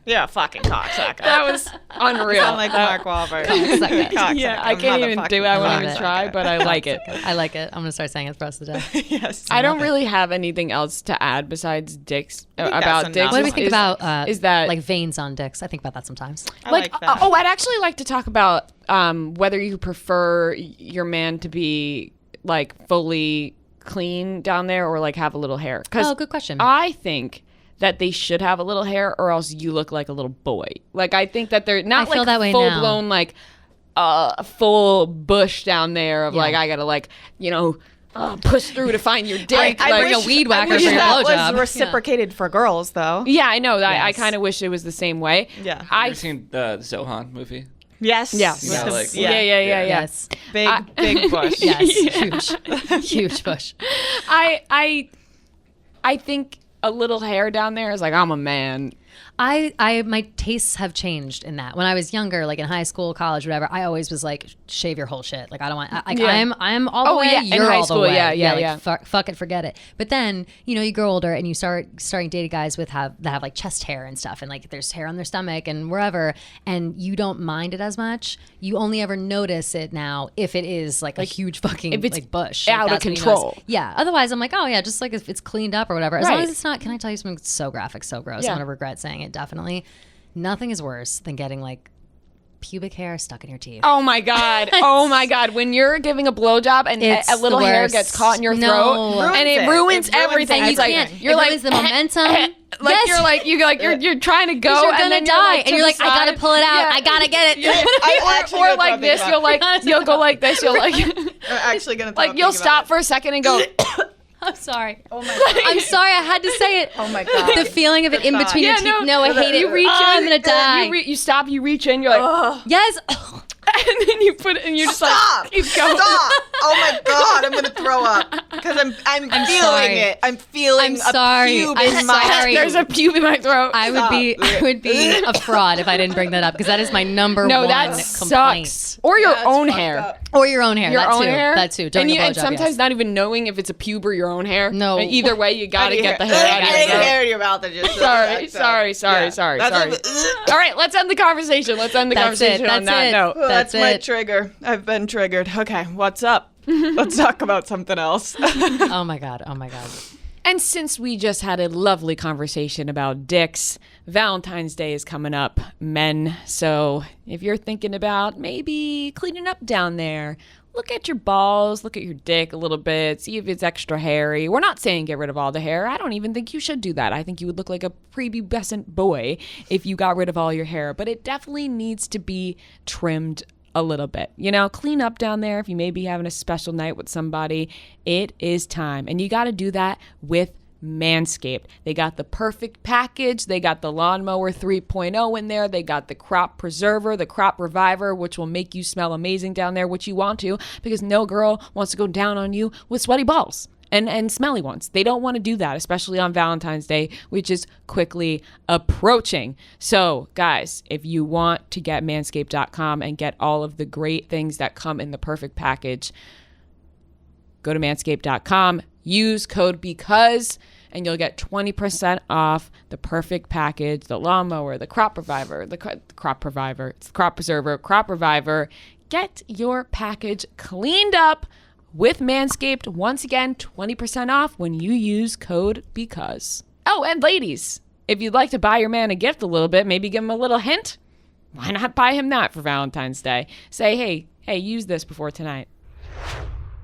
Speaker 3: yeah, fucking cocksucker.
Speaker 1: That was unreal.
Speaker 3: Sound like Mark Wahlberg.
Speaker 2: Cocksucker.
Speaker 3: Cocksucker,
Speaker 1: Yeah, I can't even do it. I won't even
Speaker 3: motherfucking
Speaker 1: try, but I like it.
Speaker 2: I like it. I'm gonna start saying it the rest of the day.
Speaker 3: Yes.
Speaker 1: I don't really have anything else to add besides dicks
Speaker 3: think that's
Speaker 1: about
Speaker 3: enough.
Speaker 1: dicks.
Speaker 2: What do we think
Speaker 1: is-
Speaker 2: about
Speaker 1: is that
Speaker 2: like veins on dicks? I think about that sometimes.
Speaker 3: I like that.
Speaker 1: oh, I'd actually like to talk about whether you prefer your man to be like fully clean down there or like have a little hair. 'Cause
Speaker 2: Oh, good question.
Speaker 1: I think that they should have a little hair or else you look like a little boy. Like I think that they're not
Speaker 2: I feel
Speaker 1: like
Speaker 2: that way
Speaker 1: full
Speaker 2: now.
Speaker 1: blown like full bush down there of like
Speaker 2: Yeah.
Speaker 1: I gotta like push through to find your dick.
Speaker 3: I
Speaker 1: like,
Speaker 2: bring a weed whacker
Speaker 3: wish
Speaker 2: for your
Speaker 3: that
Speaker 2: blowjob.
Speaker 3: was reciprocated for girls, though.
Speaker 1: yeah, I know. I
Speaker 2: Yes.
Speaker 1: kind of wish it was the same way.
Speaker 3: Yeah.
Speaker 4: You
Speaker 1: I
Speaker 4: ever seen the Zohan movie?
Speaker 3: Yes.
Speaker 1: Yes.
Speaker 4: You know,
Speaker 3: Yes.
Speaker 4: like-
Speaker 1: yeah.
Speaker 2: Yes.
Speaker 3: Big bush.
Speaker 2: Yes. Huge push.
Speaker 1: I think a little hair down there is like I'm a man.
Speaker 2: My tastes have changed in that. When I was younger, like in high school, college, whatever, I always was like, shave your whole shit. Like I don't want.
Speaker 1: Yeah.
Speaker 2: I'm all the
Speaker 1: Oh,
Speaker 2: way.
Speaker 1: yeah, in
Speaker 2: You're
Speaker 1: high
Speaker 2: all
Speaker 1: school,
Speaker 2: the way.
Speaker 1: yeah.
Speaker 2: Fuck it, forget it. But then you grow older and you starting dating guys that have like chest hair and stuff, and like there's hair on their stomach and wherever, and you don't mind it as much. You only ever notice it now if it is like a huge fucking
Speaker 1: if it's
Speaker 2: like bush
Speaker 1: out of
Speaker 2: that's when you
Speaker 1: control.
Speaker 2: notice. Yeah. Otherwise, I'm like, oh yeah, just like if it's cleaned up or whatever. As long
Speaker 1: Right.
Speaker 2: as it's not. Can I tell you something so graphic, so gross?
Speaker 1: Yeah.
Speaker 2: I'm gonna regret saying it. Definitely. Nothing is worse than getting like pubic hair stuck in your teeth.
Speaker 1: Oh my god! Oh my god! When you're giving a blowjob and
Speaker 2: It's
Speaker 1: a little
Speaker 2: the
Speaker 1: hair
Speaker 2: worst.
Speaker 1: gets caught in your
Speaker 2: No.
Speaker 1: throat, and it ruins
Speaker 3: It ruins
Speaker 1: everything.
Speaker 3: everything.
Speaker 1: It's like
Speaker 2: You can't.
Speaker 1: you're
Speaker 2: It
Speaker 1: like
Speaker 2: ruins the momentum.
Speaker 1: Like
Speaker 2: Yes.
Speaker 1: you're trying to go,
Speaker 2: You're
Speaker 1: and
Speaker 2: gonna
Speaker 1: then
Speaker 2: die,
Speaker 1: you're
Speaker 2: and you're like, I gotta pull it out. I gotta get it.
Speaker 1: or like this. You'll you'll go like this. You'll like
Speaker 3: I'm actually gonna
Speaker 1: like you'll stop for a second and go.
Speaker 2: I'm sorry.
Speaker 3: Oh my god.
Speaker 2: I'm sorry. I had to say it.
Speaker 3: Oh my god.
Speaker 2: The feeling of it in between your
Speaker 1: Yeah,
Speaker 2: teeth.
Speaker 1: no,
Speaker 2: No, I hate it.
Speaker 1: You reach in,
Speaker 2: I'm gonna die.
Speaker 1: You stop. You reach in. You're like,
Speaker 2: Yes.
Speaker 1: and then you put it, and you're just
Speaker 3: Stop!
Speaker 1: like, keep going.
Speaker 3: Stop! Oh my god, I'm gonna throw up because I'm feeling
Speaker 2: sorry.
Speaker 3: it. I'm feeling.
Speaker 2: I'm sorry.
Speaker 3: A pube
Speaker 2: I'm
Speaker 3: in my
Speaker 2: sorry.
Speaker 1: There's a pube in my throat.
Speaker 2: I would be a fraud if I didn't bring that up because that is my number
Speaker 1: no,
Speaker 2: one
Speaker 1: that
Speaker 2: complaint.
Speaker 1: sucks. Or your
Speaker 3: That's
Speaker 1: own
Speaker 3: fucked
Speaker 1: hair.
Speaker 3: up.
Speaker 2: Or your own hair.
Speaker 1: Your
Speaker 2: that
Speaker 1: own
Speaker 2: too.
Speaker 1: hair.
Speaker 2: That too. During
Speaker 1: and
Speaker 2: the
Speaker 1: and
Speaker 2: blowjob,
Speaker 1: sometimes
Speaker 2: yes.
Speaker 1: not even knowing if it's a pube or your own hair.
Speaker 2: No.
Speaker 1: And either way, you gotta
Speaker 3: Any
Speaker 1: get the
Speaker 3: hair-
Speaker 1: hair out of
Speaker 3: any
Speaker 1: your throat.
Speaker 3: hair in your mouth that just
Speaker 1: Sorry. All right, let's end the conversation. Let's end the
Speaker 2: That's it.
Speaker 1: conversation on
Speaker 2: That's
Speaker 1: that
Speaker 2: it.
Speaker 1: note.
Speaker 3: Well, that's my
Speaker 2: it.
Speaker 3: trigger. I've been triggered. Okay, what's up? Let's talk about something else.
Speaker 2: Oh my god.
Speaker 1: And since we just had a lovely conversation about dicks, Valentine's Day is coming up, men. So if you're thinking about maybe cleaning up down there, look at your balls, look at your dick a little bit, see if it's extra hairy. We're not saying get rid of all the hair. I don't even think you should do that. I think you would look like a prepubescent boy if you got rid of all your hair. But it definitely needs to be trimmed a little bit. Clean up down there if you may be having a special night with somebody. It is time. And you got to do that with Manscaped. They got the perfect package. They got the Lawnmower 3.0 in there. They got the Crop Preserver, the Crop Reviver, which will make you smell amazing down there, which you want to, because no girl wants to go down on you with sweaty balls and smelly ones. They don't want to do that, especially on Valentine's Day, which is quickly approaching. So, guys, if you want to get manscaped.com and get all of the great things that come in the perfect package, go to manscaped.com, use code BECAUSE, and you'll get 20% off the perfect package, the lawnmower, the crop reviver, it's the crop preserver, crop reviver. Get your package cleaned up with Manscaped. Once again, 20% off when you use code BECAUSE. Oh, and ladies, if you'd like to buy your man a gift a little bit, maybe give him a little hint, why not buy him that for Valentine's Day? Say, hey, use this before tonight.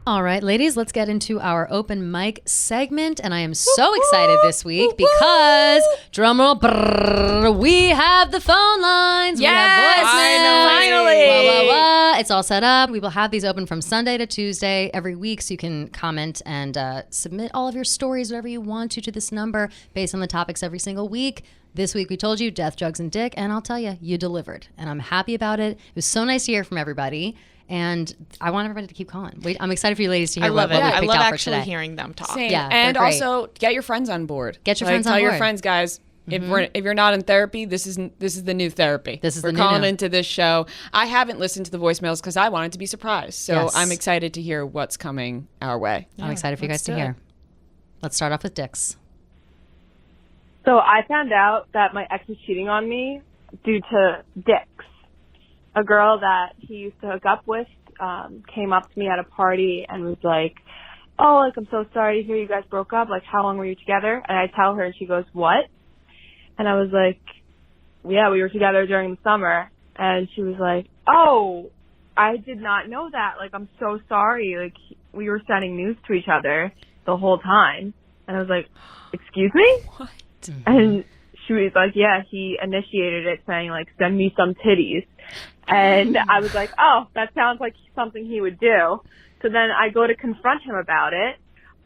Speaker 2: All right, ladies, let's get into our open mic segment. And I am so excited this week because, drumroll, brrr, we have the phone lines.
Speaker 1: Yes,
Speaker 2: we have voicemails.
Speaker 1: finally.
Speaker 2: Wah, wah, wah. It's all set up. We will have these open from Sunday to Tuesday every week, so you can comment and submit all of your stories, whatever you want to this number based on the topics every single week. This week we told you death, drugs, and dick, and I'll tell you, you delivered. And I'm happy about it. It was so nice to hear from everybody. And I want everybody to keep calling. Wait, I'm excited for you ladies to hear what we
Speaker 3: I
Speaker 2: picked
Speaker 3: love
Speaker 2: out for
Speaker 3: actually
Speaker 2: today.
Speaker 3: hearing them talk.
Speaker 1: Same.
Speaker 2: Yeah, they're
Speaker 1: and
Speaker 2: great.
Speaker 1: also get your friends on board.
Speaker 2: Get your friends on
Speaker 1: Tell your
Speaker 2: board.
Speaker 1: friends, guys. If you're not in therapy, this is the new therapy.
Speaker 2: This is
Speaker 1: we're
Speaker 2: the
Speaker 1: calling
Speaker 2: new.
Speaker 1: into this show. I haven't listened to the voicemails because I wanted to be surprised. So
Speaker 2: Yes.
Speaker 1: I'm excited to hear what's coming our way.
Speaker 2: I'm excited for you guys to hear. Let's start off with dicks.
Speaker 5: So I found out that my ex was cheating on me due to dicks. A girl that he used to hook up with came up to me at a party and was like, oh, like, I'm so sorry to hear you guys broke up. Like, how long were you together? And I tell her, and she goes, what? And I was like, yeah, we were together during the summer. And she was like, oh, I did not know that. Like, I'm so sorry. Like, we were sending news to each other the whole time. And I was like, excuse me?
Speaker 1: What?
Speaker 5: And she was like, yeah, he initiated it saying, like, send me some titties. And I was like, oh, that sounds like something he would do. So then I go to confront him about it.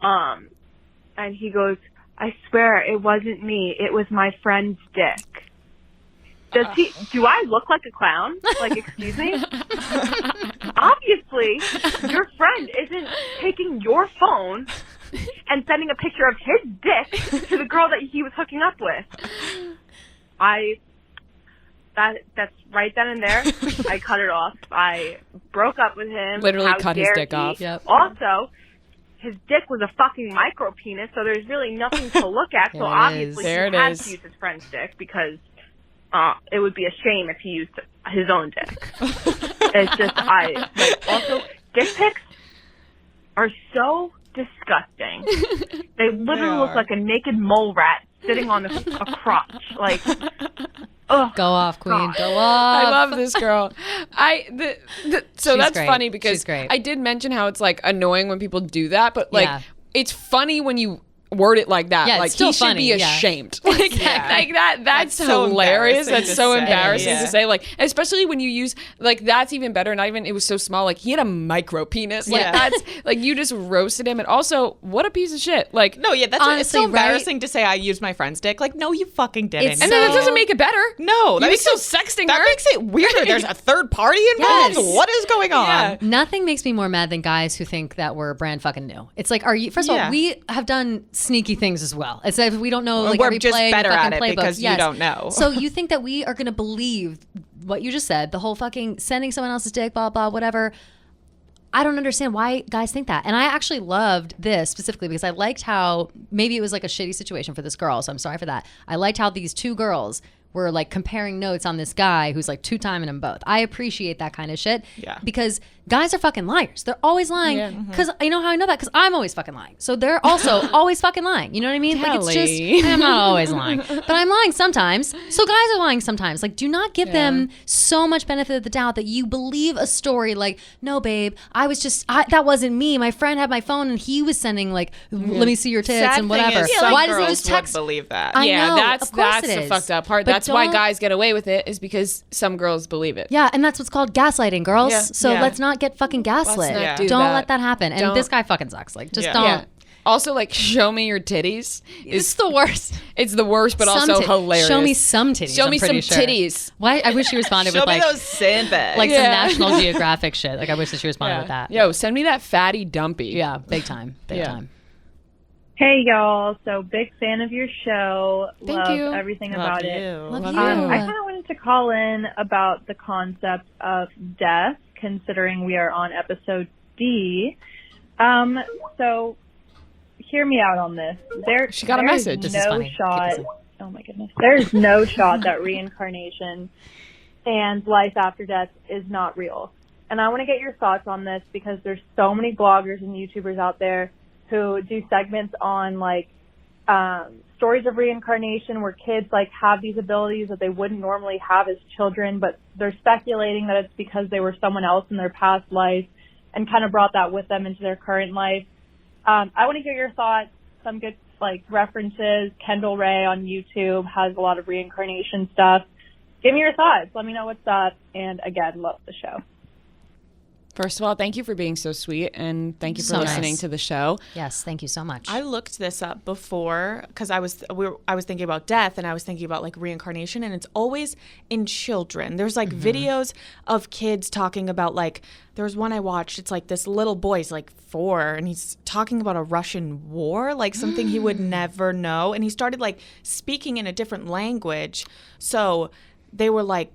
Speaker 5: And he goes, I swear it wasn't me. It was my friend's dick. Do I look like a clown? Like, excuse me? Obviously, your friend isn't taking your phone and sending a picture of his dick to the girl that he was hooking up with. That's right then and there. I cut it off. I broke up with him.
Speaker 1: Literally
Speaker 5: How
Speaker 1: cut his
Speaker 5: dare
Speaker 1: dick
Speaker 5: he?
Speaker 1: off.
Speaker 2: Yep.
Speaker 5: Also, his dick was a fucking micro penis, so there's really nothing to look at.
Speaker 2: There
Speaker 5: So
Speaker 2: it
Speaker 5: obviously
Speaker 2: is.
Speaker 1: There
Speaker 5: he
Speaker 1: it
Speaker 5: had
Speaker 1: is.
Speaker 5: to use his friend's dick because it would be a shame if he used his own dick. It's just also dick pics are so disgusting. They literally look like a naked mole rat sitting on a crotch. Like, ugh.
Speaker 2: Go off, queen.
Speaker 5: God.
Speaker 2: Go off.
Speaker 1: I love this girl. So
Speaker 2: She's
Speaker 1: that's
Speaker 2: great.
Speaker 1: funny because
Speaker 2: She's great.
Speaker 1: I did mention how it's like annoying when people do that, but like
Speaker 2: Yeah.
Speaker 1: it's funny when you word it like that.
Speaker 2: Yeah, it's
Speaker 1: like
Speaker 2: still
Speaker 1: he should
Speaker 2: funny,
Speaker 1: be
Speaker 2: yeah.
Speaker 1: ashamed. Like, like that's
Speaker 3: That's so
Speaker 1: hilarious.
Speaker 3: embarrassing
Speaker 1: That's
Speaker 3: to
Speaker 1: so
Speaker 3: say,
Speaker 1: embarrassing
Speaker 3: yeah.
Speaker 1: to say. Like, especially when you use like that's even better. Not even it was so small. Like he had a micro penis. Like
Speaker 3: Yeah.
Speaker 1: that's like you just roasted him. And also, what a piece of shit. Like
Speaker 3: No, yeah, that's it's so
Speaker 2: Honestly, right?
Speaker 3: embarrassing to say I used my friend's dick. Like, no, you fucking didn't.
Speaker 2: It's
Speaker 1: and then it
Speaker 2: so-
Speaker 1: doesn't make it better.
Speaker 3: no,
Speaker 1: You
Speaker 3: that
Speaker 1: were
Speaker 3: makes
Speaker 1: still
Speaker 3: it
Speaker 1: sexting
Speaker 3: that
Speaker 1: her.
Speaker 3: makes it weirder. There's a third party involved.
Speaker 2: Yes.
Speaker 3: What is going on?
Speaker 1: Yeah.
Speaker 2: Nothing makes me more mad than guys who think that we're brand fucking new. It's like, are you? First of
Speaker 3: Yeah.
Speaker 2: all, we have done sneaky things as well. It's like if we don't know, like
Speaker 3: We're
Speaker 2: every
Speaker 3: just
Speaker 2: play in the
Speaker 3: better
Speaker 2: fucking
Speaker 3: at it
Speaker 2: playbook.
Speaker 3: because you don't know.
Speaker 2: So you think that we are going to believe what you just said? The whole fucking sending someone else's dick, blah blah, whatever. I don't understand why guys think that. And I actually loved this specifically because I liked how maybe it was like a shitty situation for this girl. So I'm sorry for that. I liked how these two girls were like comparing notes on this guy who's like two-timing them both. I appreciate that kind of shit.
Speaker 3: Yeah.
Speaker 2: Because guys are fucking liars. They're always lying.
Speaker 1: Yeah.
Speaker 2: Because you know how I know that? Because I'm always fucking lying. So they're also always fucking lying. You know what I mean? Like it's
Speaker 1: Kelly.
Speaker 2: just, I'm not always lying, but I'm lying sometimes. So guys are lying sometimes. Like do not give them so much benefit of the doubt that you believe a story like, no, babe, that wasn't me. My friend had my phone and he was sending like, let me see your tits
Speaker 3: Sad
Speaker 2: and
Speaker 3: thing
Speaker 2: whatever.
Speaker 3: is, some
Speaker 2: Why does he
Speaker 3: girls
Speaker 2: just text?
Speaker 3: would believe that.
Speaker 2: I
Speaker 1: Yeah,
Speaker 2: know,
Speaker 1: that's
Speaker 2: of course it
Speaker 1: the
Speaker 2: is.
Speaker 1: fucked up part.
Speaker 2: But
Speaker 1: That's why
Speaker 2: don't-
Speaker 1: guys get away with it is because some girls believe it.
Speaker 2: Yeah, and that's what's called gaslighting, girls.
Speaker 1: Yeah.
Speaker 2: So
Speaker 1: Yeah.
Speaker 2: let's not get fucking gaslit.
Speaker 1: not
Speaker 3: do
Speaker 2: Don't
Speaker 1: that.
Speaker 2: let that happen. And
Speaker 1: Don't-
Speaker 2: this guy fucking sucks. Like, just
Speaker 3: Yeah.
Speaker 2: don't.
Speaker 1: Yeah. Also, like, show me your titties.
Speaker 2: It's the worst.
Speaker 1: It's the worst, but
Speaker 2: Some
Speaker 1: also
Speaker 2: tit-
Speaker 1: hilarious.
Speaker 2: Show me some titties.
Speaker 1: Show
Speaker 2: I'm
Speaker 1: me some
Speaker 2: pretty sure.
Speaker 1: titties.
Speaker 2: Why? I wish she responded
Speaker 3: Show
Speaker 2: with
Speaker 3: me
Speaker 2: like
Speaker 3: those sandbags.
Speaker 2: some
Speaker 1: Yeah.
Speaker 2: National Geographic shit. Like I wish that she responded with that.
Speaker 1: Yo, send me that fatty dumpy.
Speaker 2: Yeah, big time. Big
Speaker 1: Yeah.
Speaker 2: time.
Speaker 6: Hey y'all, so big fan of your show.
Speaker 1: Thank
Speaker 6: Love
Speaker 1: you.
Speaker 6: everything
Speaker 3: Love
Speaker 6: about
Speaker 3: you.
Speaker 6: it.
Speaker 2: Love
Speaker 1: Love
Speaker 2: you.
Speaker 6: I kind of wanted to call in about the concept of death, considering we are on episode D. So hear me out on this.
Speaker 1: She got a
Speaker 6: there is
Speaker 1: message.
Speaker 2: This is
Speaker 6: No
Speaker 2: funny. Keep
Speaker 6: shot.
Speaker 2: listening.
Speaker 6: Oh my goodness. There's no shot that reincarnation and life after death is not real. And I want to get your thoughts on this because there's so many bloggers and YouTubers out there who do segments on like stories of reincarnation where kids like have these abilities that they wouldn't normally have as children, but they're speculating that it's because they were someone else in their past life and kind of brought that with them into their current life. I want to hear your thoughts, some good like references. Kendall Ray on YouTube has a lot of reincarnation stuff. Give me your thoughts. Let me know what's up. And again, love the show.
Speaker 1: First of all, thank you for being so sweet, and thank you for
Speaker 2: So
Speaker 1: listening
Speaker 2: nice.
Speaker 1: to the show.
Speaker 2: Yes, thank you so much.
Speaker 3: I looked this up before because I was thinking about death, and I was thinking about like reincarnation, and it's always in children. There's like videos of kids talking about like there was one I watched. It's like this little boy, he's like 4, and he's talking about a Russian war, like something he would never know, and he started like speaking in a different language. So they were like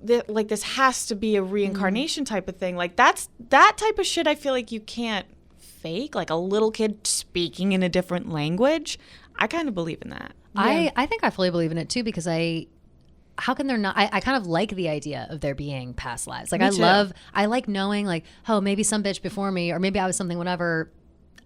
Speaker 3: this has to be a reincarnation type of thing. Like that type of shit I feel like you can't fake, like a little kid speaking in a different language. I kind of believe in that.
Speaker 2: I think I fully believe in it too, because how can there not? I kind of like the idea of there being past lives. Like I like knowing like, oh, maybe some bitch before me, or maybe I was something, whatever.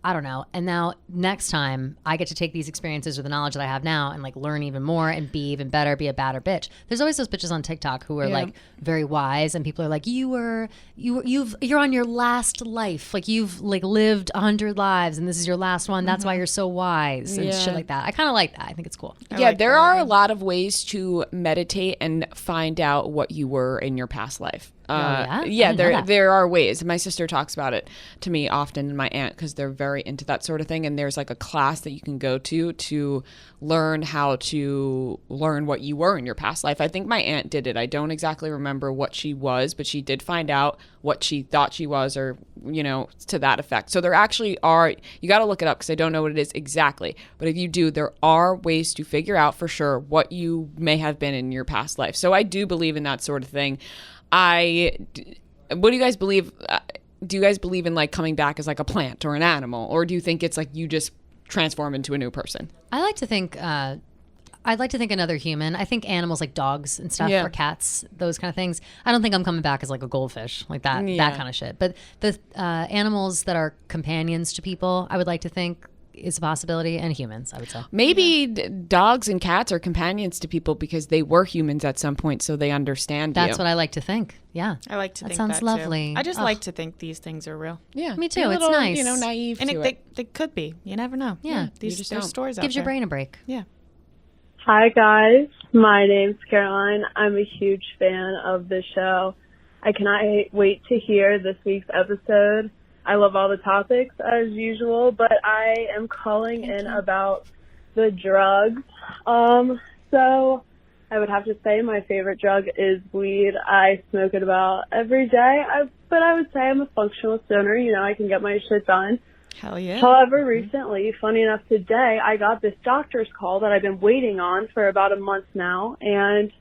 Speaker 2: I don't know. And now next time I get to take these experiences or the knowledge that I have now and like learn even more and be even better, be a badder bitch. There's always those bitches on TikTok who are like very wise, and people are like, you're on your last life. Like you've like lived 100 lives and this is your last one. That's why you're so wise and shit like that. I kind of like that. I think it's cool.
Speaker 1: There are a lot of ways to meditate and find out what you were in your past life. There are ways. My sister talks about it to me often, and my aunt, because they're very into that sort of thing. And there's like a class that you can go to learn how to learn what you were in your past life. I think my aunt did it. I don't exactly remember what she was, but she did find out what she thought she was, or, to that effect. So there actually are, you got to look it up because I don't know what it is exactly. But if you do, there are ways to figure out for sure what you may have been in your past life. So I do believe in that sort of thing. What do you guys believe? Do you guys believe in like coming back as like a plant or an animal, or do you think it's like you just transform into a new person?
Speaker 2: I like to think. I'd like to think another human. I think animals like dogs and stuff, or cats, those kind of things. I don't think I'm coming back as like a goldfish, like that kind of shit. But the animals that are companions to people, I would like to think is a possibility, and humans, I would say.
Speaker 1: Maybe dogs and cats are companions to people because they were humans at some point, so they understand
Speaker 2: That's what I like to think. Yeah.
Speaker 3: I like to think
Speaker 2: sounds
Speaker 3: that
Speaker 2: lovely.
Speaker 3: too. I just like to think these things are real.
Speaker 1: Yeah.
Speaker 2: Me too.
Speaker 1: Be a
Speaker 2: It's
Speaker 1: little,
Speaker 2: nice.
Speaker 1: Naive
Speaker 3: And
Speaker 1: to
Speaker 3: they could be. You never know.
Speaker 2: Yeah.
Speaker 3: There's stories out there.
Speaker 2: Gives your brain a break.
Speaker 3: Yeah.
Speaker 7: Hi guys, my name's Caroline. I'm a huge fan of the show. I cannot wait to hear this week's episode. I love all the topics as usual, but I am calling in about the drugs. So I would have to say my favorite drug is weed. I smoke it about every day, but I would say I'm a functional stoner. I can get my shit done.
Speaker 3: Hell yeah.
Speaker 7: However, recently, funny enough, today, I got this doctor's call that I've been waiting on for about a month now, and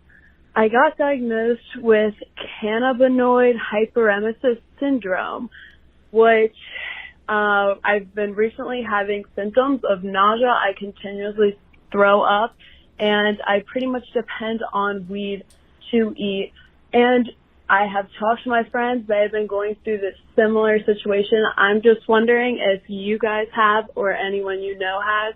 Speaker 7: I got diagnosed with cannabinoid hyperemesis syndrome, which I've been recently having symptoms of nausea. I continuously throw up, and I pretty much depend on weed to eat. And I have talked to my friends. They have been going through this similar situation. I'm just wondering if you guys have, or anyone you know has.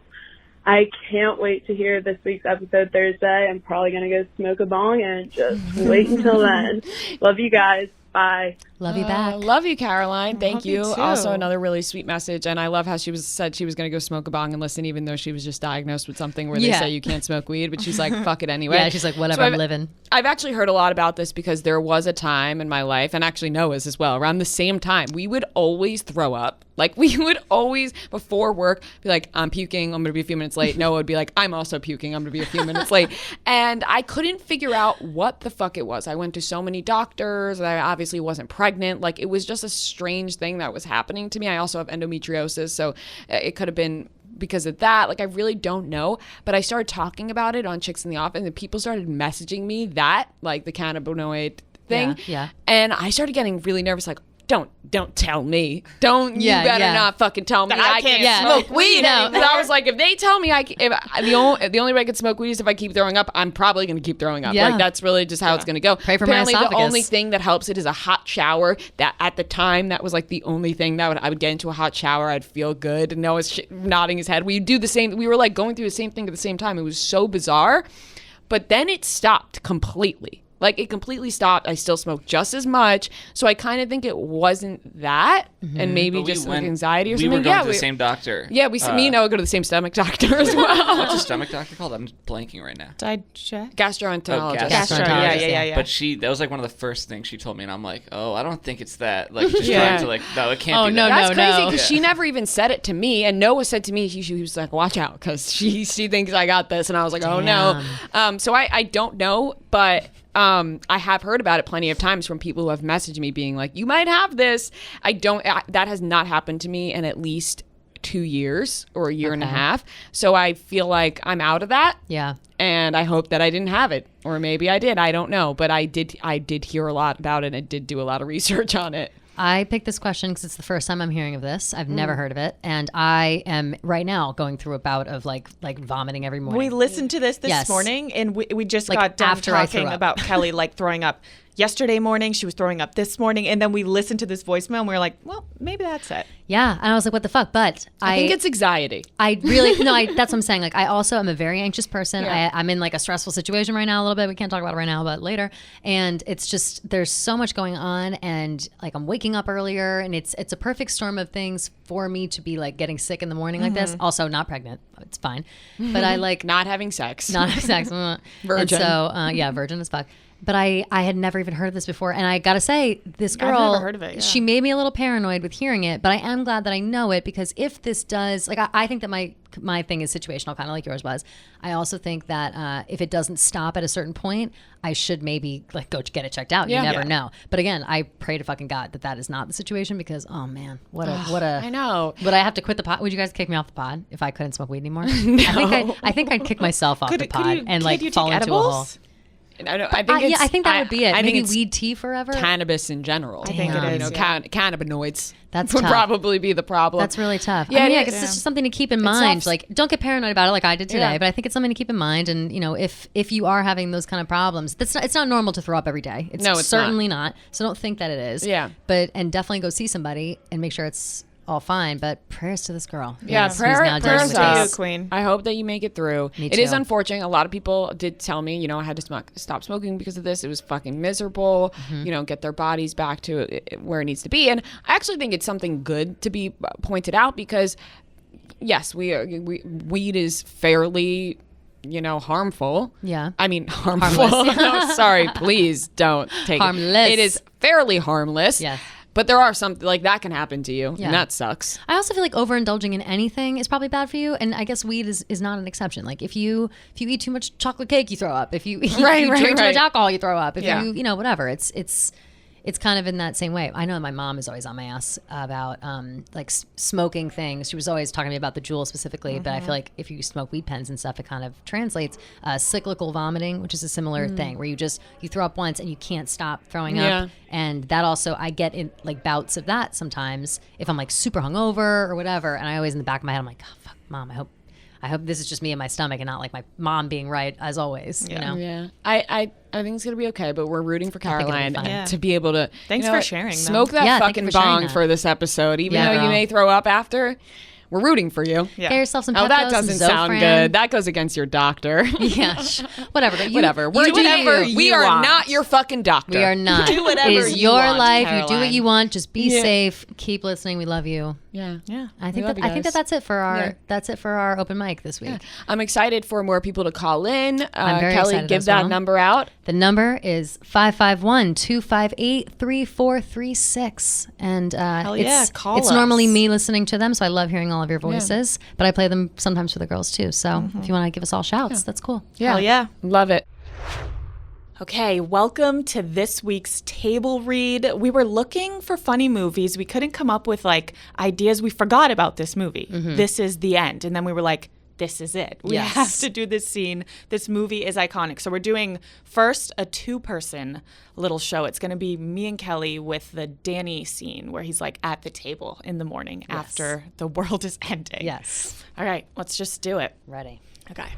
Speaker 7: I can't wait to hear this week's episode Thursday. I'm probably going to go smoke a bong and just wait until then. Love you guys. Bye.
Speaker 2: Love you back.
Speaker 1: Love you, Caroline. Thank
Speaker 3: Love you
Speaker 1: you.
Speaker 3: too.
Speaker 1: Also, another really sweet message. And I love how said she was going to go smoke a bong and listen, even though she was just diagnosed with something where they say you can't smoke weed. But she's like, fuck it anyway.
Speaker 2: Yeah, she's like, whatever, I'm living.
Speaker 1: I've actually heard a lot about this because there was a time in my life, and actually Noah's as well, around the same time, we would always throw up. Like, we would always, before work, be like, I'm puking, I'm going to be a few minutes late. Noah would be like, I'm also puking, I'm going to be a few minutes late. And I couldn't figure out what the fuck it was. I went to so many doctors. I obviously wasn't pregnant. Like, it was just a strange thing that was happening to me. I also have endometriosis, so it could have been because of that. Like, I really don't know. But I started talking about it on Chicks in the Office, and people started messaging me that, like, the cannabinoid thing.
Speaker 2: Yeah.
Speaker 1: And I started getting really nervous, like, don't tell me. You better not fucking tell me I can't smoke weed.
Speaker 2: No.
Speaker 1: Because I was like, if they tell me the only way I could smoke weed is if I keep throwing up, I'm probably going to keep throwing up.
Speaker 2: Yeah.
Speaker 1: Like, that's really just how it's going to go.
Speaker 2: Pray for
Speaker 1: Apparently,
Speaker 2: my
Speaker 1: the
Speaker 2: esophagus.
Speaker 1: only thing that helps it is a hot shower. That at the time, that was like the only thing that I would get into a hot shower. I'd feel good. And Noah's nodding his head. We do the same. We were like going through the same thing at the same time. It was so bizarre. But then it stopped completely. Like, it completely stopped. I still smoke just as much. So I kind of think it wasn't that, and maybe
Speaker 4: But we
Speaker 1: just
Speaker 4: went-
Speaker 1: like anxiety or
Speaker 4: we
Speaker 1: something.
Speaker 4: were going
Speaker 1: yeah,
Speaker 4: to the same doctor.
Speaker 1: Yeah, me and Noah go to the same stomach doctor as well.
Speaker 4: What's a stomach doctor called? I'm blanking right now.
Speaker 3: Digest.
Speaker 1: Gastroenterologist.
Speaker 3: Gastro. Yeah.
Speaker 4: But that was like one of the first things she told me, and I'm like, oh, I don't think it's that. Like, just
Speaker 1: Yeah.
Speaker 4: trying to like, no, it can't
Speaker 2: Oh,
Speaker 4: be
Speaker 2: no,
Speaker 4: that.
Speaker 1: That's crazy
Speaker 2: no.
Speaker 1: because she never even said it to me, and Noah said to me, she was like, "Watch out," because she thinks I got this, and I was like, "Oh no." So I don't know, but I have heard about it plenty of times from people who have messaged me being like, "You might have this." That has not happened to me in at least 2 years or a year and a half. So I feel like I'm out of that.
Speaker 2: Yeah.
Speaker 1: And I hope that I didn't have it, or maybe I did. I don't know, but I did hear a lot about it and did do a lot of research on it.
Speaker 2: I picked this question because it's the first time I'm hearing of this. I've never heard of it, and I am right now going through a bout of like vomiting every morning.
Speaker 3: We listened to this
Speaker 2: Yes.
Speaker 3: morning, and we just
Speaker 2: Like,
Speaker 3: got done
Speaker 2: after I threw
Speaker 3: talking
Speaker 2: up.
Speaker 3: about Kelly like throwing up yesterday morning. She was throwing up this morning, and then we listened to this voicemail, and we were like, well, maybe that's it.
Speaker 2: Yeah, and I was like, what the fuck? But
Speaker 1: I think it's anxiety.
Speaker 2: I really that's what I'm saying. Like, I also am a very anxious person. I'm in like a stressful situation right now a little bit. We can't talk about it right now, but later. And it's just there's so much going on, and like I'm waking up earlier, and it's a perfect storm of things for me to be like getting sick in the morning like this. Also, not pregnant. It's fine, but I like
Speaker 1: Not having sex.
Speaker 2: not having sex.
Speaker 1: Virgin.
Speaker 2: And so virgin as fuck. But I had never even heard of this before, and I gotta say, this girl,
Speaker 3: I've never heard of it, yeah.
Speaker 2: she made me a little paranoid with hearing it. But I am glad that I know it, because if this does, like, I think that my thing is situational, kind of like yours was. I also think that if it doesn't stop at a certain point, I should maybe like go get it checked out.
Speaker 1: Yeah.
Speaker 2: You never
Speaker 1: Yeah.
Speaker 2: know. But again, I pray to fucking God that is not the situation, because oh man, what a
Speaker 1: I know.
Speaker 2: Would I have to quit the pod? Would you guys kick me off the pod if I couldn't smoke weed anymore? I think I'd kick myself off the pod and like fall into a hole.
Speaker 1: I think
Speaker 2: I think that would be it.
Speaker 1: I
Speaker 2: Maybe
Speaker 1: think it's
Speaker 2: weed tea forever.
Speaker 1: cannabis in general. I
Speaker 3: think it is, yeah.
Speaker 1: Cannabinoids.
Speaker 2: That's
Speaker 1: would
Speaker 2: tough.
Speaker 1: probably be the problem.
Speaker 2: That's really tough.
Speaker 1: Yeah,
Speaker 2: I mean,
Speaker 1: it
Speaker 2: I guess
Speaker 1: is.
Speaker 2: it's just something to keep in mind.
Speaker 1: tough.
Speaker 2: Like, don't get paranoid about it like I did today,
Speaker 1: Yeah.
Speaker 2: but I think it's something to keep in mind. And you know, if you are having those kind of problems, it's not normal to throw up every day.
Speaker 1: No, it's
Speaker 2: certainly not. So don't think that it is.
Speaker 1: Yeah.
Speaker 2: And definitely go see somebody and make sure it's all fine. But prayers to this girl.
Speaker 1: Yeah,
Speaker 2: who's now dealing
Speaker 1: prayers
Speaker 2: with
Speaker 3: to you,
Speaker 2: this.
Speaker 3: Queen.
Speaker 1: I hope that you make it through.
Speaker 2: Me
Speaker 1: It is
Speaker 2: too.
Speaker 1: unfortunate. A lot of people did tell me, I had to stop smoking because of this. It was fucking miserable. Get their bodies back to where it needs to be. And I actually think it's something good to be pointed out, because yes, weed is fairly harmful.
Speaker 2: Yeah.
Speaker 1: I mean, harmful. No, sorry, please don't take
Speaker 2: Harmless.
Speaker 1: it. It is fairly harmless.
Speaker 2: Yes.
Speaker 1: But there are some like that can happen to you,
Speaker 2: Yeah.
Speaker 1: and that sucks.
Speaker 2: I also feel like overindulging in anything is probably bad for you, and I guess weed is not an exception. Like if you eat too much chocolate cake, you throw up. If you,
Speaker 1: Right,
Speaker 2: you
Speaker 1: right,
Speaker 2: drink too much
Speaker 1: right.
Speaker 2: alcohol, you throw up. If
Speaker 1: Yeah.
Speaker 2: you whatever, it's kind of in that same way. I know my mom is always on my ass about smoking things. She was always talking to me about the Juul specifically, but I feel like if you smoke weed pens and stuff, it kind of translates cyclical vomiting, which is a similar thing where you throw up once and you can't stop throwing
Speaker 1: Yeah.
Speaker 2: up. And that also, I get in like bouts of that sometimes if I'm like super hungover or whatever. And I always in the back of my head, I'm like, oh, fuck, Mom, I hope this is just me and my stomach and not like my mom being right as always. You know?
Speaker 1: Yeah, I think it's gonna be okay, but we're rooting for
Speaker 2: think it'll be
Speaker 1: Caroline
Speaker 2: fine.
Speaker 3: Yeah.
Speaker 1: to be able to.
Speaker 3: Thanks for sharing, though.
Speaker 1: Smoke that
Speaker 2: Yeah, thank you
Speaker 1: fucking
Speaker 2: for sharing
Speaker 1: bong
Speaker 2: that.
Speaker 1: for this episode, even
Speaker 2: Yeah,
Speaker 1: though you
Speaker 2: girl.
Speaker 1: may throw up after. We're rooting for you.
Speaker 3: Yeah.
Speaker 2: Get yourself some Pepto,
Speaker 1: Oh, that
Speaker 2: some
Speaker 1: doesn't sound
Speaker 2: Zofran.
Speaker 1: good. That goes against your doctor.
Speaker 2: Yeah, whatever.
Speaker 1: Whatever. We're
Speaker 2: do
Speaker 1: whatever.
Speaker 2: you.
Speaker 1: We
Speaker 3: you
Speaker 1: are
Speaker 3: want.
Speaker 1: not your fucking doctor.
Speaker 2: We are not.
Speaker 3: Do whatever
Speaker 2: It is
Speaker 3: you
Speaker 2: your
Speaker 3: want,
Speaker 2: life. You do what
Speaker 3: Caroline.
Speaker 2: you want. Just be
Speaker 1: Yeah.
Speaker 2: safe. Keep listening. We love you.
Speaker 1: Yeah.
Speaker 3: Yeah.
Speaker 2: I think
Speaker 1: love
Speaker 2: that
Speaker 1: you
Speaker 2: I think
Speaker 1: guys.
Speaker 2: that's it for our
Speaker 1: Yeah.
Speaker 2: that's it for our open mic this week.
Speaker 1: I'm excited for more people to call in.
Speaker 2: I'm very
Speaker 1: Kelly,
Speaker 2: excited
Speaker 1: give
Speaker 2: as
Speaker 1: that
Speaker 2: well.
Speaker 1: number out.
Speaker 2: The number is 551-258-3436. And
Speaker 3: Hell yeah, call
Speaker 2: it's
Speaker 3: us.
Speaker 2: normally me listening to them, so I love hearing all of your voices. But I play them sometimes for the girls too. So if you want to give us all shouts, that's cool.
Speaker 3: Hell yeah.
Speaker 1: Love it.
Speaker 3: Okay, welcome to this week's table read. We were looking for funny movies. We couldn't come up with like ideas. We forgot about this movie. This is the end. And then we were like, this is it. We
Speaker 2: Yes.
Speaker 3: have to do this scene. This movie is iconic. So we're doing first a 2-person little show. It's going to be me and Kelly with the Danny scene where he's like at the table in the morning after the world is ending.
Speaker 2: Yes.
Speaker 3: All right, let's just do it.
Speaker 2: Ready.
Speaker 3: Okay.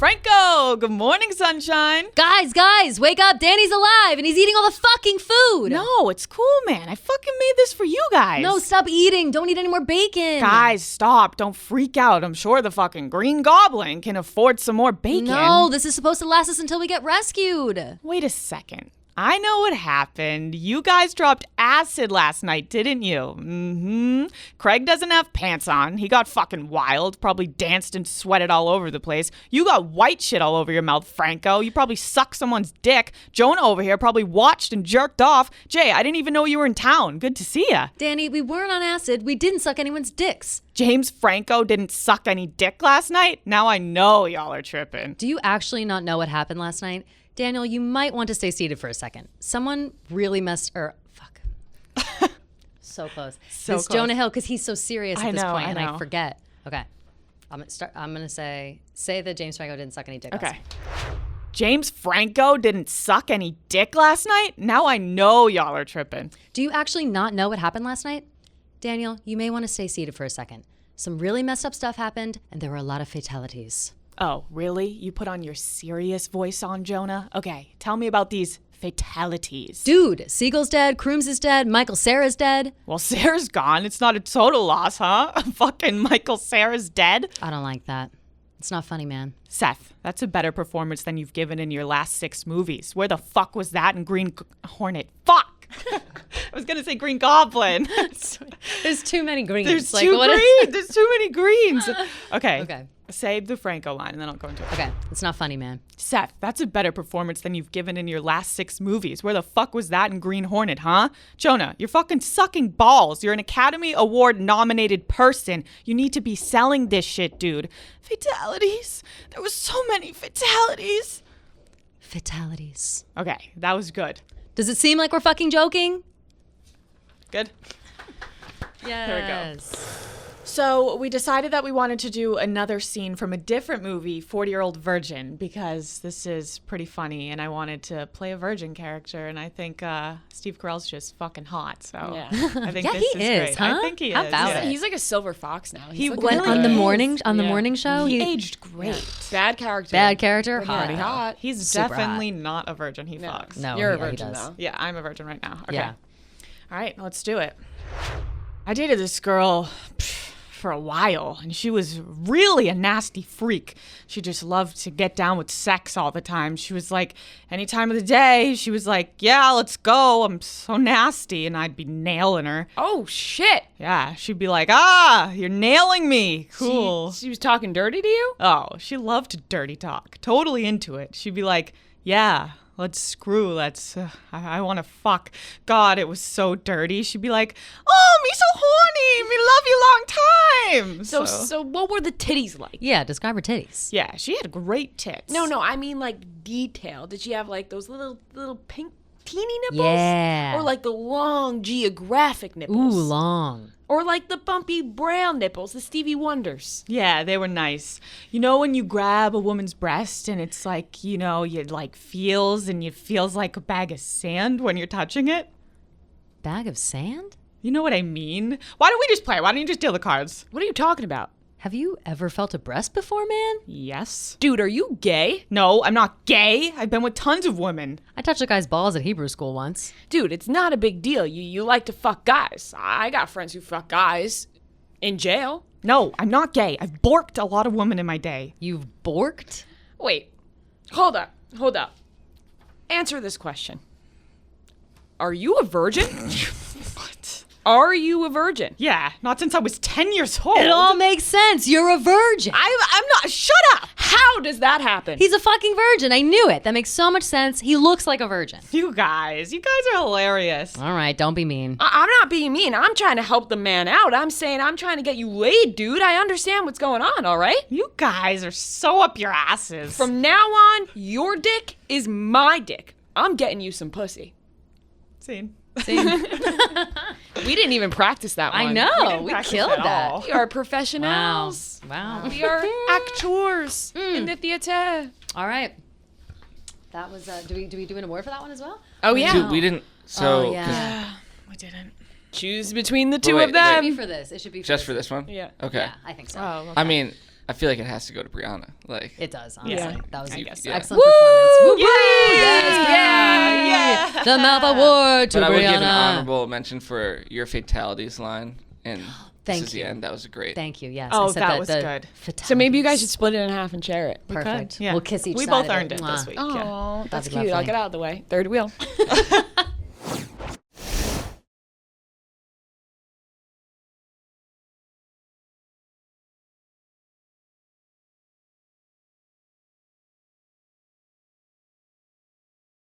Speaker 3: Franco, good morning, sunshine.
Speaker 2: Guys, wake up. Danny's alive and he's eating all the fucking food.
Speaker 3: No, it's cool, man. I fucking made this for you guys.
Speaker 2: No, stop eating. Don't eat any more bacon.
Speaker 3: Guys, stop. Don't freak out. I'm sure the fucking Green Goblin can afford some more bacon.
Speaker 2: No, this is supposed to last us until we get rescued.
Speaker 3: Wait a second. I know what happened. You guys dropped acid last night, didn't you? Mm-hmm. Craig doesn't have pants on. He got fucking wild, probably danced and sweated all over the place. You got white shit all over your mouth, Franco. You probably sucked someone's dick. Jonah over here probably watched and jerked off. Jay, I didn't even know you were in town. Good to see ya.
Speaker 2: Danny, we weren't on acid. We didn't suck anyone's dicks.
Speaker 3: James Franco didn't suck any dick last night? Now I know y'all are tripping.
Speaker 2: Do you actually not know what happened last night? Daniel, you might want to stay seated for a second. Someone really fuck. So close.
Speaker 3: So
Speaker 2: This
Speaker 3: close.
Speaker 2: Jonah Hill, because he's so serious at this point, and I
Speaker 3: know.
Speaker 2: forget. Okay. I'm gonna say that James Franco didn't suck any dick. last
Speaker 3: Okay.
Speaker 2: night.
Speaker 3: James Franco didn't suck any dick last night? Now I know y'all are tripping.
Speaker 2: Do you actually not know what happened last night? Daniel, you may want to stay seated for a second. Some really messed up stuff happened, and there were a lot of fatalities.
Speaker 3: Oh, really? You put on your serious voice on Jonah? Okay, tell me about these fatalities.
Speaker 2: Dude, Siegel's dead, Crooms is dead, Michael Cera's dead.
Speaker 3: Well, Sarah's gone. It's not a total loss, huh? Fucking Michael Cera's dead?
Speaker 2: I don't like that. It's not funny, man.
Speaker 3: Seth, that's a better performance than you've given in your last 6 movies. Where the fuck was that in Green Hornet? Fuck! I was gonna say Green Goblin.
Speaker 2: There's too many greens.
Speaker 3: There's too green. There's too many greens. Okay.
Speaker 2: Okay.
Speaker 3: Save the Franco line, and then I'll go into it.
Speaker 2: Okay, it's not funny, man.
Speaker 3: Seth, that's a better performance than you've given in your last 6 movies. Where the fuck was that in Green Hornet, huh? Jonah, you're fucking sucking balls. You're an Academy Award nominated person. You need to be selling this shit, dude. Fatalities. There was so many fatalities.
Speaker 2: Fatalities.
Speaker 3: Okay, that was good.
Speaker 2: Does it seem like we're fucking joking?
Speaker 3: Good.
Speaker 2: Yes.
Speaker 3: we go. So we decided that we wanted to do another scene from a different movie, 40-Year-Old Virgin, because this is pretty funny, and I wanted to play a virgin character, and I think Steve Carell's just fucking hot. So
Speaker 1: Yeah.
Speaker 3: I think
Speaker 2: Yeah,
Speaker 3: this
Speaker 2: he
Speaker 3: is
Speaker 2: is,
Speaker 3: great.
Speaker 2: huh?
Speaker 3: I think he
Speaker 2: How
Speaker 3: is.
Speaker 2: about
Speaker 3: yeah.
Speaker 2: it?
Speaker 1: He's like a silver fox now.
Speaker 3: He
Speaker 1: He's
Speaker 3: went
Speaker 1: looking
Speaker 3: on
Speaker 1: good.
Speaker 3: the
Speaker 2: morning show.
Speaker 3: He
Speaker 2: He
Speaker 3: aged great.
Speaker 1: Bad character.
Speaker 2: bad character.
Speaker 1: Pretty hot.
Speaker 3: He's
Speaker 2: Super
Speaker 3: definitely not a virgin. He fucks.
Speaker 2: No,
Speaker 1: You're a
Speaker 2: yeah, he
Speaker 1: virgin
Speaker 2: does.
Speaker 1: though.
Speaker 3: Yeah, I'm a virgin right now. Okay.
Speaker 2: Yeah.
Speaker 3: All right, let's do it. I dated this girl for a while, and she was really a nasty freak. She just loved to get down with sex all the time. She was like, any time of the day, she was like, yeah, let's go. I'm so nasty. And I'd be nailing her.
Speaker 1: Oh shit.
Speaker 3: Yeah, she'd be like, you're nailing me. Cool.
Speaker 1: She was talking dirty to you?
Speaker 3: Oh, she loved to dirty talk. Totally into it. She'd be like, yeah, let's screw. I want to fuck. God, it was so dirty. She'd be like, oh, me so horny. Me love you long time.
Speaker 1: So what were the titties like?
Speaker 2: Yeah, describe her titties.
Speaker 3: yeah, she had great tits.
Speaker 1: No, I mean like detail. Did she have like those little pink teeny nipples?
Speaker 2: Yeah.
Speaker 1: Or like the long geographic
Speaker 2: Ooh,
Speaker 1: nipples?
Speaker 2: long.
Speaker 1: Or like the bumpy brown nipples, the Stevie Wonders.
Speaker 3: Yeah, they were nice. You know when you grab a woman's breast and it's like, you like feels and it feels like a bag of sand when you're touching it?
Speaker 2: Bag of sand?
Speaker 3: You know what I mean? Why don't we just play? Why don't you just deal the cards?
Speaker 1: What are you talking about?
Speaker 2: Have you ever felt a breast before, man?
Speaker 3: Yes.
Speaker 1: Dude, are you gay?
Speaker 3: No, I'm not gay. I've been with tons of women.
Speaker 2: I touched a guy's balls at Hebrew school once.
Speaker 1: Dude, it's not a big deal. You like to fuck guys. I got friends who fuck guys in jail.
Speaker 3: No, I'm not gay. I've borked a lot of women in my day.
Speaker 2: You've borked?
Speaker 1: Wait. Hold up. Answer this question. Are you a virgin?
Speaker 3: What?
Speaker 1: Are you a virgin?
Speaker 3: Yeah, not since I was 10 years old.
Speaker 2: It all makes sense. You're a virgin.
Speaker 3: I'm not. Shut up.
Speaker 1: How does that happen?
Speaker 2: He's a fucking virgin. I knew it. That makes so much sense. He looks like a virgin.
Speaker 3: You guys are hilarious.
Speaker 2: All right, don't be mean.
Speaker 1: I'm not being mean. I'm trying to help the man out. I'm saying I'm trying to get you laid, dude. I understand what's going on, all right?
Speaker 3: You guys are so up your asses.
Speaker 1: From now on, your dick is my dick. I'm getting you some pussy.
Speaker 3: Scene.
Speaker 2: See?
Speaker 1: We didn't even practice that one.
Speaker 2: I know. We
Speaker 3: practice
Speaker 2: killed
Speaker 3: at
Speaker 2: that.
Speaker 3: all.
Speaker 1: We are professionals.
Speaker 2: Wow.
Speaker 1: We are actors in the theater.
Speaker 2: All right. That was. Do we do an award for that one as well?
Speaker 1: Oh, yeah.
Speaker 4: Dude, we didn't. So
Speaker 2: Oh, yeah.
Speaker 3: We didn't.
Speaker 1: Choose between the two
Speaker 4: wait,
Speaker 1: of
Speaker 2: It should be
Speaker 1: them.
Speaker 2: for this. It should be
Speaker 4: just for this one.
Speaker 1: Yeah.
Speaker 4: Okay.
Speaker 2: Yeah, I think so.
Speaker 3: Oh,
Speaker 4: I mean, I feel like it has to go to Brianna. Like
Speaker 2: It does, honestly.
Speaker 1: Yeah.
Speaker 2: That was an
Speaker 4: guess so.
Speaker 2: excellent performance. Woo!
Speaker 3: Yeah.
Speaker 2: The Mouth Award to
Speaker 4: but I would give an
Speaker 2: Brianna.
Speaker 4: honorable mention for your fatalities line. And
Speaker 2: Thank
Speaker 4: this is the
Speaker 2: you.
Speaker 4: end. That was great.
Speaker 2: Thank you. Yes.
Speaker 3: Oh,
Speaker 2: I said
Speaker 3: that was good.
Speaker 1: So maybe you guys should split it in half and share it.
Speaker 2: Perfect.
Speaker 3: Yeah.
Speaker 2: We'll kiss each
Speaker 3: We
Speaker 2: side
Speaker 3: both
Speaker 2: of it.
Speaker 3: earned it this
Speaker 2: Mwah.
Speaker 3: week.
Speaker 1: Oh, that's
Speaker 2: That'd be
Speaker 1: cute. I'll
Speaker 2: lovely.
Speaker 1: get out of the way. Third wheel.